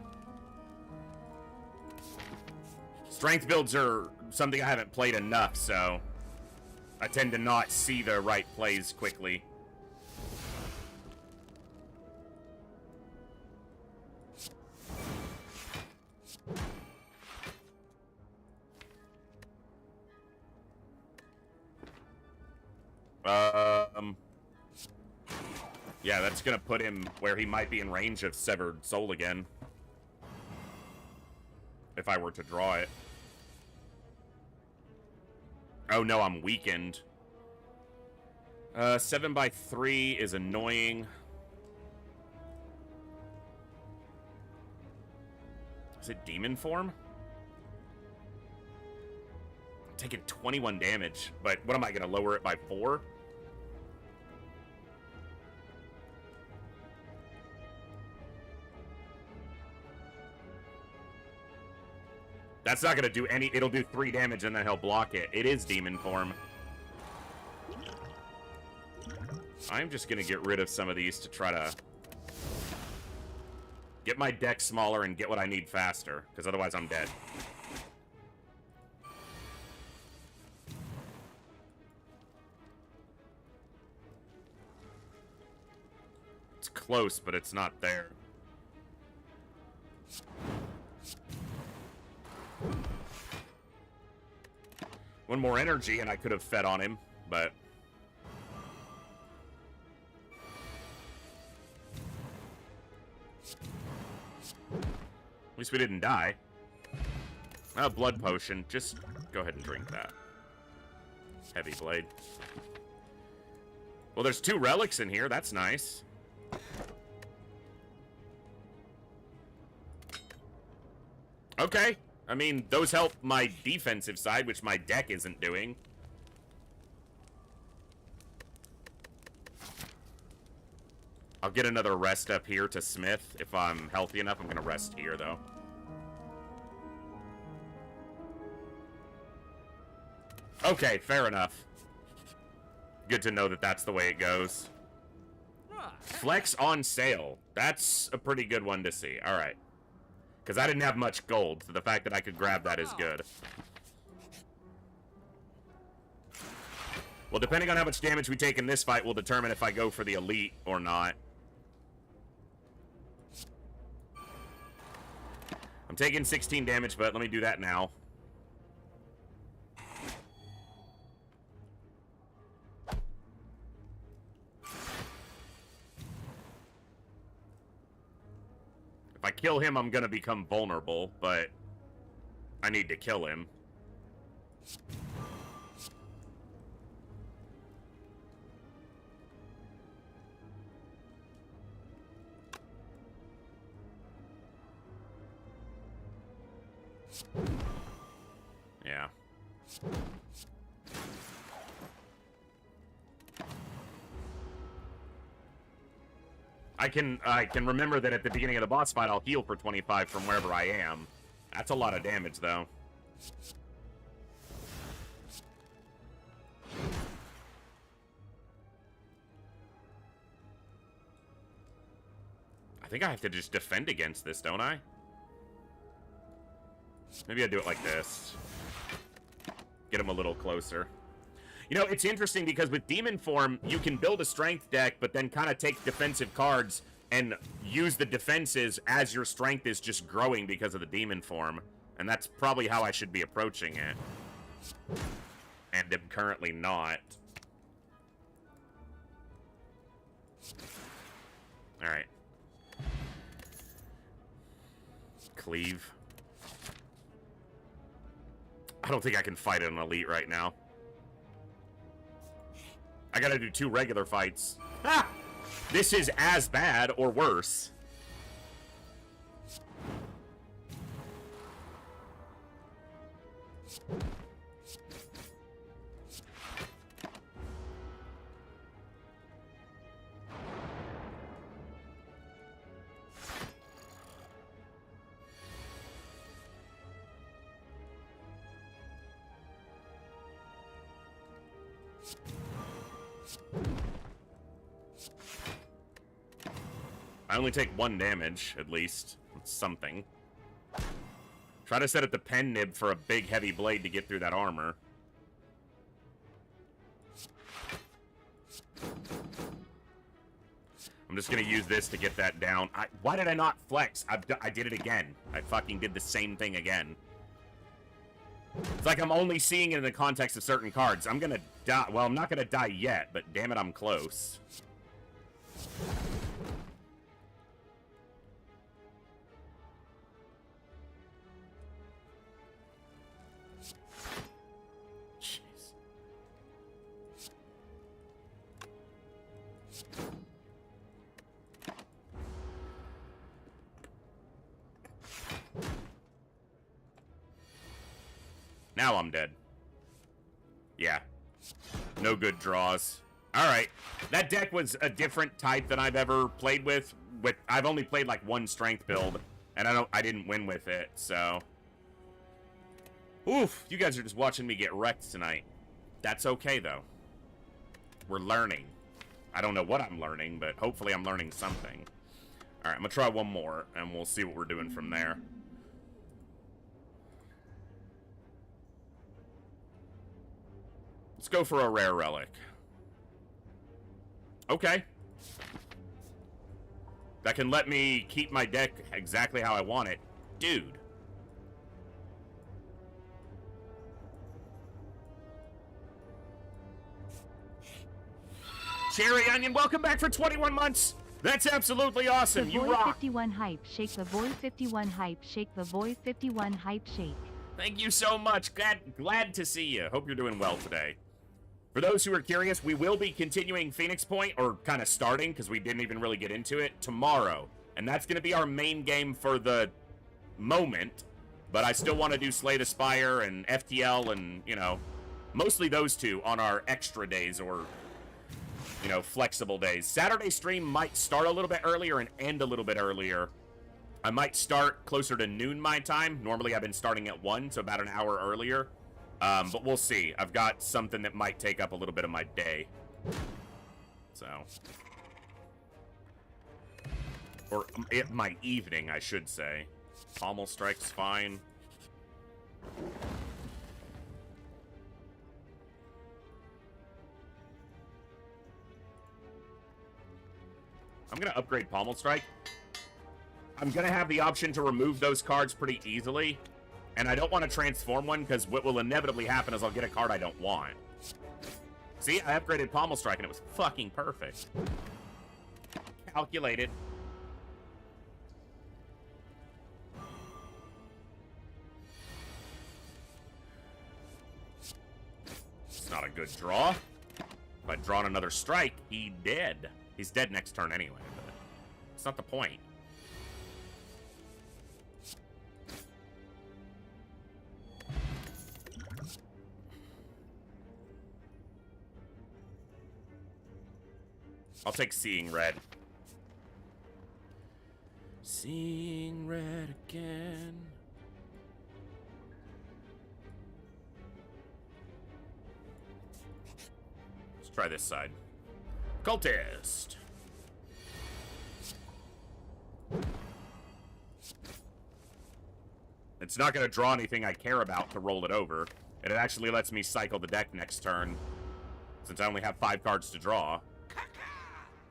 Strength builds are something I haven't played enough, so I tend to not see the right plays quickly. Yeah, that's gonna put him where he might be in range of Severed Soul again. If I were to draw it. Oh no, I'm weakened. 7x3 is annoying. Is it demon form? taking 21 damage. But what am I going to lower it by 4? That's not going to do any... It'll do 3 damage and then he'll block it. It is demon form. I'm just going to get rid of some of these to try to get my deck smaller and get what I need faster, because otherwise I'm dead. It's close, but it's not there. One more energy and I could have fed on him, but... At least we didn't die. A blood potion. Just go ahead and drink that. Heavy blade. Well, there's 2 relics in here. That's nice. Okay. I mean, those help my defensive side, which my deck isn't doing. I'll get another rest up here to Smith. If I'm healthy enough, I'm going to rest here, though. Okay, fair enough. Good to know that that's the way it goes. Flex on sale. That's a pretty good one to see. All right. Because I didn't have much gold, so the fact that I could grab that is good. Well, depending on how much damage we take in this fight will determine if I go for the elite or not. I'm taking 16 damage, but let me do that now. If I kill him, I'm gonna become vulnerable, but I need to kill him. Yeah. I can remember that at the beginning of the boss fight, I'll heal for 25 from wherever I am. That's a lot of damage, though. I think I have to just defend against this, don't I? Maybe I do it like this. Get him a little closer. You know, it's interesting because with Demon Form, you can build a strength deck, but then kind of take defensive cards and use the defenses as your strength is just growing because of the Demon Form. And that's probably how I should be approaching it. And am currently not. Alright. Cleave. I don't think I can fight an elite right now. I gotta do 2 regular fights. Ah! This is as bad or worse. I only take 1 damage, at least. It's something. Try to set up the pen nib for a big, heavy blade to get through that armor. I'm just gonna use this to get that down. Why did I not flex? I did it again. I fucking did the same thing again. It's like I'm only seeing it in the context of certain cards. I'm gonna die. Well, I'm not gonna die yet, but damn it, I'm close. Now I'm dead. Yeah. No good draws. Alright. That deck was a different type than I've ever played with. I've only played like one strength build, and I didn't win with it, so. Oof, you guys are just watching me get wrecked tonight. That's okay, though. We're learning. I don't know what I'm learning, but hopefully I'm learning something. Alright, I'm gonna try one more, and we'll see what we're doing from there. Let's go for a rare relic. Okay. That can let me keep my deck exactly how I want it. Dude. Cherry Onion, welcome back for 21 months. That's absolutely awesome. You rock. 51 hype, shake the boy 51 hype, shake the boy 51 hype, shake. Thank you so much. Glad to see you. Hope you're doing well today. For those who are curious, we will be continuing Phoenix Point, or kind of starting, because we didn't even really get into it, tomorrow. And that's going to be our main game for the moment. But I still want to do Slay the Spire and FTL and, you know, mostly those two on our extra days or, you know, flexible days. Saturday stream might start a little bit earlier and end a little bit earlier. I might start closer to noon my time. Normally I've been starting at 1, so about an hour earlier. But we'll see. I've got something that might take up a little bit of my day. So. Or my evening, I should say. Pommel Strike's fine. I'm going to upgrade Pommel Strike. I'm going to have the option to remove those cards pretty easily. And I don't want to transform one, because what will inevitably happen is I'll get a card I don't want. See, I upgraded Pommel Strike, and it was fucking perfect. Calculated. It's not a good draw. If I'd drawn another strike, he's dead. He's dead next turn anyway, but it's not the point. I'll take Seeing Red. Seeing Red again. Let's try this side. Cultist. It's not going to draw anything I care about to roll it over. And it actually lets me cycle the deck next turn, since I only have 5 cards to draw.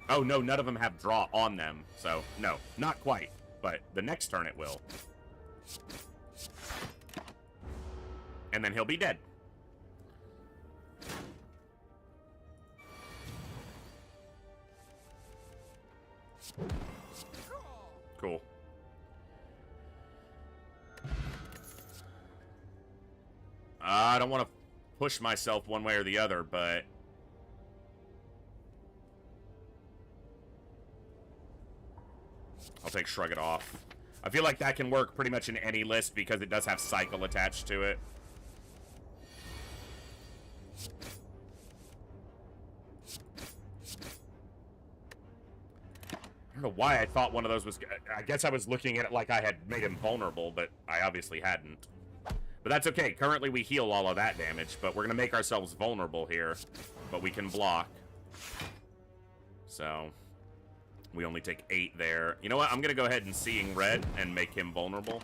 Oh, no, none of them have draw on them. So, no, not quite. But the next turn it will. And then he'll be dead. Cool. I don't want to push myself one way or the other, but I'll take Shrug It Off. I feel like that can work pretty much in any list because it does have Cycle attached to it. I don't know why I thought one of those was... I guess I was looking at it like I had made him vulnerable, but I obviously hadn't. But that's okay. Currently, we heal all of that damage, but we're going to make ourselves vulnerable here. But we can block. So, we only take 8 there. You know what? I'm going to go ahead and Seeing Red and make him vulnerable.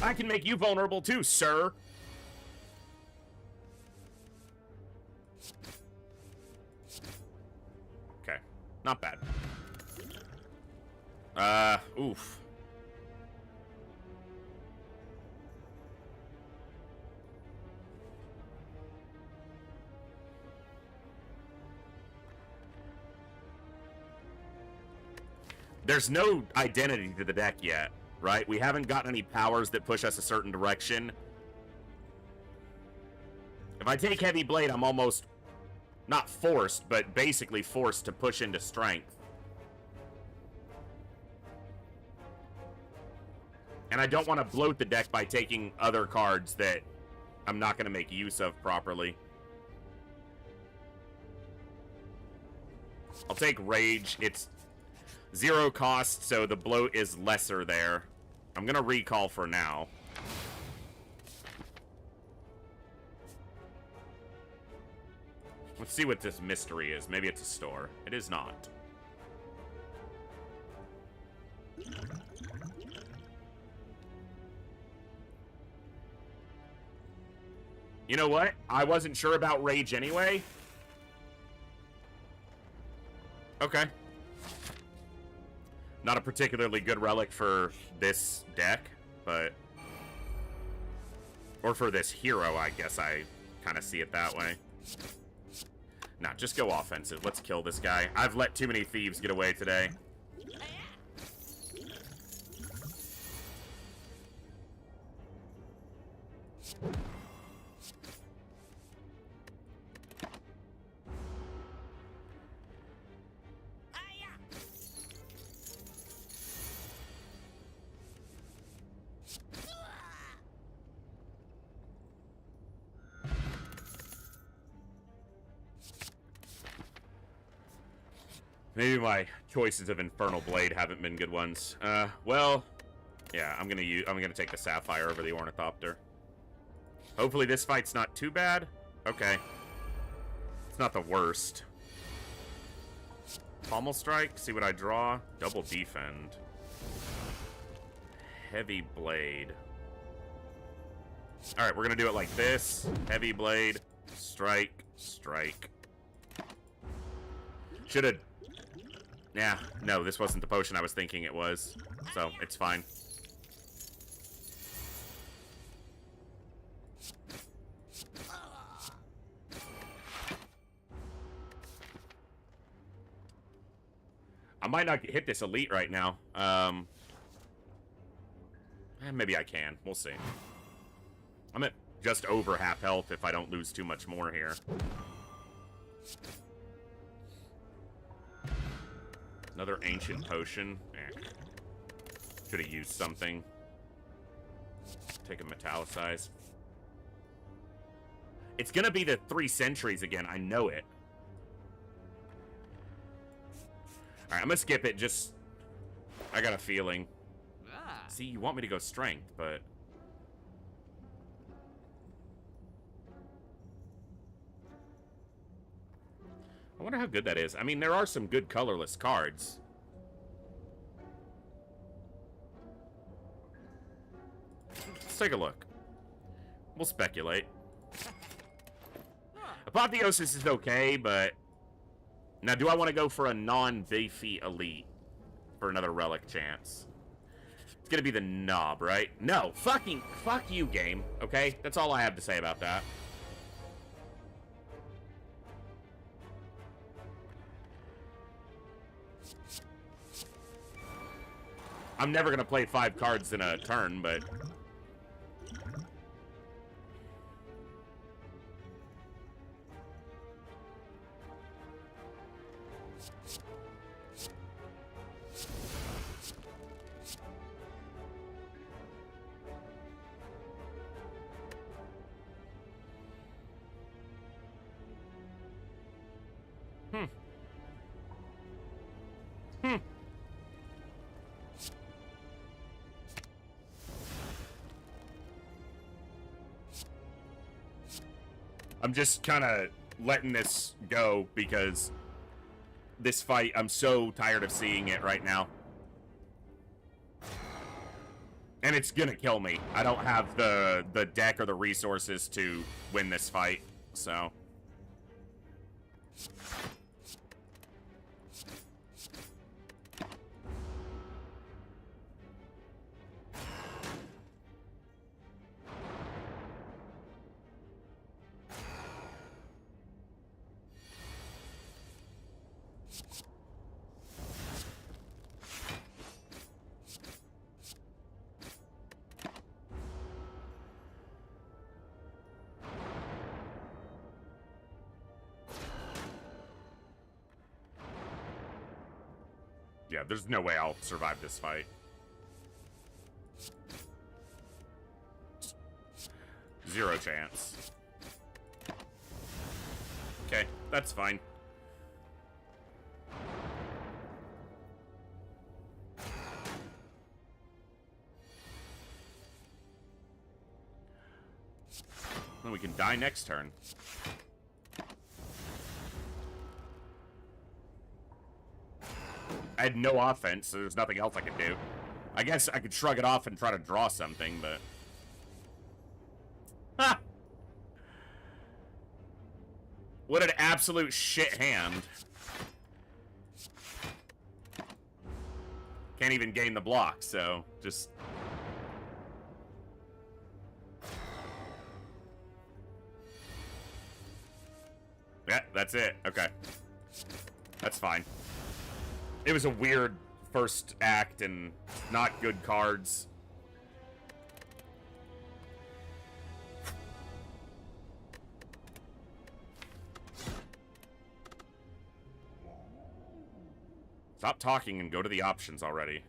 I can make you vulnerable too, sir. Okay. Not bad. Oof. There's no identity to the deck yet, right? We haven't gotten any powers that push us a certain direction. If I take Heavy Blade, I'm almost not forced, but basically forced to push into strength. And I don't want to bloat the deck by taking other cards that I'm not going to make use of properly. I'll take Rage. It's 0 cost, so the bloat is lesser there. I'm going to recall for now. Let's see what this mystery is. Maybe it's a store. It is not. You know what? I wasn't sure about Rage anyway. Okay. Not a particularly good relic for this deck, but... Or for this hero, I guess I kind of see it that way. Nah, just go offensive. Let's kill this guy. I've let too many thieves get away today. Maybe my choices of Infernal Blade haven't been good ones. Well, yeah, I'm gonna take the Sapphire over the Ornithopter. Hopefully this fight's not too bad. Okay. It's not the worst. Pommel Strike, see what I draw. Double Defend. Heavy Blade. Alright, we're gonna do it like this. Heavy Blade. Strike. Strike. Should've... Yeah, no, this wasn't the potion I was thinking it was. So, it's fine. I might not hit this elite right now. Maybe I can. We'll see. I'm at just over half health if I don't lose too much more here. Another ancient potion. Should have used something. Take a metallicize. It's gonna be the 3 centuries again. I know it. Alright, I'm gonna skip it. Just... I got a feeling. See, you want me to go strength, but... I wonder how good that is. I mean, there are some good colorless cards. Let's take a look. We'll speculate. Apotheosis is okay, but... Now, do I want to go for a non-beefy elite for another relic chance? It's gonna be the knob, right? No, fuck you, game, okay? That's all I have to say about that. I'm never gonna play 5 cards in a turn, but... I'm just kind of letting this go because this fight, I'm so tired of seeing it right now. And it's gonna kill me. I don't have the deck or the resources to win this fight, so... Yeah, there's no way I'll survive this fight. 0 chance. Okay, that's fine. Then we can die next turn. I had no offense, so there's nothing else I could do. I guess I could shrug it off and try to draw something, but... Ha! What an absolute shit hand. Can't even gain the block, so just... Yeah, that's it. Okay. That's fine. It was a weird first act and not good cards. Stop talking and go to the options already.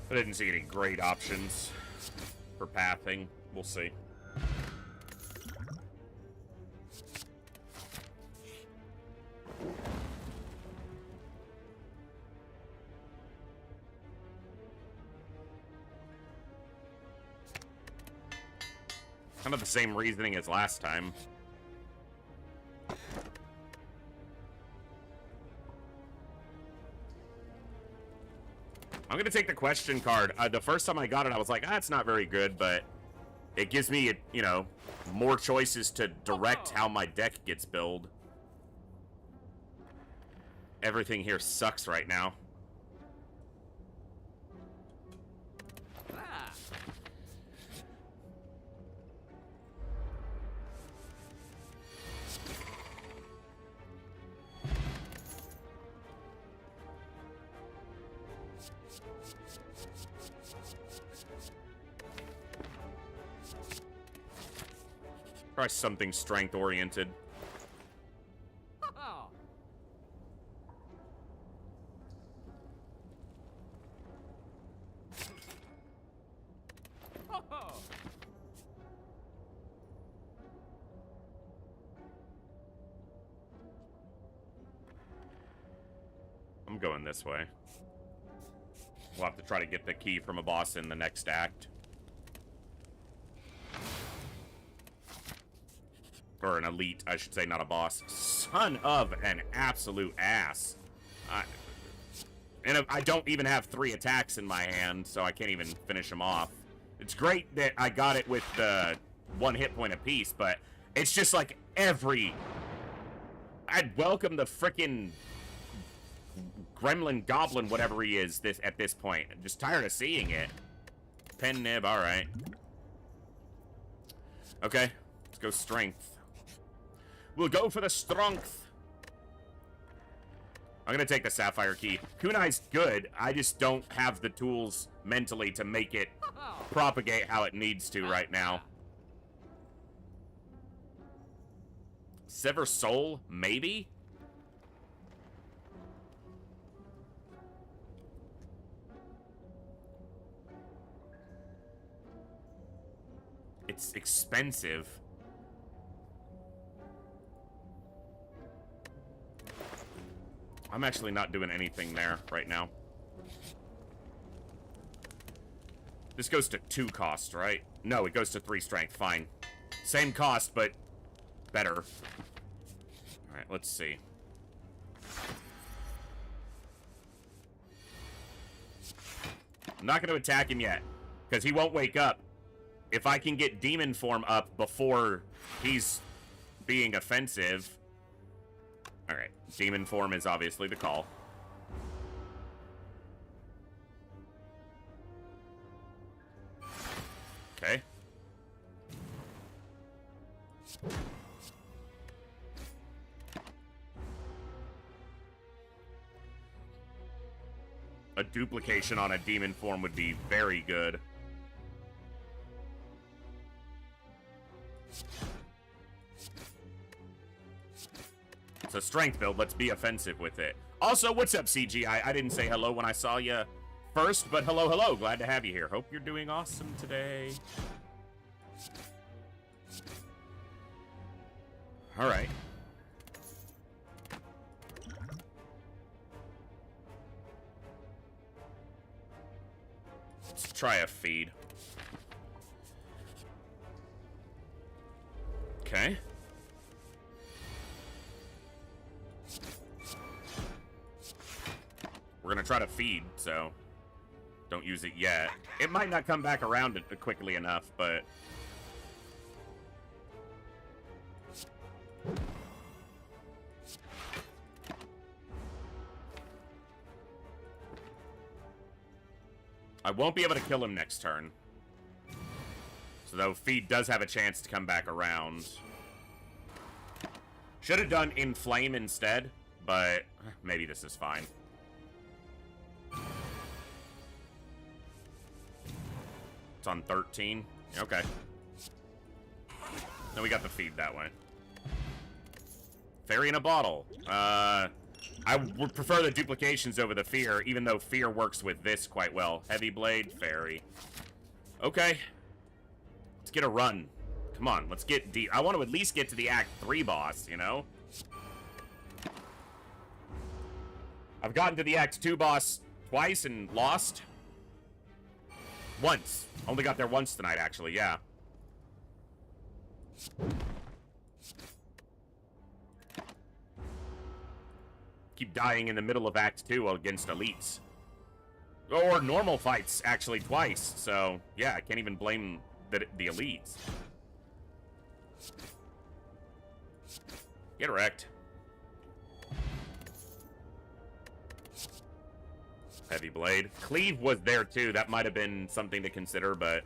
I didn't see any great options for pathing. We'll see. Kind of the same reasoning as last time. I'm gonna take the question card. The first time I got it, I was like, it's not very good, but it gives me, you know, more choices to direct how my deck gets built. Everything here sucks right now. Try something strength-oriented. I'm going this way. We'll have to try to get the key from a boss in the next act. Or an elite, I should say, not a boss. Son of an absolute ass. And I don't even have 3 attacks in my hand, so I can't even finish them off. It's great that I got it with the 1 hit point apiece, but it's just like every... I'd welcome the frickin' gremlin, goblin, whatever he is at this point. I'm just tired of seeing it. Pen nib, alright. Okay, let's go strength. We'll go for the strength. I'm gonna take the sapphire key. Kunai's good. I just don't have the tools mentally to make it propagate how it needs to right now. Sever soul? Maybe? It's expensive. I'm actually not doing anything there right now. This goes to 2 cost, right? No, it goes to 3 strength. Fine. Same cost, but better. Alright, let's see. I'm not going to attack him yet, because he won't wake up. If I can get demon form up before he's being offensive... Alright, demon form is obviously the call. Okay. duplication on a demon form would be very good. It's a strength build. Let's be offensive with it. Also, what's up, CGI? I didn't say hello when I saw you first, but hello, hello. Glad to have you here. Hope you're doing awesome today. All right. Let's try a feed. Okay. We're gonna try to feed, so don't use it yet. It might not come back around quickly enough, but... I won't be able to kill him next turn. So though feed does have a chance to come back around. Should have done inflame instead, but maybe this is fine. It's on 13. Okay. Then we got the feed that way. Fairy in a bottle. I would prefer the duplications over the fear, even though fear works with this quite well. Heavy blade, fairy. Okay. Let's get a run. Come on, let's get deep. I want to at least get to the Act 3 boss, you know? I've gotten to the Act 2 boss twice and lost. Once. Only got there once tonight, actually, yeah. Keep dying in the middle of Act 2 against elites. Or normal fights, actually, twice. So, yeah, I can't even blame the elites. Get wrecked. Heavy blade. Cleave was there, too. That might have been something to consider, but...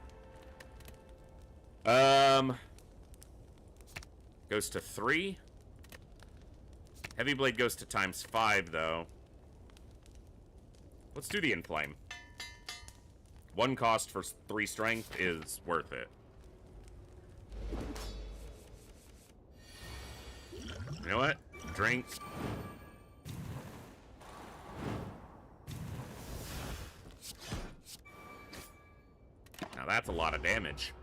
Goes to 3. Heavy blade goes to ×5, though. Let's do the inflame. 1 cost for 3 strength is worth it. You know what? Drink. Now that's a lot of damage.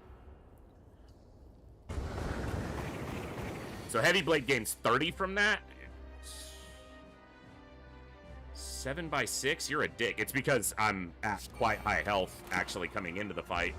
So heavy blade gains 30 from that. 7 by 6? You're a dick. It's because I'm at quite high health, actually, coming into the fight.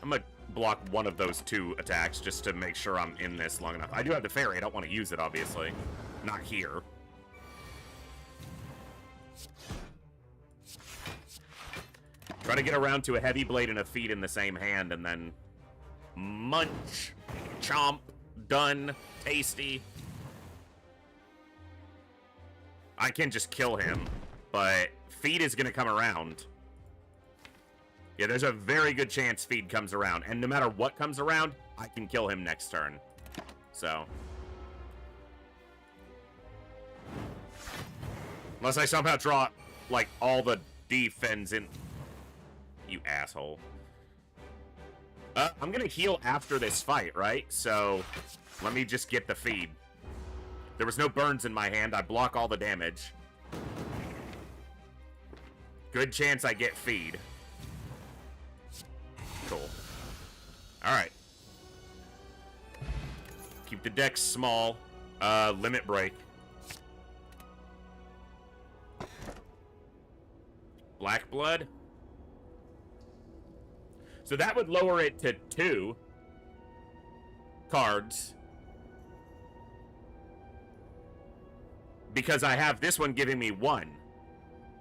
I'm gonna block one of those 2 attacks just to make sure I'm in this long enough. I do have the fairy. I don't want to use it, obviously. Not here. Try to get around to a heavy blade and a feed in the same hand, and then munch, chomp, done, tasty. I can just kill him, but feed is gonna come around. Yeah, there's a very good chance feed comes around, and no matter what comes around, I can kill him next turn. So. Unless I somehow draw, like, all the defense in... You asshole. I'm gonna heal after this fight, right? So, let me just get the feed. There was no burns in my hand. I block all the damage. Good chance I get feed. Cool. Alright. Keep the deck small. Limit break. Black blood. So that would lower it to 2 cards. Because I have this one giving me 1.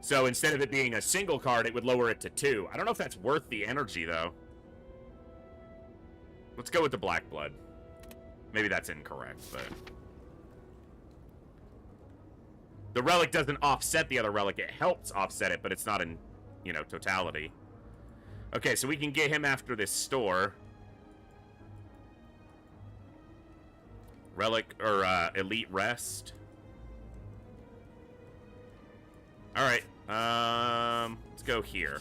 So instead of it being a single card, it would lower it to 2. I don't know if that's worth the energy, though. Let's go with the black blood. Maybe that's incorrect, but... The relic doesn't offset the other relic. It helps offset it, but it's not in, you know, totality. Okay, so we can get him after this store. Relic, or, Elite Rest. Alright, let's go here.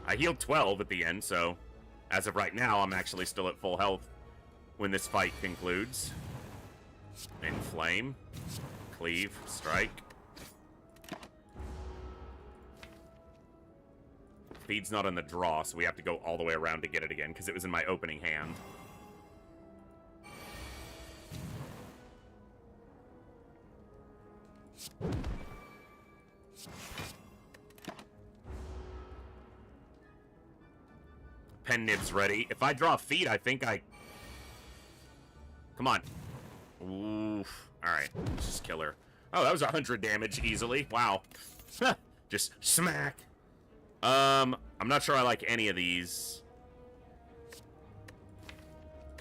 I healed 12 at the end, so as of right now, I'm actually still at full health when this fight concludes. Inflame. Cleave. Strike. Feed's not in the draw, so we have to go all the way around to get it again, because it was in my opening hand. Pen nib's ready. If I draw feed, I think I... Come on. Oof. Alright, let's just kill her. Oh, that was 100 damage easily. Wow. Just smack. I'm not sure I like any of these.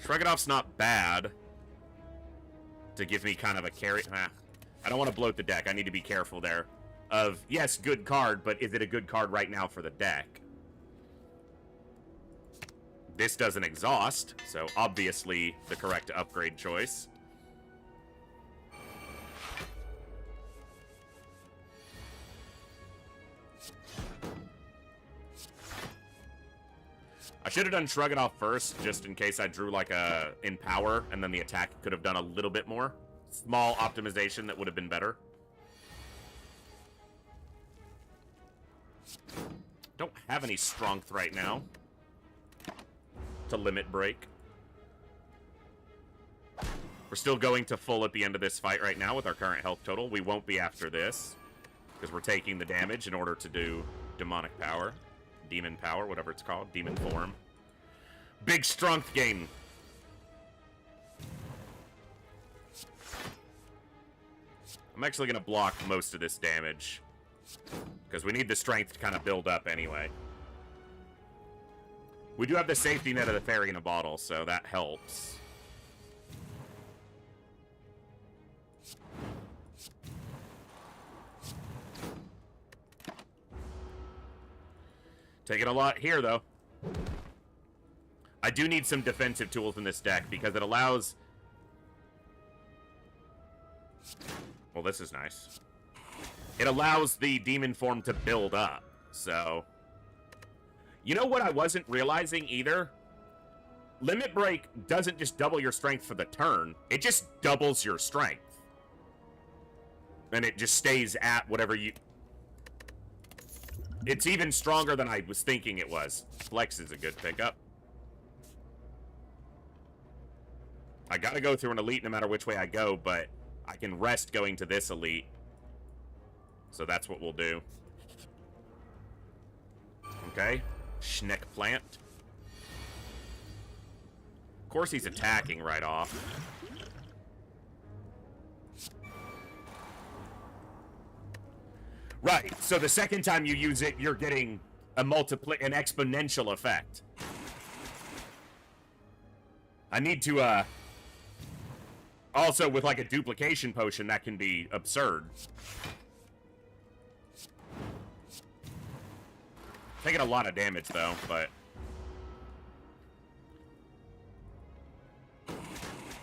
Shrug It Off's not bad to give me kind of a carry. I don't want to bloat the deck. I need to be careful there. Of, yes, good card, but is it a good card right now for the deck? This doesn't exhaust, so obviously the correct upgrade choice. I should have done Shrug It Off first, just in case I drew like a in power, and then the attack could have done a little bit more. Small optimization that would have been better. Don't have any strength right now to limit break. We're still going to full at the end of this fight right now with our current health total. We won't be after this, because we're taking the damage in order to do demonic power. Demon power, whatever it's called. Demon form. Big strength gain. I'm actually going to block most of this damage, because we need the strength to kind of build up anyway. We do have the safety net of the fairy in a bottle, so that helps. Taking a lot here, though. I do need some defensive tools in this deck, because it allows... Well, this is nice. It allows the demon form to build up, so... You know what I wasn't realizing either? Limit Break doesn't just double your strength for the turn. It just doubles your strength. And it just stays at whatever you... It's even stronger than I was thinking it was. Flex is a good pickup. I gotta go through an elite no matter which way I go, but I can rest going to this elite. So that's what we'll do. Okay. Schneck plant. Of course he's attacking right off. Right, so the second time you use it, you're getting an exponential effect. I need to, also with like a duplication potion, that can be absurd. Taking a lot of damage, though, but...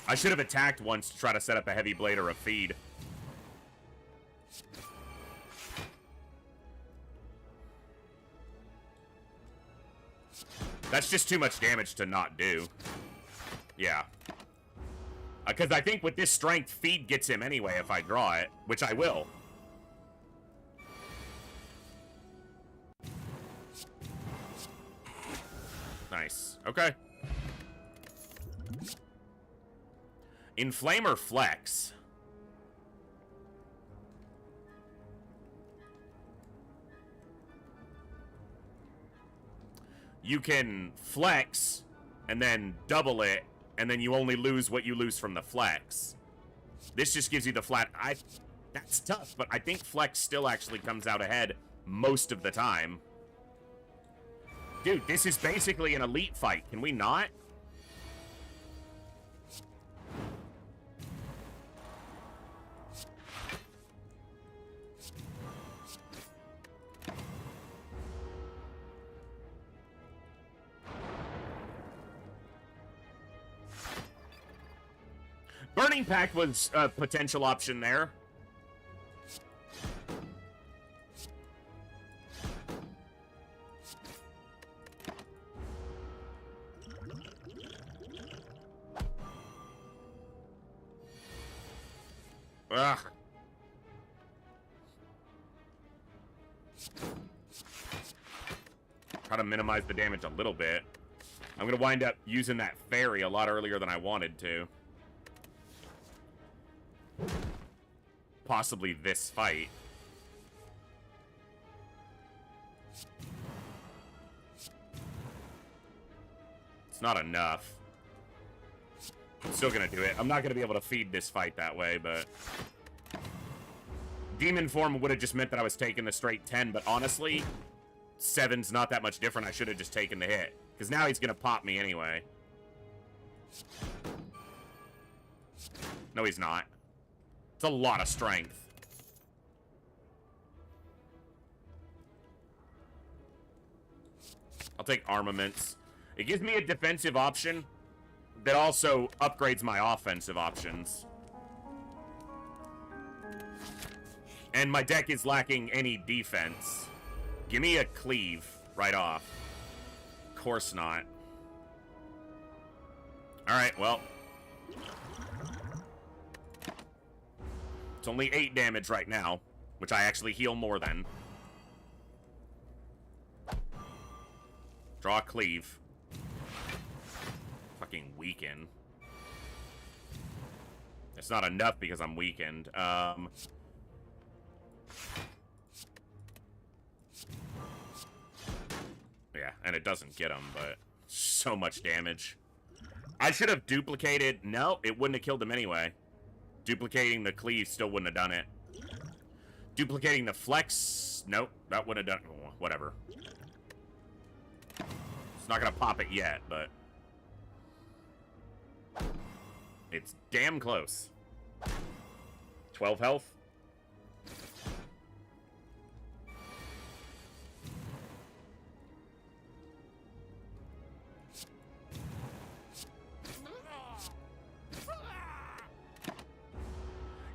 I should have attacked once to try to set up a heavy blade or a feed. That's just too much damage to not do. Yeah. Because I think with this strength, feed gets him anyway if I draw it, which I will. Nice. Okay. Inflame or Flex? You can Flex and then double it, and then you only lose what you lose from the Flex. This just gives you the flat. That's tough, but I think Flex still actually comes out ahead most of the time. Dude, this is basically an elite fight. Can we not? Burning Pack was a potential option there. Ugh. Try to minimize the damage a little bit. I'm gonna wind up using that fairy a lot earlier than I wanted to. Possibly this fight. It's not enough. I'm still gonna do it. I'm not gonna be able to feed this fight that way, but... Demon form would have just meant that I was taking the straight 10, but honestly, 7's not that much different. I should have just taken the hit. Because now he's gonna pop me anyway. No, he's not. It's a lot of strength. I'll take armaments. It gives me a defensive option that also upgrades my offensive options. And my deck is lacking any defense. Give me a cleave right off. Of course not. Alright, well. It's only 8 damage right now, which I actually heal more than. Draw a cleave. Fucking weaken. It's not enough because I'm weakened. Yeah, and it doesn't get him, but so much damage. I should have duplicated. No, it wouldn't have killed him anyway. Duplicating the cleave still wouldn't have done it. Duplicating the flex. Nope, that wouldn't have done. Oh, whatever. It's not gonna pop it yet, but it's damn close. 12 health.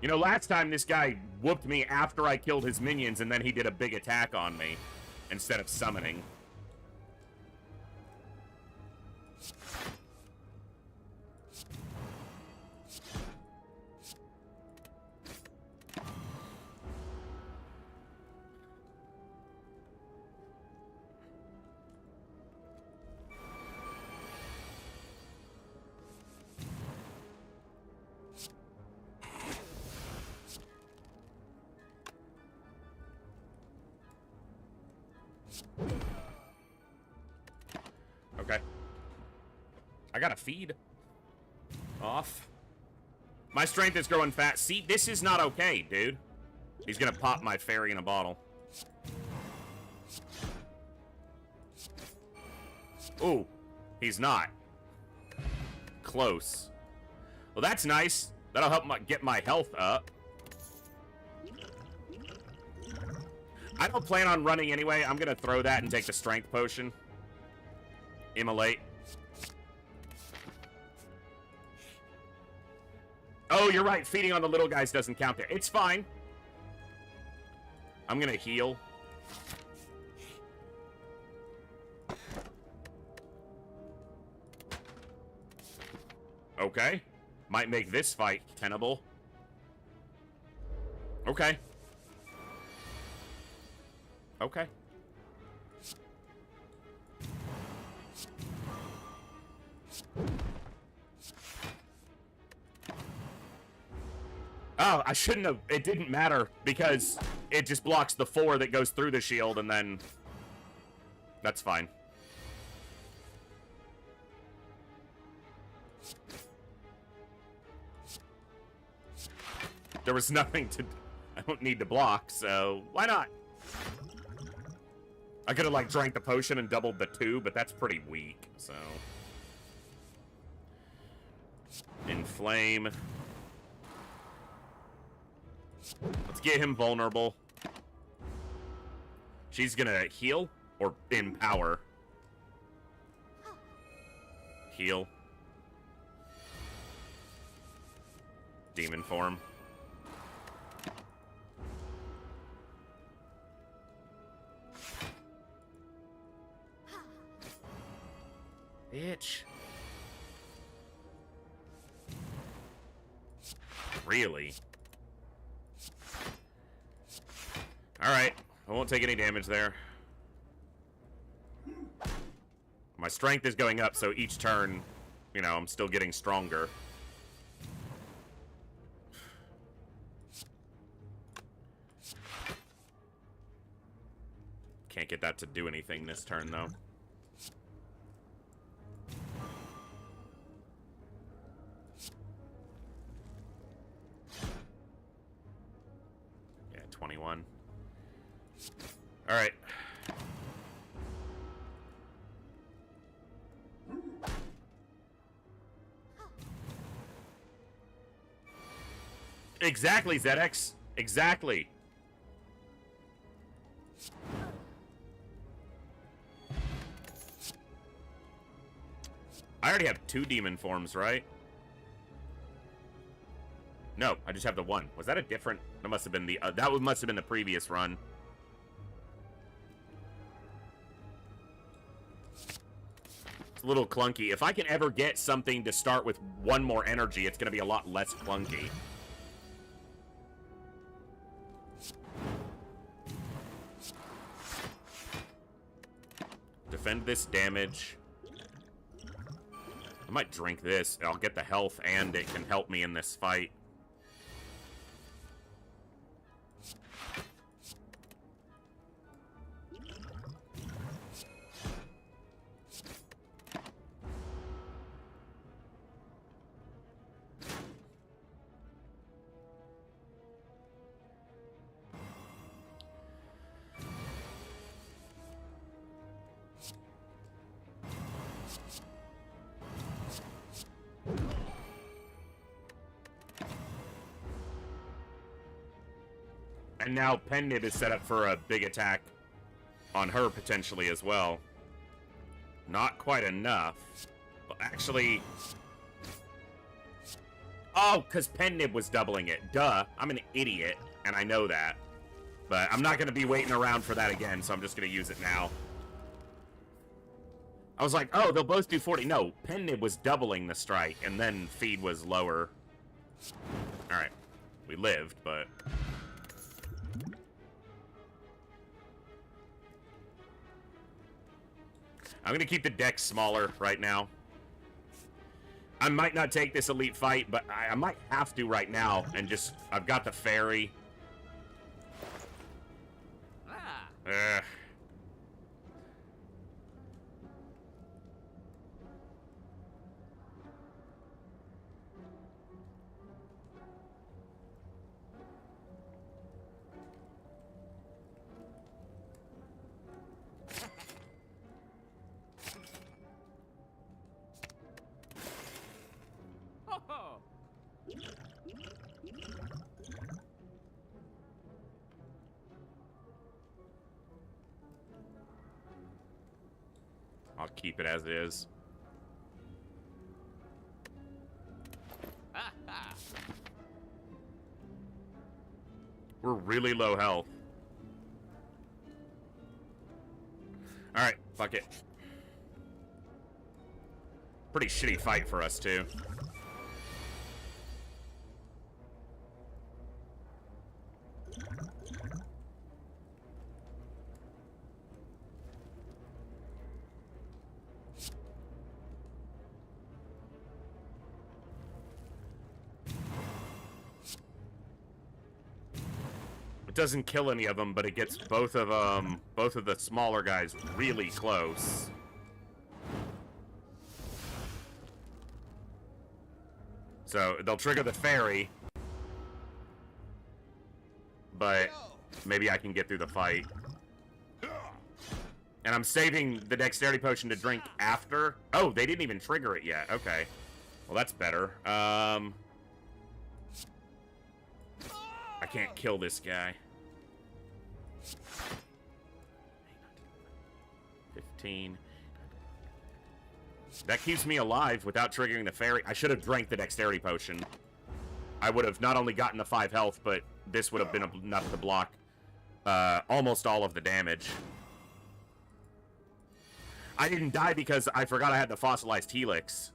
You know, last time this guy whooped me after I killed his minions, and then he did a big attack on me instead of summoning. Okay. I gotta feed. Off. My strength is growing fast. See, this is not okay, dude. He's gonna pop my fairy in a bottle. Ooh, he's not. Close. Well, that's nice. That'll help get my health up. I don't plan on running anyway. I'm gonna throw that and take the strength potion. Immolate. Oh, you're right. Feeding on the little guys doesn't count there. It's fine. I'm gonna heal. Okay. Might make this fight tenable. Okay. Okay. Oh, I shouldn't have. It didn't matter because it just blocks the 4 that goes through the shield, and then that's fine. There was nothing to... I don't need to block, so why not? I could have, like, drank the potion and doubled the 2, but that's pretty weak, so... Inflame. Let's get him vulnerable. She's gonna heal or empower. Heal. Demon form. Bitch. Really? Alright. I won't take any damage there. My strength is going up, so each turn, you know, I'm still getting stronger. Can't get that to do anything this turn, though. Yeah, 21. Alright. Exactly, ZX. Exactly. I already have 2 demon forms, right? No, I just have the 1. Was that a different... That must have been the... that must have been the previous run. It's a little clunky. If I can ever get something to start with 1 more energy, it's going to be a lot less clunky. Defend this damage. I might drink this. I'll get the health, and it can help me in this fight. And now Pennib is set up for a big attack on her potentially as well. Not quite enough. But actually... Oh, because Pennib was doubling it. Duh. I'm an idiot, and I know that. But I'm not going to be waiting around for that again, so I'm just going to use it now. I was like, oh, they'll both do 40. No, Pennib was doubling the strike, and then feed was lower. Alright. We lived, but... I'm going to keep the deck smaller right now. I might not take this elite fight, but I might have to right now. And just, I've got the fairy. Ugh. I'll keep it as it is. We're really low health. Alright, fuck it. Pretty shitty fight for us, too. It doesn't kill any of them, but it gets both of the smaller guys really close. So they'll trigger the fairy, but maybe I can get through the fight. And I'm saving the dexterity potion to drink after. Oh, they didn't even trigger it yet. Okay. Well, that's better. I can't kill this guy. 15. That keeps me alive without triggering the fairy. I should have drank the dexterity potion. I would have not only gotten the 5 health, but this would have been enough to block almost all of the damage. I didn't die because I forgot I had the fossilized helix.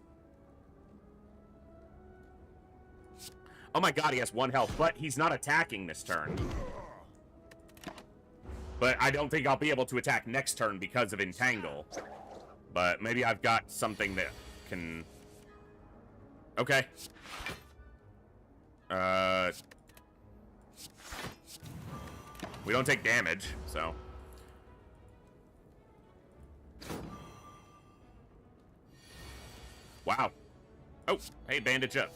Oh my god, he has 1 health, but he's not attacking this turn. But I don't think I'll be able to attack next turn because of Entangle. But maybe I've got something that can... Okay. We don't take damage, so... Wow. Oh, hey, bandage up.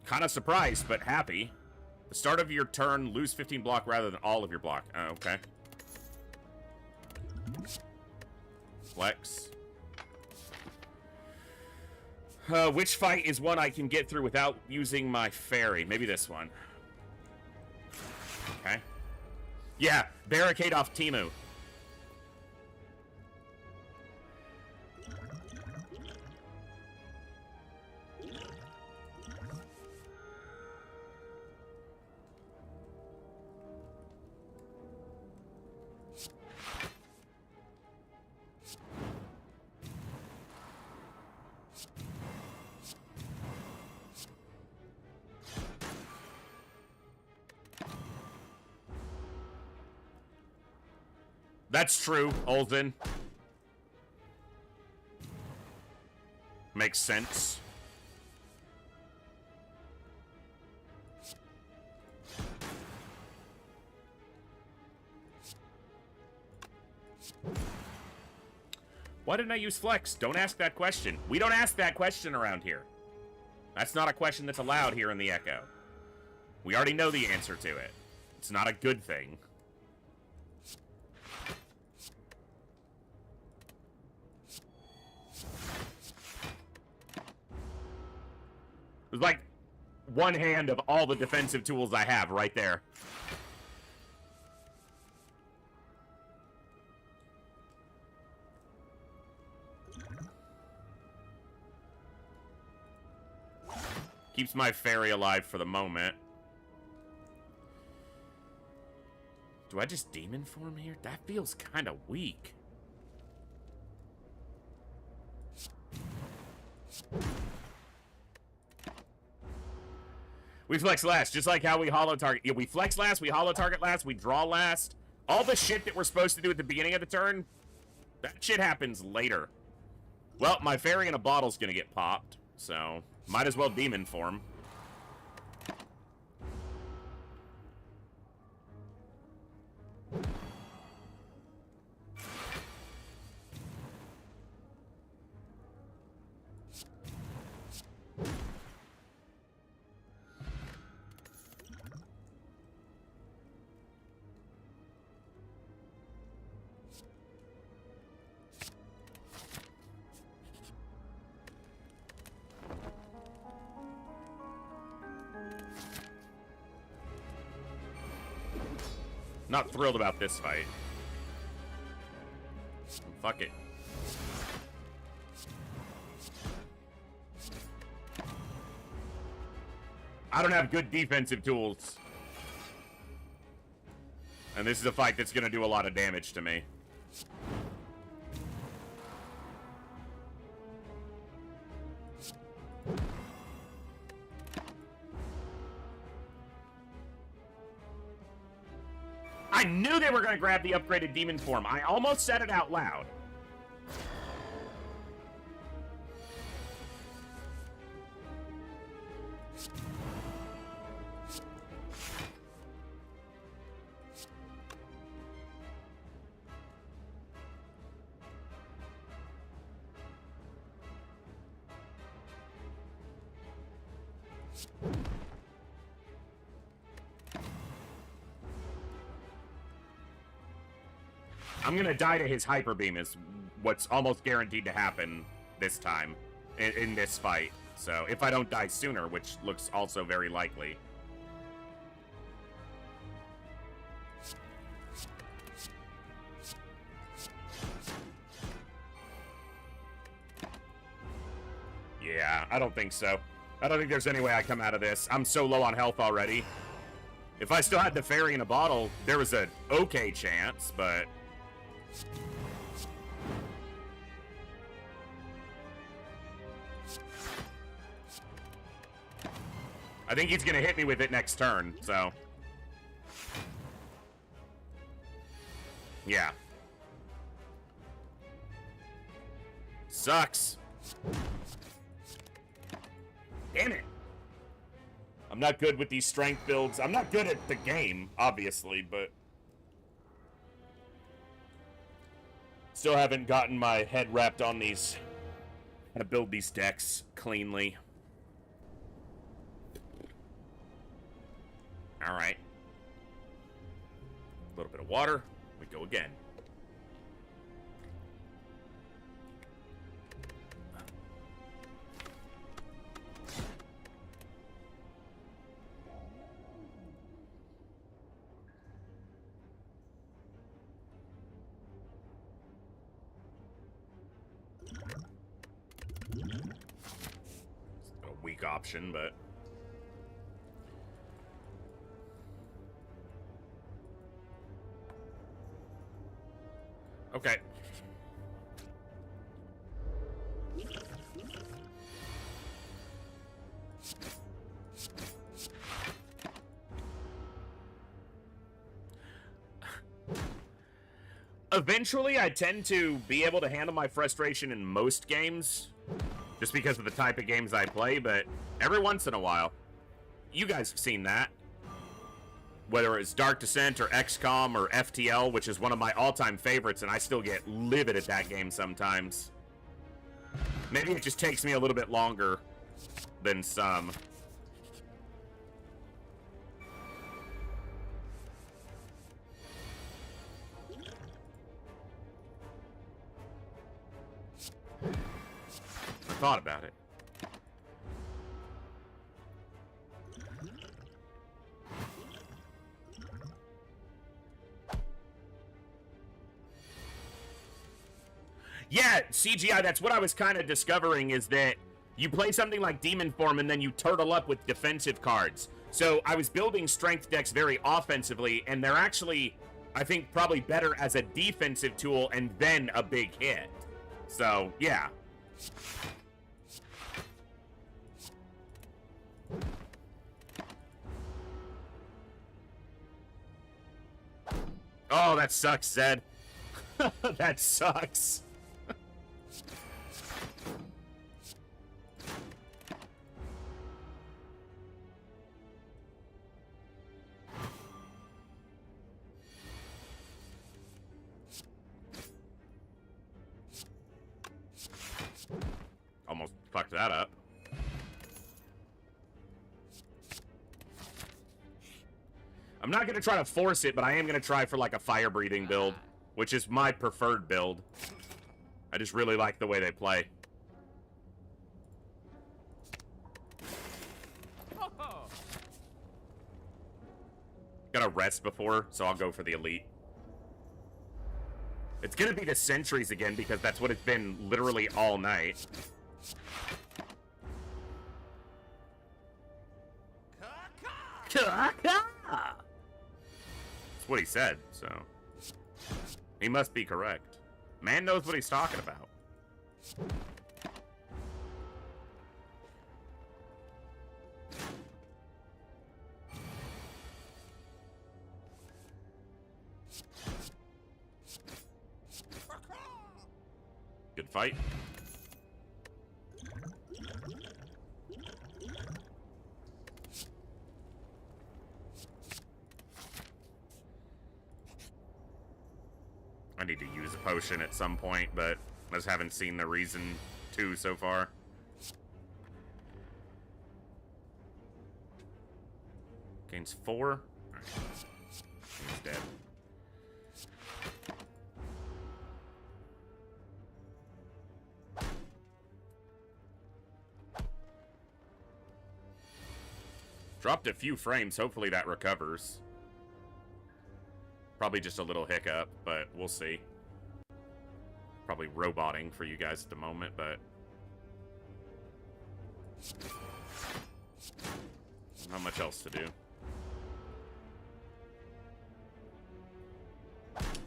Kind of surprised, but happy. The start of your turn, lose 15 block rather than all of your block. Okay. Flex. Which fight is one I can get through without using my fairy? Maybe this one. Okay. Yeah, barricade off Timu. That's true, Olden. Makes sense. Why didn't I use Flex? Don't ask that question. We don't ask that question around here. That's not a question that's allowed here in the Echo. We already know the answer to it. It's not a good thing. It was like one hand of all the defensive tools I have right there. Keeps my fairy alive for the moment. Do I just demon form here? That feels kind of weak. We flex last, just like how we holo target. Yeah, we flex last, we holo target last, we draw last. All the shit that we're supposed to do at the beginning of the turn, that shit happens later. Well, my fairy in a bottle's gonna get popped, so might as well demon form. Not thrilled about this fight. Fuck it. I don't have good defensive tools. And this is a fight that's gonna do a lot of damage to me. I knew they were going to grab the upgraded demon form. I almost said it out loud. I'm gonna die to his hyper beam is what's almost guaranteed to happen this time in this fight. So if I don't die sooner, which looks also very likely. Yeah, I don't think so. I don't think there's any way I come out of this. I'm so low on health already. If I still had the fairy in a bottle, there was an okay chance, but... I think he's gonna hit me with it next turn, so... Yeah. Sucks. Damn it. I'm not good with these strength builds. I'm not good at the game, obviously, but... Still haven't gotten my head wrapped on these... How to build these decks cleanly. Alright. A little bit of water. We go again. A weak option, but... Okay. Eventually, I tend to be able to handle my frustration in most games, just because of the type of games I play, but every once in a while, you guys have seen that. Whether it's Dark Descent or XCOM or FTL, which is one of my all-time favorites, and I still get livid at that game sometimes. Maybe it just takes me a little bit longer than some. I thought about it. Yeah, CGI, that's what I was kind of discovering, is that you play something like Demon Form and then you turtle up with defensive cards. So I was building strength decks very offensively, and they're actually, I think, probably better as a defensive tool and then a big hit. So, yeah. Oh, that sucks, Zed. That sucks. Almost fucked that up. I'm not going to try to force it, but I am going to try for like a fire breathing build, which is my preferred build. I just really like the way they play. Gotta rest before, so I'll go for the elite. It's gonna be the sentries again, because that's what it's been literally all night. That's what he said, so... He must be correct. Man knows what he's talking about. Good fight. I need to use a potion at some point, but I just haven't seen the reason to so far. Gains 4. Alright. He's dead. Dropped a few frames. Hopefully that recovers. Probably just a little hiccup, but we'll see. Probably roboting for you guys at the moment, but... not much else to do.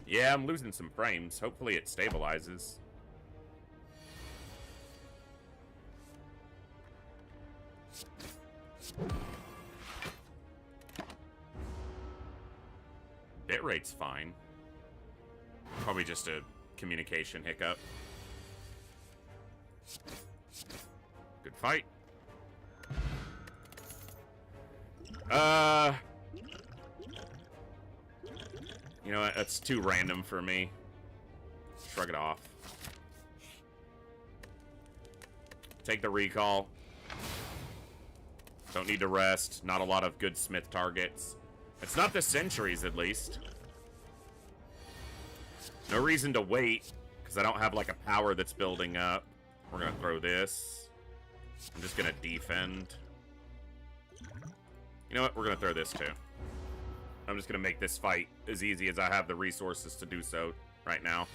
Yeah, I'm losing some frames. Hopefully it stabilizes. Bitrate's fine. Probably just a communication hiccup. Good fight. You know what? That's too random for me. Shrug it off. Take the recall. Don't need to rest. Not a lot of good smith targets. It's not the sentries, at least. No reason to wait, because I don't have, like, a power that's building up. We're going to throw this. I'm just going to defend. You know what? We're going to throw this, too. I'm just going to make this fight as easy as I have the resources to do so right now.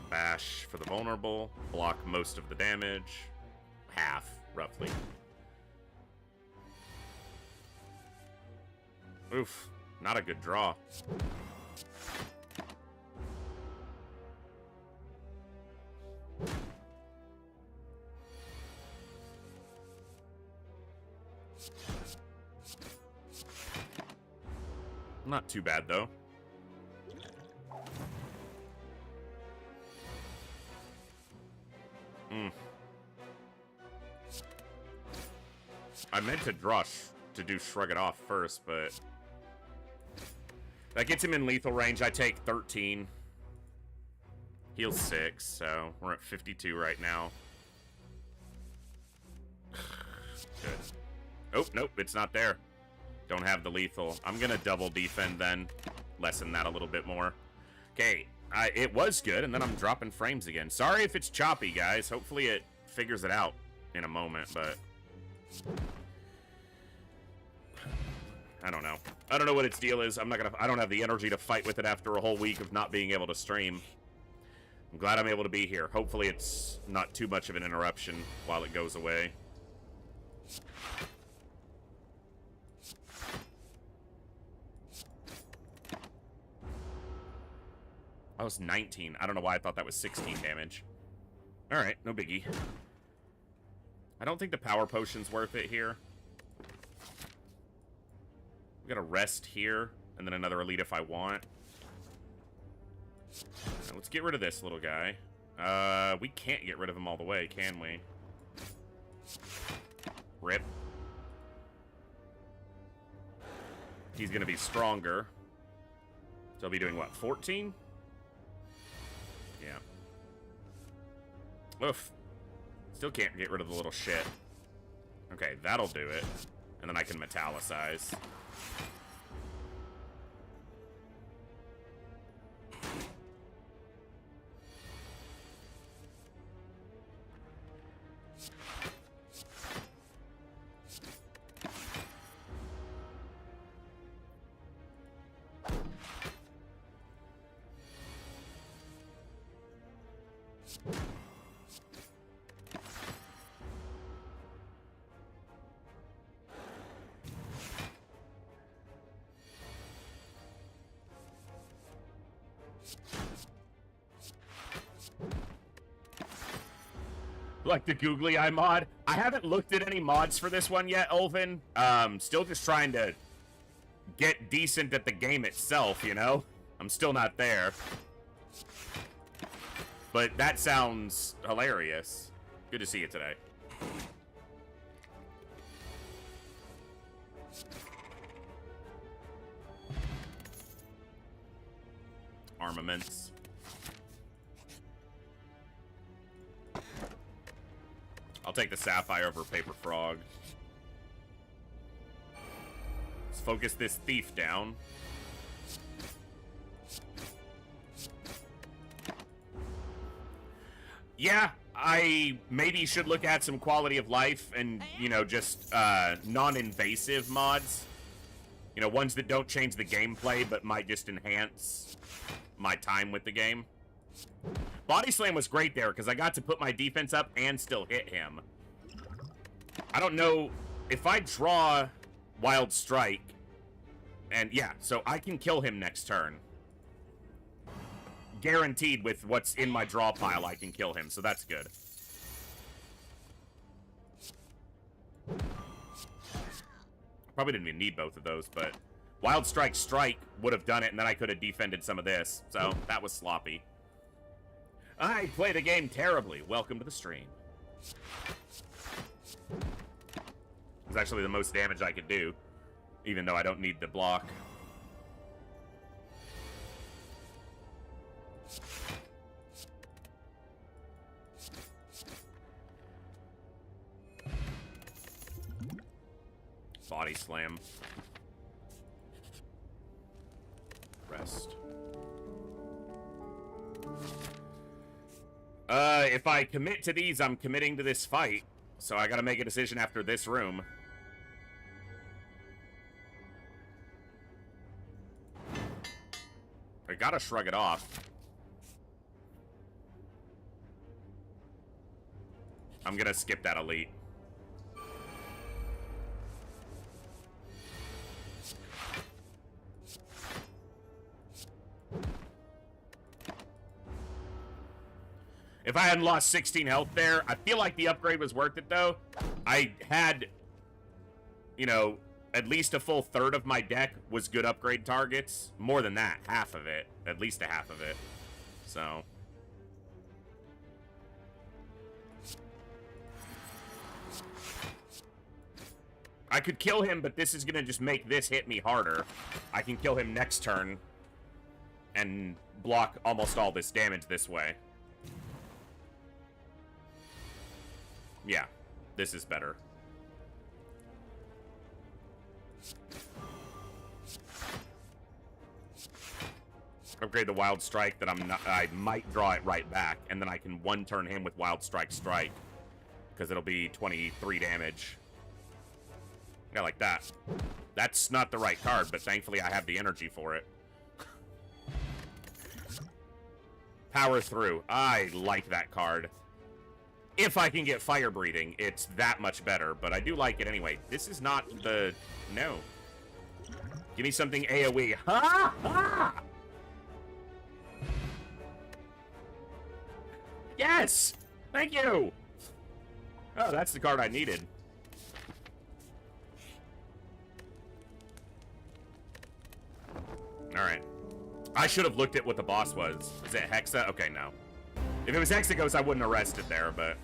Bash for the vulnerable. Block most of the damage. Half, roughly. Oof. Not a good draw. Not too bad, though. I meant to draw to do Shrug It Off first, but... that gets him in lethal range. I take 13. Heals 6, so we're at 52 right now. Good. Oh, nope, it's not there. Don't have the lethal. I'm gonna double defend then. Lessen that a little bit more. Okay, it was good, and then I'm dropping frames again. Sorry if it's choppy, guys. Hopefully it figures it out in a moment, but... I don't know. I don't know what its deal is. I don't have the energy to fight with it after a whole week of not being able to stream. I'm glad I'm able to be here. Hopefully it's not too much of an interruption while it goes away. That was 19. I don't know why I thought that was 16 damage. Alright, no biggie. I don't think the power potion's worth it here. We got a rest here, and then another elite if I want. Now, let's get rid of this little guy. We can't get rid of him all the way, can we? Rip. He's gonna be stronger. So he'll be doing what, 14? Yeah. Oof. Still can't get rid of the little shit. Okay, that'll do it. And then I can metallicize. Like the googly eye mod. I haven't looked at any mods for this one yet, Ulvin. Still just trying to get decent at the game itself, you know? I'm still not there. But that sounds hilarious. Good to see you today. Armaments. I'll take the Sapphire over Paper Frog. Let's focus this thief down. Yeah, I maybe should look at some quality of life and, you know, just non-invasive mods. You know, ones that don't change the gameplay but might just enhance my time with the game. Body Slam was great there because I got to put my defense up and still hit him. I don't know if I draw Wild Strike, and yeah, so I can kill him next turn. Guaranteed with what's in my draw pile, I can kill him, so that's good. Probably didn't even need both of those, but Wild Strike Strike would have done it, and then I could have defended some of this, so that was sloppy. I play the game terribly. Welcome to the stream. It's actually the most damage I could do, even though I don't need the block. Body Slam. Rest. If I commit to these, I'm committing to this fight. So I gotta make a decision after this room. I gotta shrug it off. I'm gonna skip that elite. If I hadn't lost 16 health there, I feel like the upgrade was worth it, though. I had, you know, at least a full third of my deck was good upgrade targets. More than that, half of it. At least a half of it. So. I could kill him, but this is going to just make this hit me harder. I can kill him next turn and block almost all this damage this way. Yeah, this is better. Upgrade the Wild Strike that I might draw it right back, and then I can one-turn him with Wild Strike Strike, because it'll be 23 damage. Yeah, like that. That's not the right card, but thankfully I have the energy for it. Power Through. I like that card. If I can get Fire Breathing, it's that much better, but I do like it anyway. This is not the... No. Give me something AoE. Ha! Ha! Yes! Thank you! Oh, that's the card I needed. Alright. I should have looked at what the boss was. Is it Hexa? Okay, no. If it was Hexaghost, I wouldn't arrest it there, but...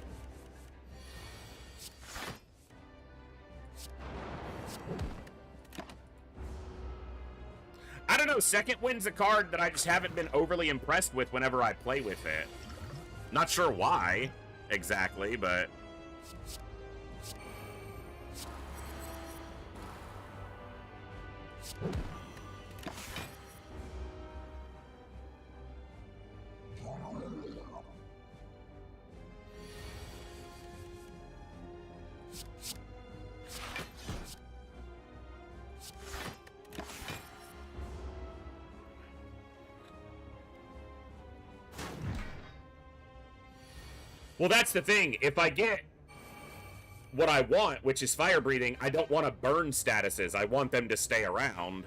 I don't know, Second Wind's a card that I just haven't been overly impressed with whenever I play with it. Not sure why, exactly, but... Well, that's the thing. If I get what I want, which is Fire Breathing, I don't want to burn statuses. I want them to stay around.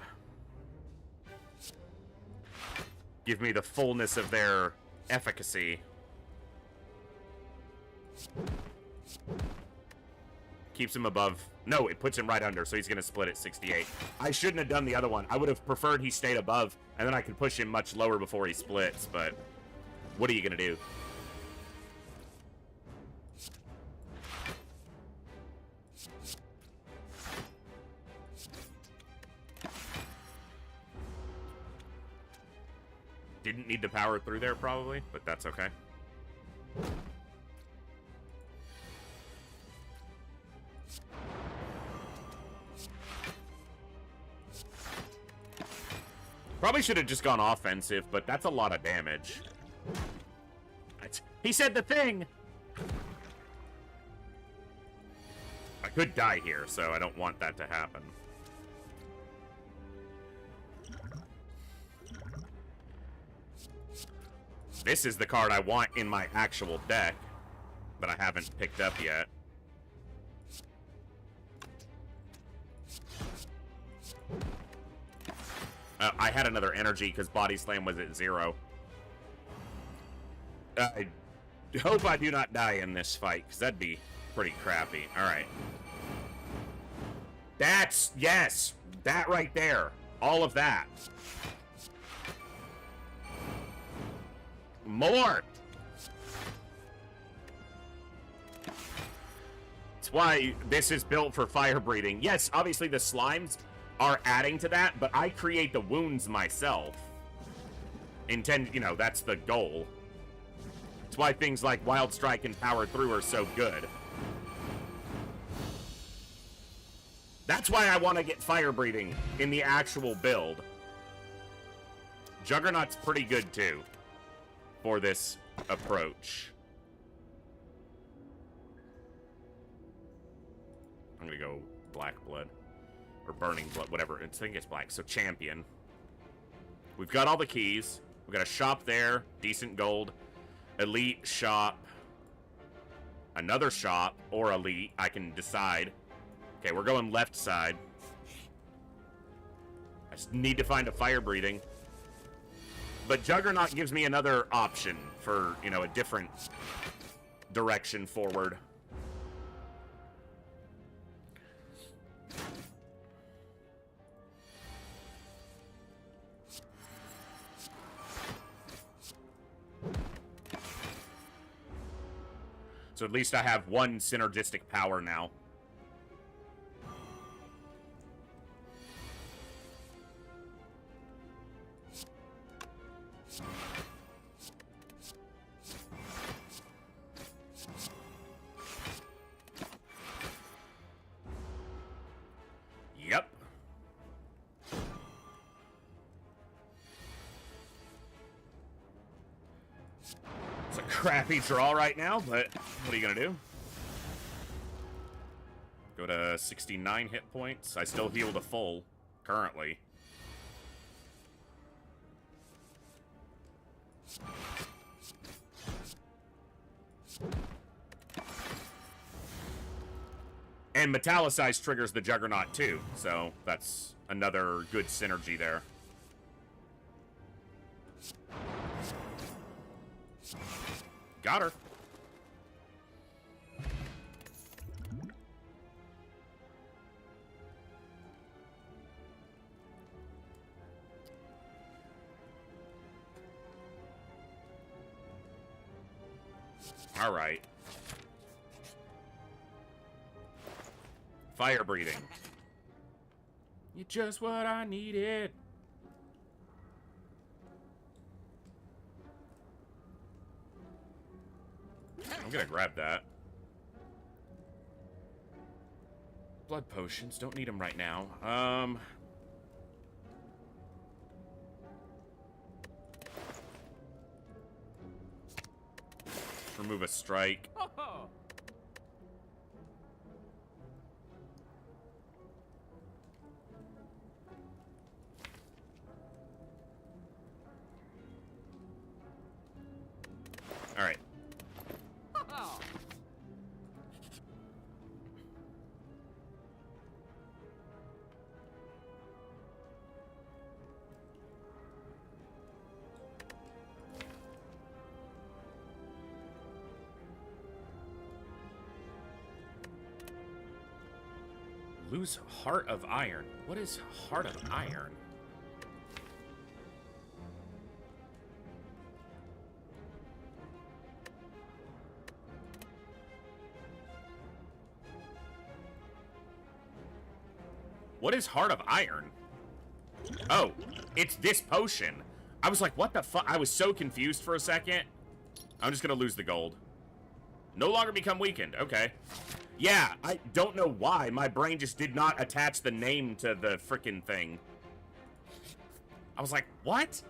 Give me the fullness of their efficacy. Keeps him above. No, it puts him right under, so he's going to split at 68. I shouldn't have done the other one. I would have preferred he stayed above, and then I could push him much lower before he splits, but what are you going to do? Didn't need to power through there, probably, but that's okay. Probably should have just gone offensive, but that's a lot of damage. He said the thing! could die here, so I don't want that to happen. This is the card I want in my actual deck, but I haven't picked up yet. I had another energy because Body Slam was at 0. I hope I do not die in this fight, because that'd be pretty crappy. Alright. That's, yes, that right there. All of that. More! That's why this is built for fire breathing. Yes, obviously the slimes are adding to that, but I create the wounds myself. You know, that's the goal. That's why things like Wild Strike and Power Through are so good. That's why I want to get fire breathing in the actual build. Juggernaut's pretty good too for this approach. I'm gonna go Black Blood. Or Burning Blood, whatever. I think it's black. So Champion. We've got all the keys. We've got a shop there. Decent gold. Elite shop. Another shop. Or elite. I can decide. Okay, we're going left side. I just need to find a fire breathing. But Juggernaut gives me another option for, you know, a different direction forward. So at least I have one synergistic power now. Yep. It's a crappy draw right now, but what are you gonna do? Go to 69 hit points. I still heal to full, currently. And Metallicize triggers the Juggernaut too, so that's another good synergy there. Got her. All right. Fire breathing. You're just what I needed. I'm gonna grab that. Blood potions. Don't need them right now. Remove a strike. All right. Lose Heart of Iron. What is Heart of Iron? What is Heart of Iron? Oh, it's this potion. I was like, what the fuck? I was so confused for a second. I'm just gonna lose the gold. No longer become weakened. Okay. Yeah, I don't know why. My brain just did not attach the name to the frickin' thing. I was like, what?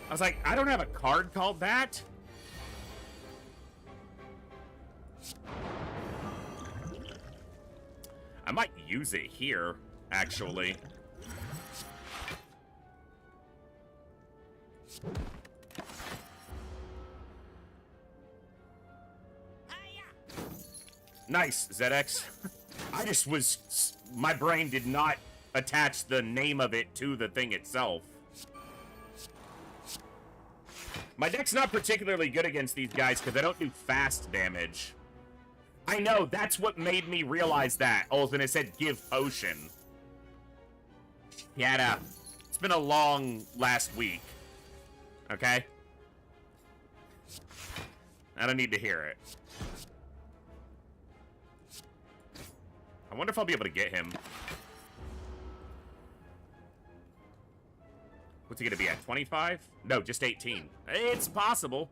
I was like, I don't have a card called that? I might use it here, actually. Nice, ZX. I just was... My brain did not attach the name of it to the thing itself. My deck's not particularly good against these guys because I don't do fast damage. I know, that's what made me realize that. Oh, then it said give potion. Shut up. It's been a long last week. Okay? I don't need to hear it. I wonder if I'll be able to get him. What's he gonna be at, 25? No, just 18. It's possible.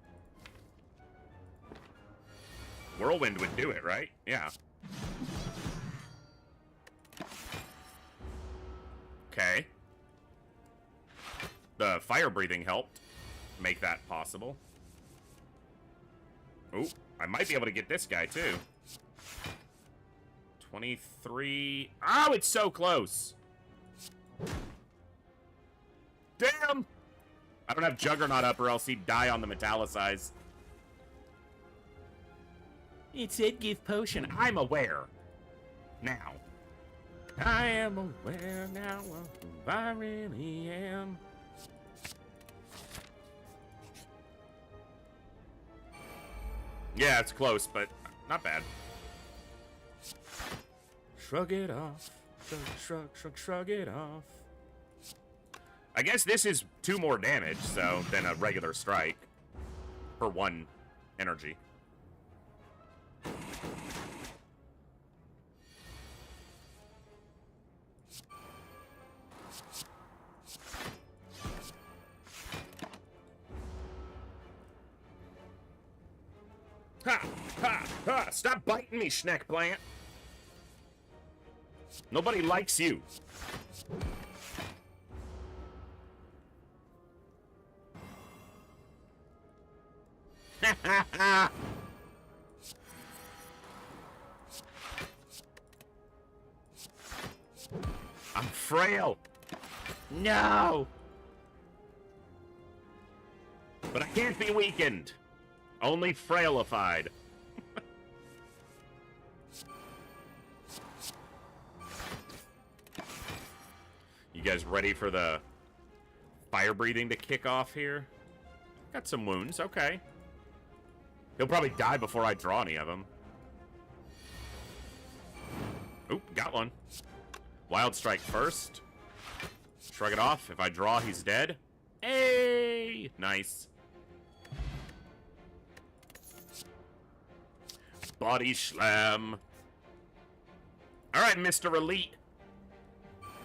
Whirlwind would do it, right? Yeah. Okay. The fire breathing helped make that possible. Ooh, I might be able to get this guy, too. 23... Oh, it's so close! Damn! I don't have Juggernaut up or else he'd die on the Metallicize. It said give potion. I'm aware. Now. I am aware now of who I really am. Yeah, it's close, but not bad. Shrug it off. Shrug it off. I guess this is 2 more damage, so, than a regular strike. For 1 energy. Ha! Ha! Ha! Stop biting me, Schneck Plant! Nobody likes you. I'm frail. No! But I can't be weakened. Only frailified. You guys ready for the fire breathing to kick off here? Got some wounds, okay. He'll probably die before I draw any of them. Oop, got one. Wild Strike first. Shrug it off. If I draw, he's dead. Hey! Nice. Body Slam. Alright, Mr. Elite.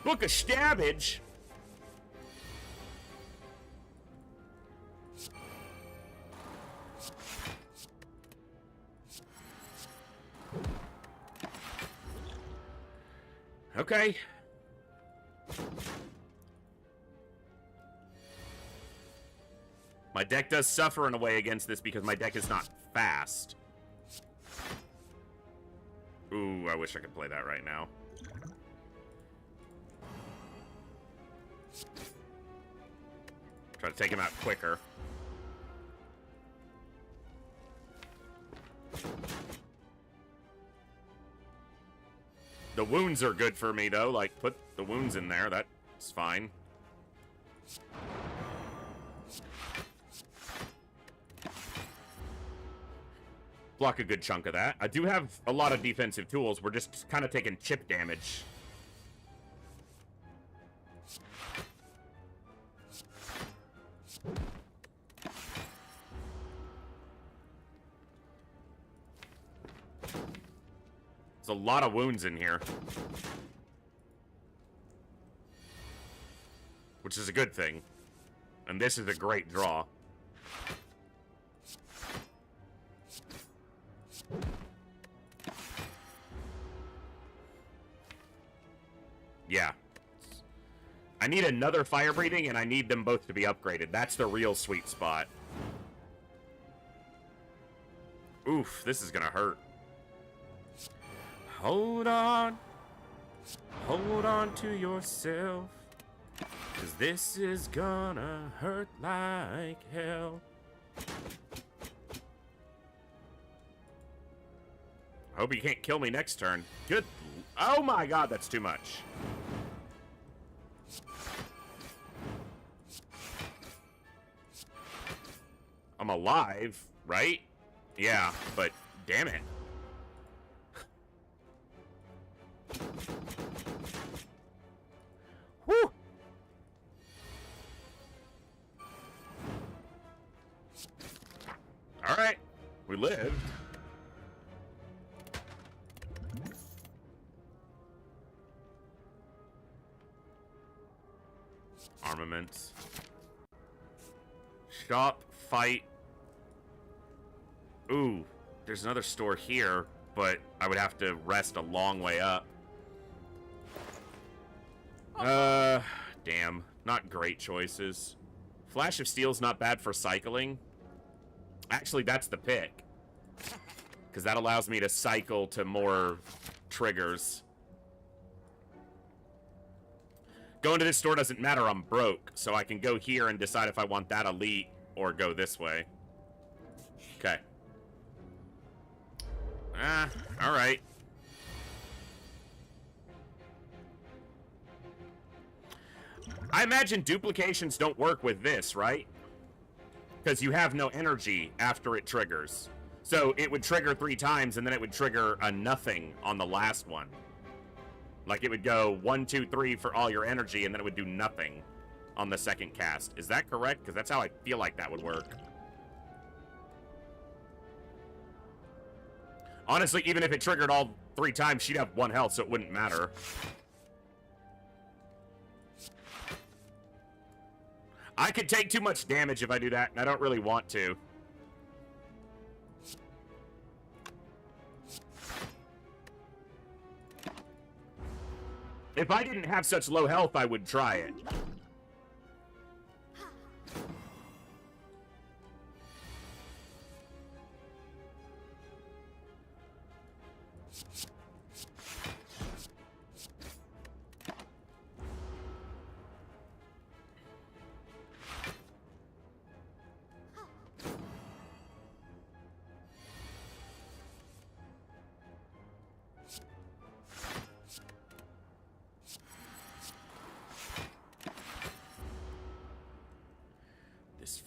Book of Stabbage. Okay. My deck does suffer in a way against this because my deck is not fast. Ooh, I wish I could play that right now. Try to take him out quicker. The wounds are good for me, though. Like, put the wounds in there. That's fine. Block a good chunk of that. I do have a lot of defensive tools. We're just kind of taking chip damage. There's a lot of wounds in here. Which is a good thing. And this is a great draw. Yeah. I need another fire breathing, and I need them both to be upgraded. That's the real sweet spot. Oof, this is gonna hurt. Hold on. Hold on to yourself, 'cause this is gonna hurt like hell. I hope you can't kill me next turn. Good. Oh my god, that's too much. I'm alive, right? Yeah, but damn it. Whew. All right, we lived. Armaments. Shop, fight. Ooh, there's another store here, but I would have to rest a long way up. Damn. Not great choices. Flash of Steel's not bad for cycling. Actually, that's the pick. Because that allows me to cycle to more triggers. Going to this store doesn't matter, I'm broke. So I can go here and decide if I want that elite or go this way. Okay. Alright. I imagine duplications don't work with this, right? Because you have no energy after it triggers. So it would trigger 3 times, and then it would trigger a nothing on the last one. Like it would go 1, 2, 3 for all your energy, and then it would do nothing on the second cast. Is that correct? Because that's how I feel like that would work. Honestly, even if it triggered all 3 times, she'd have 1 health, so it wouldn't matter. I could take too much damage if I do that, and I don't really want to. If I didn't have such low health, I would try it.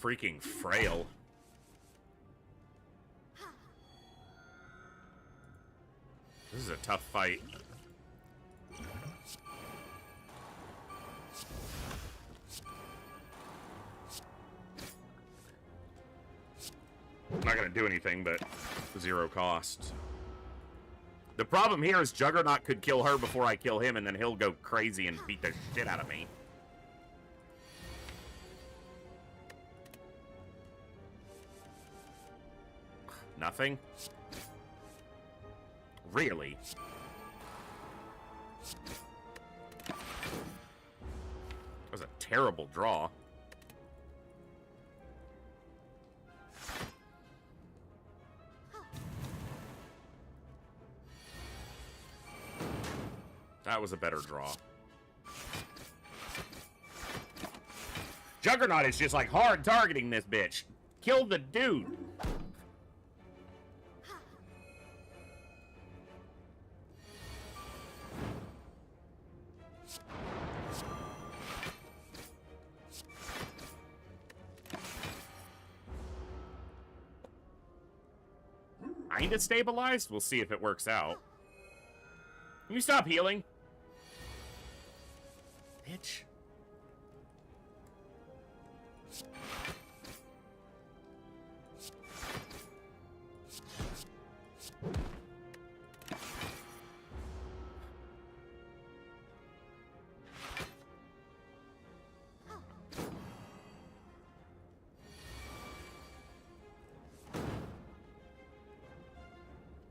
Freaking frail. This is a tough fight. I'm not gonna do anything, but 0 cost. The problem here is Juggernaut could kill her before I kill him, and then he'll go crazy and beat the shit out of me. Nothing? Really? That was a terrible draw. That was a better draw. Juggernaut is just like hard targeting this bitch. Kill the dude. Kinda stabilized? We'll see if it works out. Can you stop healing? Bitch.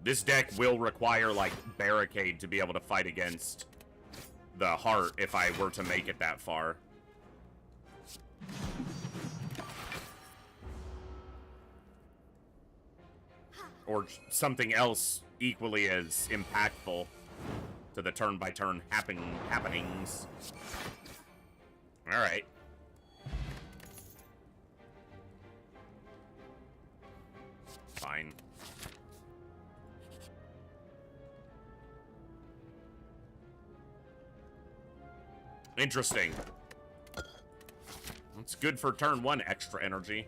This deck will require, like, Barricade to be able to fight against the Heart if I were to make it that far. Or something else equally as impactful to the turn-by-turn happenings. All right. Fine. Interesting. It's good for turn 1 extra energy.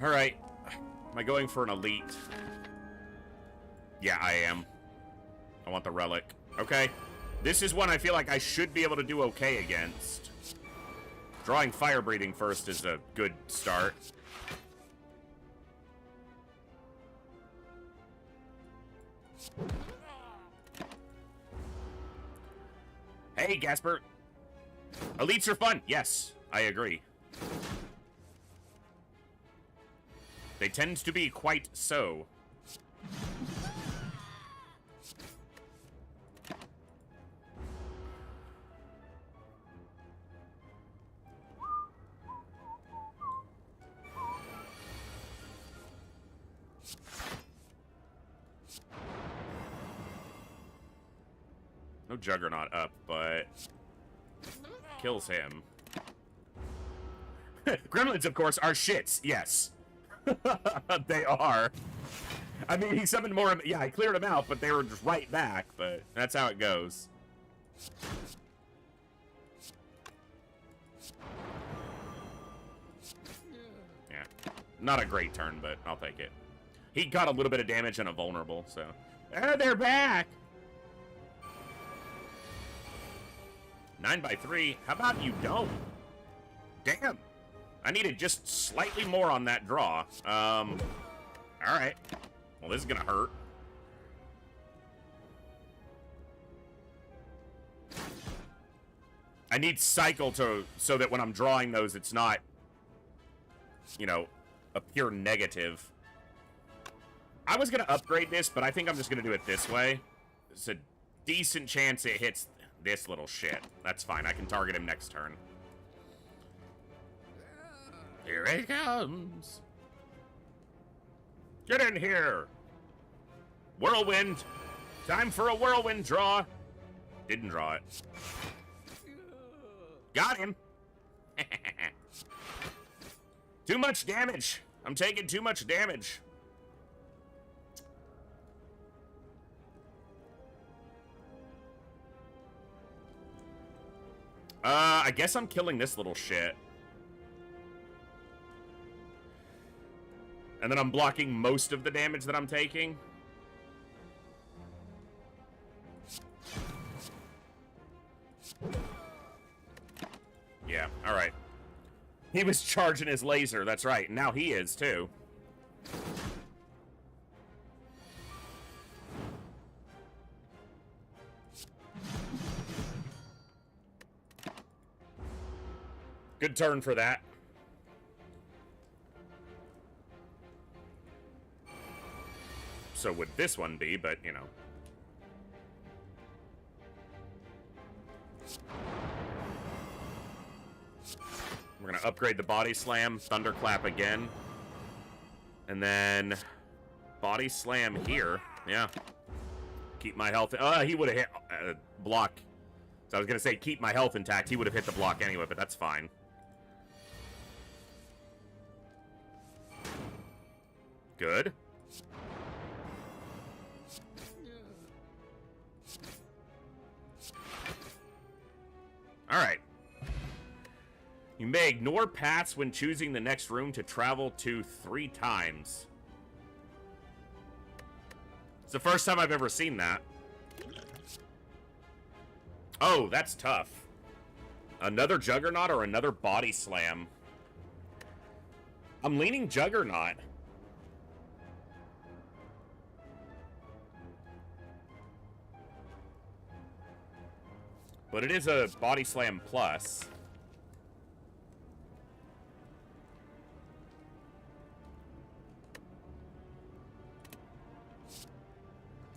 All right. Am I going for an elite? Yeah, I am. I want the relic. Okay. This is one I feel like I should be able to do okay against. Drawing fire breathing first is a good start. Hey, Gasper. Elites are fun. Yes, I agree. They tend to be quite so. No Juggernaut up, but kills him. Gremlins, of course, are shits. Yes. They are. I mean, he summoned more. Yeah, I cleared them out, but they were just right back. But that's how it goes. Yeah. Not a great turn, but I'll take it. He got a little bit of damage and a vulnerable, so. Oh, they're back! 9x3. How about you don't? Damn. I needed just slightly more on that draw. Alright. Well, this is gonna hurt. I need cycle so that when I'm drawing those, it's not, you know, a pure negative. I was gonna upgrade this, but I think I'm just gonna do it this way. It's a decent chance it hits this little shit. That's fine. I can target him next turn. Here it comes. Get in here. Whirlwind. Time for a whirlwind draw. Didn't draw it. Got him. Too much damage. I'm taking too much damage. I guess I'm killing this little shit. And then I'm blocking most of the damage that I'm taking. Yeah, alright. He was charging his laser, that's right. Now he is, too. Good turn for that. So would this one be, but, you know. We're going to upgrade the body slam, thunderclap again. And then body slam here. Yeah. Keep my health. He would have hit block. So I was going to say keep my health intact. He would have hit the block anyway, but that's fine. Good. Alright. You may ignore paths when choosing the next room to travel to 3 times. It's the first time I've ever seen that. Oh, that's tough. Another Juggernaut or another Body Slam? I'm leaning Juggernaut. But it is a Body Slam plus.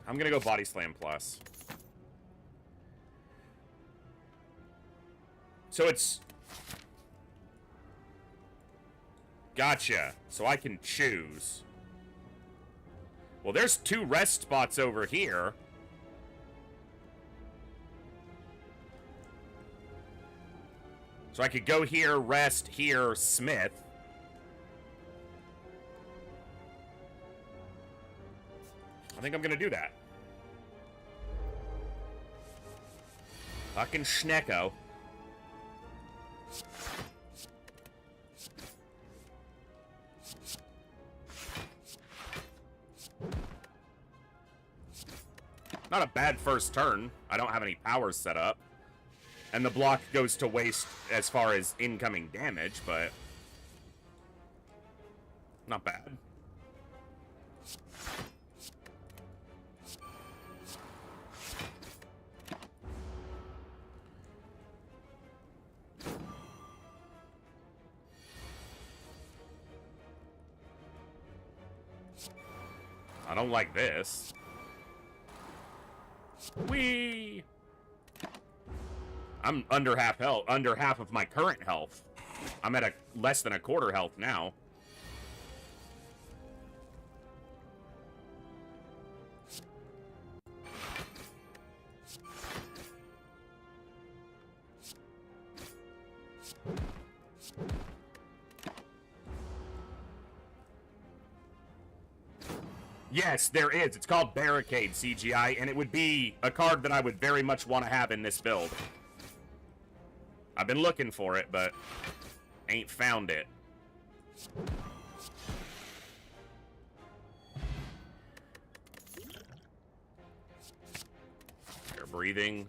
I'm gonna go Body Slam plus. So it's... Gotcha. So I can choose. Well, there's 2 rest spots over here. So I could go here, rest here, smith. I think I'm gonna do that. Fucking Schnecko. Not a bad first turn. I don't have any powers set up. And the block goes to waste as far as incoming damage, but not bad. I don't like this. Whee! I'm under half health, under half of my current health. I'm at less than a quarter health now. Yes, there is. It's called Barricade CGI, and it would be a card that I would very much want to have in this build. I've been looking for it, but ain't found it. Air breathing.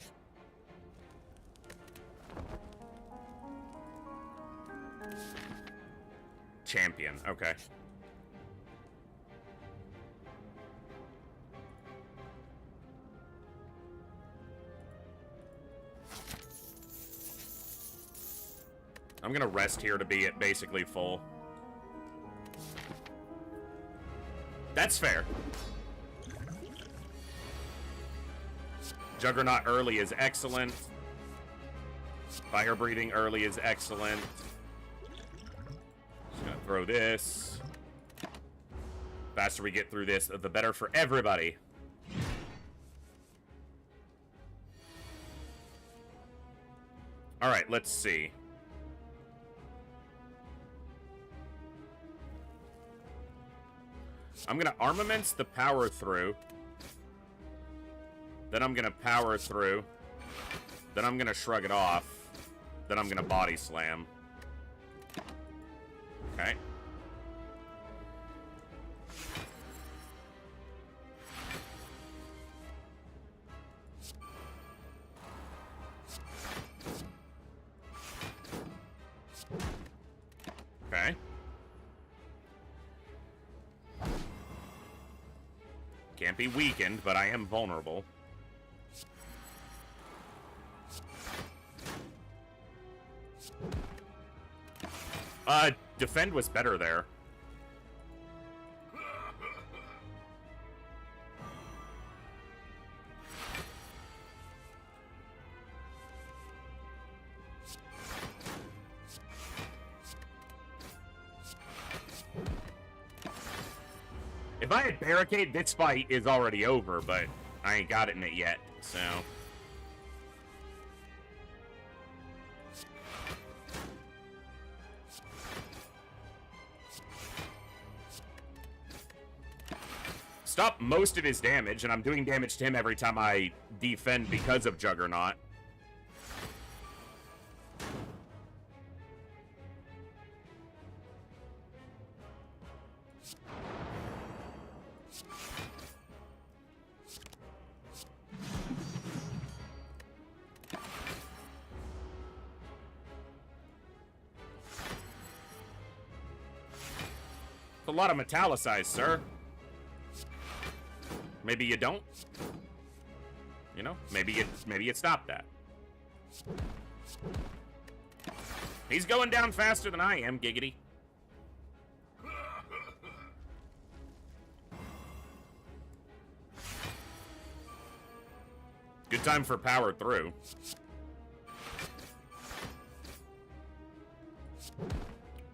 Champion, okay. I'm gonna rest here to be at basically full. That's fair. Juggernaut early is excellent. Fire breathing early is excellent. Just gonna throw this. Faster we get through this, the better for everybody. Alright, let's see. I'm gonna armaments the power through. Then I'm gonna power through. Then I'm gonna shrug it off. Then I'm gonna body slam. Okay. Okay. Can't be weakened, but I am vulnerable. Defend was better there. If I had barricade, this fight is already over, but I ain't got it in it yet, so. Stop most of his damage, and I'm doing damage to him every time I defend because of Juggernaut. It's a lot of metallicized, sir. Maybe you don't. You know, maybe you stop that. He's going down faster than I am, giggity. Good time for power through.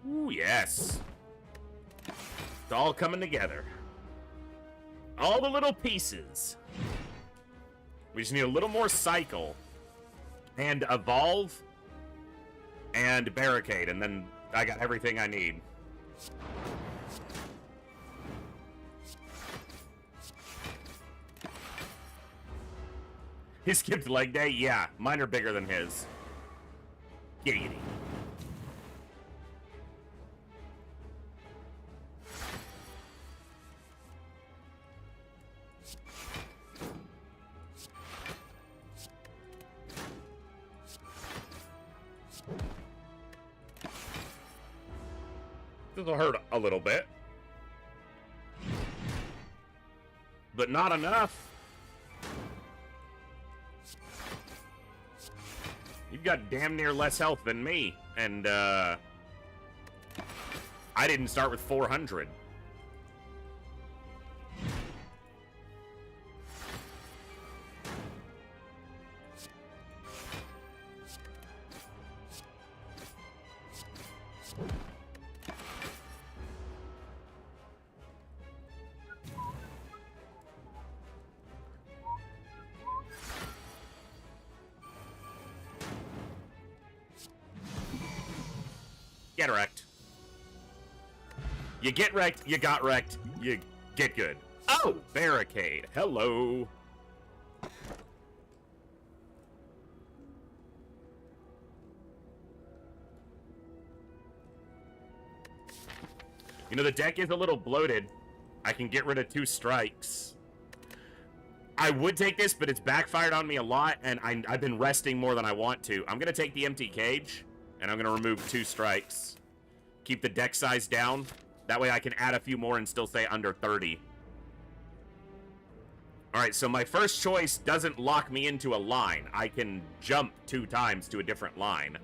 Ooh, yes. It's all coming together. All the little pieces. We just need a little more cycle. And evolve. and barricade, and then I got everything I need. He skipped leg day? Yeah, mine are bigger than his. Giddity. This'll hurt a little bit. But not enough. You've got damn near less health than me. And, I didn't start with 400. Get wrecked. You get wrecked, you got wrecked, you get good. Oh, barricade. Hello. You know, the deck is a little bloated. I can get rid of 2 strikes. I would take this, but it's backfired on me a lot, and I've been resting more than I want to. I'm going to take the empty cage, and I'm going to remove 2 strikes. Keep the deck size down. That way I can add a few more and still stay under 30. Alright, so my first choice doesn't lock me into a line. I can jump 2 times to a different line.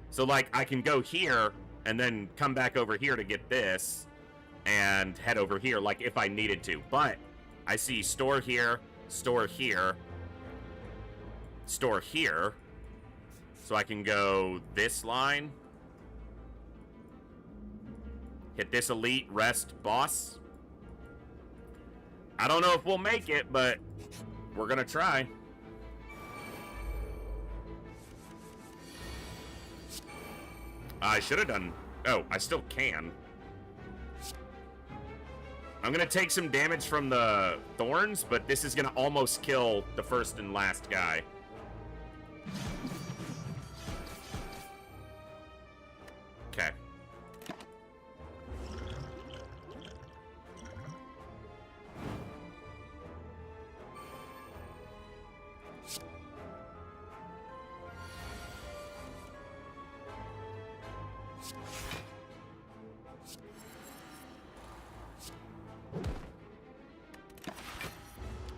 So, like, I can go here, and then come back over here to get this, and head over here, like, if I needed to. But, I see store here, store here, store here. So I can go this line. Hit this elite, rest, boss. I don't know if we'll make it, but we're gonna try. I should have done... Oh, I still can. I'm gonna take some damage from the thorns, but this is gonna almost kill the first and last guy. Okay.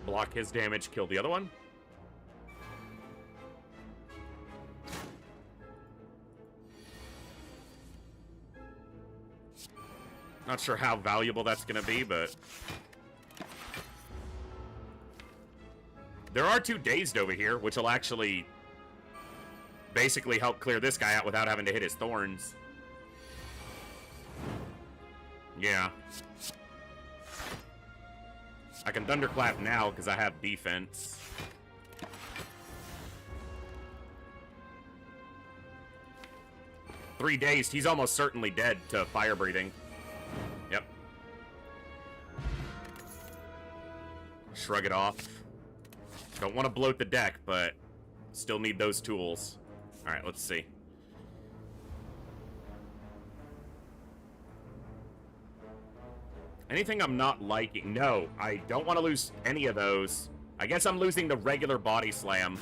Block his damage, kill the other one. Not sure how valuable that's going to be, but... There are 2 dazed over here, which will actually basically help clear this guy out without having to hit his thorns. Yeah. I can thunderclap now because I have defense. Three dazed. He's almost certainly dead to fire breathing. Yep. Shrug it off. Don't want to bloat the deck, but still need those tools. Alright, let's see. Anything I'm not liking? No, I don't want to lose any of those. I guess I'm losing the regular body slam.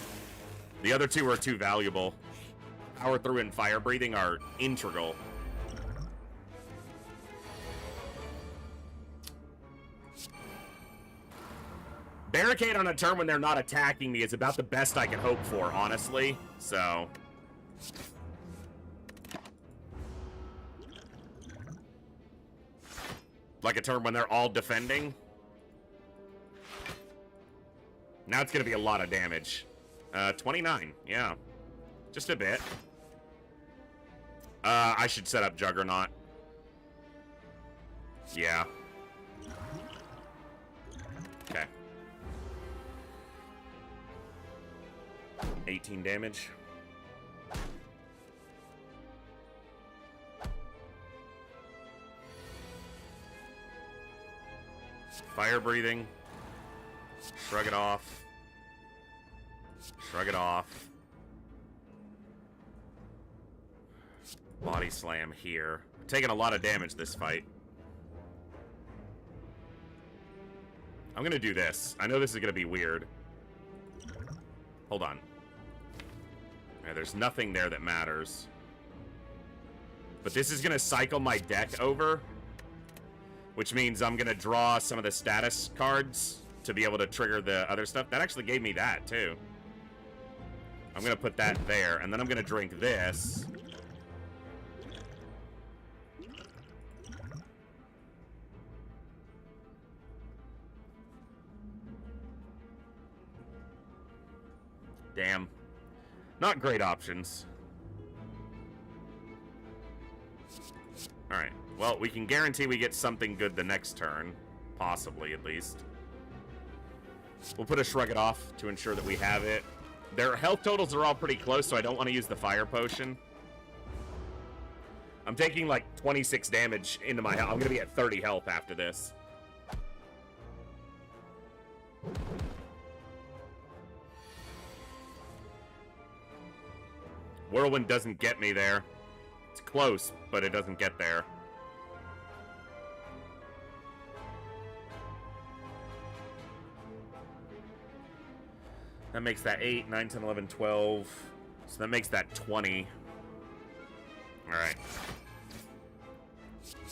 The other 2 are too valuable. Power through and fire breathing are integral. Barricade on a turn when they're not attacking me is about the best I can hope for, honestly. So... like a turn when they're all defending. Now it's going to be a lot of damage. 29, yeah. Just a bit. I should set up Juggernaut. Yeah. Okay. 18 damage. Fire breathing. Shrug it off. Shrug it off. Body slam here. Taking a lot of damage this fight. I'm gonna do this. I know this is gonna be weird. Hold on. Yeah, there's nothing there that matters. But this is gonna cycle my deck over, which means I'm gonna draw some of the status cards to be able to trigger the other stuff. That actually gave me that, too. I'm gonna put that there, and then I'm gonna drink this. Damn. Not great options. Alright. Well, we can guarantee we get something good the next turn. Possibly, at least. We'll put a Shrug It Off to ensure that we have it. Their health totals are all pretty close, so I don't want to use the Fire Potion. I'm taking, like, 26 damage into my health. I'm going to be at 30 health after this. Whirlwind doesn't get me there. It's close, but it doesn't get there. That makes that 8, 9, 10, 11, 12. So that makes that 20. Alright.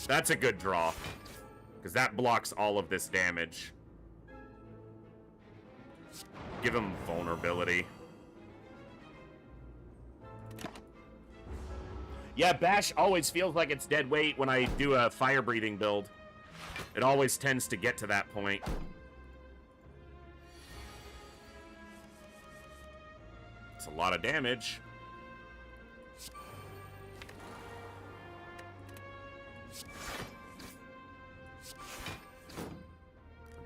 That's a good draw. Because that blocks all of this damage. Give him vulnerability. Yeah, Bash always feels like it's dead weight when I do a fire breathing build. It always tends to get to that point. It's a lot of damage.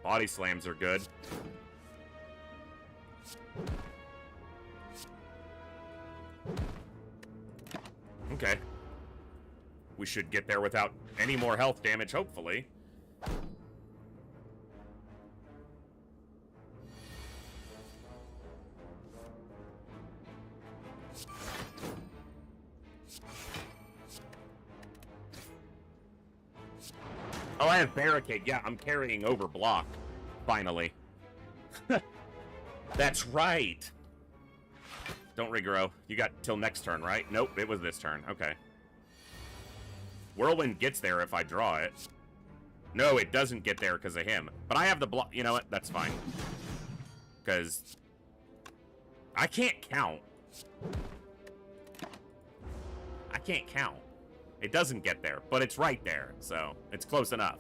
Body slams are good. Okay. We should get there without any more health damage, hopefully. Oh, I have Barricade. Yeah, I'm carrying over block. Finally. That's right. Don't regrow. You got till next turn, right? Nope, it was this turn. Okay. Whirlwind gets there if I draw it. No, it doesn't get there because of him. But I have the block. You know what? That's fine. Because I can't count. I can't count. It doesn't get there, but it's right there. So it's close enough.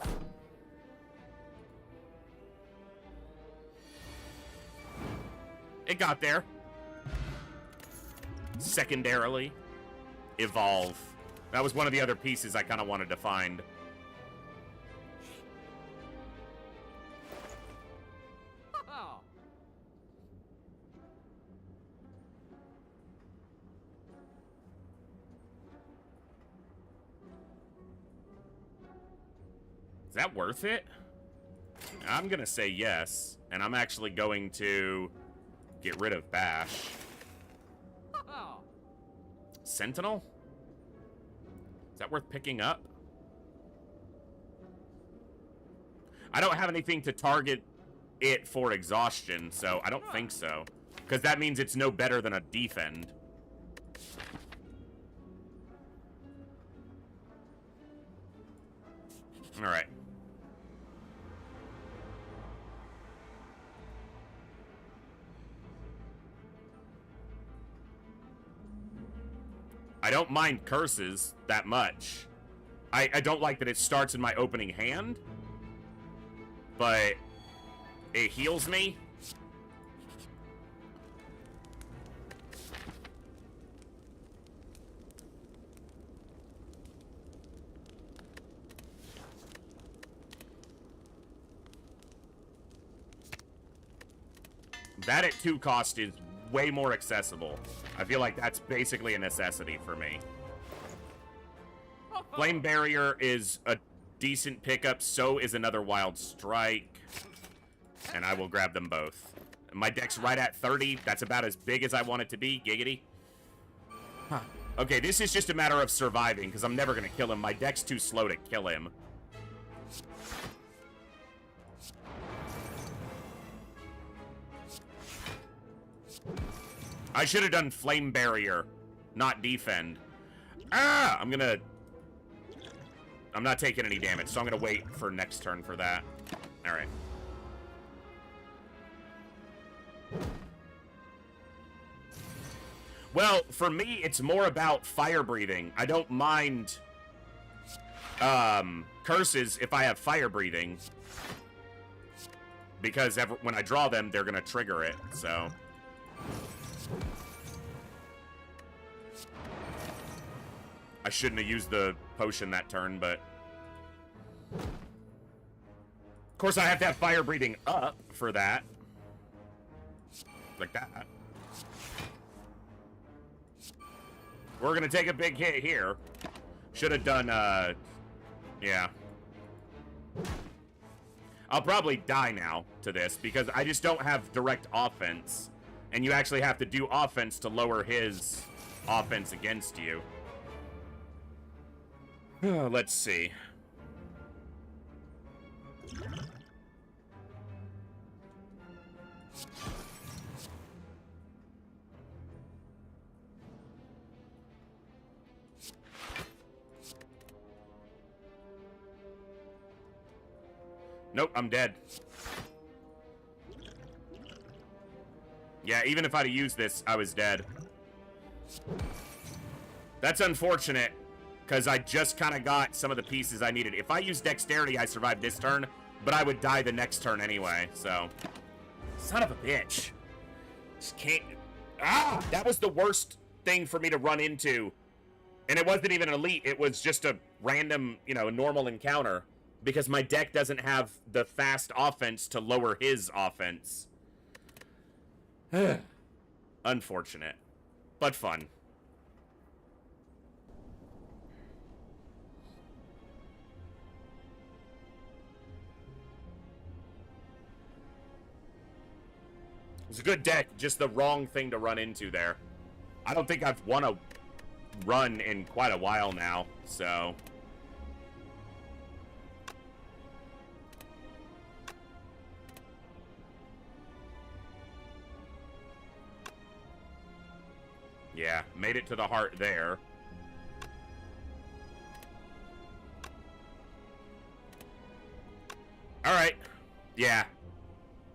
It got there. Secondarily, evolve. That was one of the other pieces I kind of wanted to find. Is that worth it? I'm gonna say yes, and I'm actually going to get rid of Bash. Sentinel? Is that worth picking up? I don't have anything to target it for exhaustion, so I don't think so. Because that means it's no better than a defend. Alright. I don't mind curses that much. I don't like that it starts in my opening hand, but it heals me. That at 2 cost is way more accessible. I feel like that's basically a necessity for me. Flame Barrier is a decent pickup. So is another Wild Strike. And I will grab them both. My deck's right at 30. That's about as big as I want it to be. Giggity. Huh. Okay, this is just a matter of surviving, because I'm never going to kill him. My deck's too slow to kill him. I should have done Flame Barrier, not Defend. Ah! I'm not taking any damage, so I'm going to wait for next turn for that. Alright. Well, for me, it's more about fire breathing. I don't mind curses if I have fire breathing, because when I draw them, they're going to trigger it, so... I shouldn't have used the potion that turn, but... Of course, I have to have fire breathing up for that. Like that. We're gonna take a big hit here. Should have done, yeah. I'll probably die now to this, because I just don't have direct offense. And you actually have to do offense to lower his offense against you. Let's see. Nope, I'm dead. Yeah, even if I'd have used this, I was dead. That's unfortunate, because I just kind of got some of the pieces I needed. If I used Dexterity, I survived this turn, but I would die the next turn anyway, so... Son of a bitch. Just can't... Ah! That was the worst thing for me to run into. And it wasn't even an elite, it was just a random, you know, normal encounter. Because my deck doesn't have the fast offense to lower his offense. Unfortunate. But fun. It's a good deck, just the wrong thing to run into there. I don't think I've won a run in quite a while now, so... Yeah, made it to the heart there. Alright. Yeah.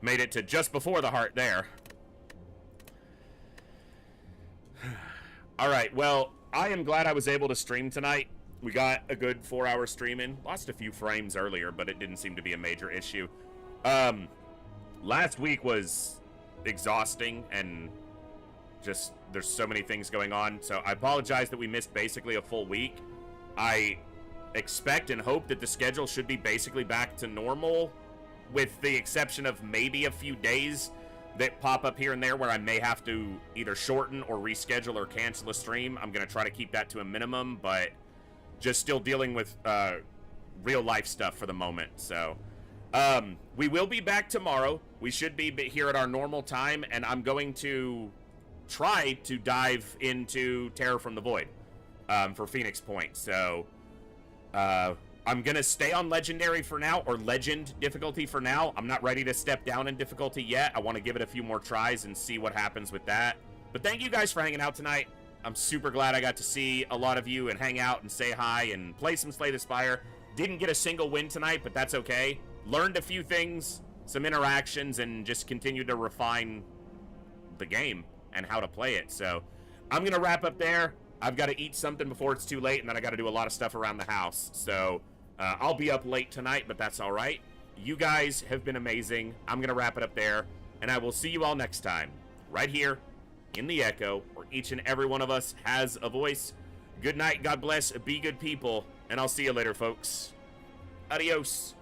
Made it to just before the heart there. Alright, well, I am glad I was able to stream tonight. We got a good 4-hour stream in. Lost a few frames earlier, but it didn't seem to be a major issue. Last week was exhausting and just... There's so many things going on, so I apologize that we missed basically a full week. I expect and hope that the schedule should be basically back to normal, with the exception of maybe a few days that pop up here and there where I may have to either shorten or reschedule or cancel a stream. I'm going to try to keep that to a minimum, but just still dealing with real life stuff for the moment. So we will be back tomorrow. We should be here at our normal time, and I'm going to try to dive into Terror from the Void for Phoenix Point. So I'm gonna stay on Legendary for now, or Legend difficulty for now. I'm not ready to step down in difficulty yet. I want to give it a few more tries and see what happens with that. But thank you guys for hanging out tonight. I'm super glad I got to see a lot of you and hang out and say hi and play some Slay the Spire. Didn't get a single win tonight, but that's okay. Learned a few things, some interactions, and just continued to refine the game and how to play it. So I'm gonna wrap up there. I've got to eat something before it's too late, and then I got to do a lot of stuff around the house. So I'll be up late tonight, but that's all right. You guys have been amazing. I'm gonna wrap it up there, and I will see you all next time right here in the Echo, where each and every one of us has a voice. Good night, God bless, be good people, and I'll see you later, folks. Adios.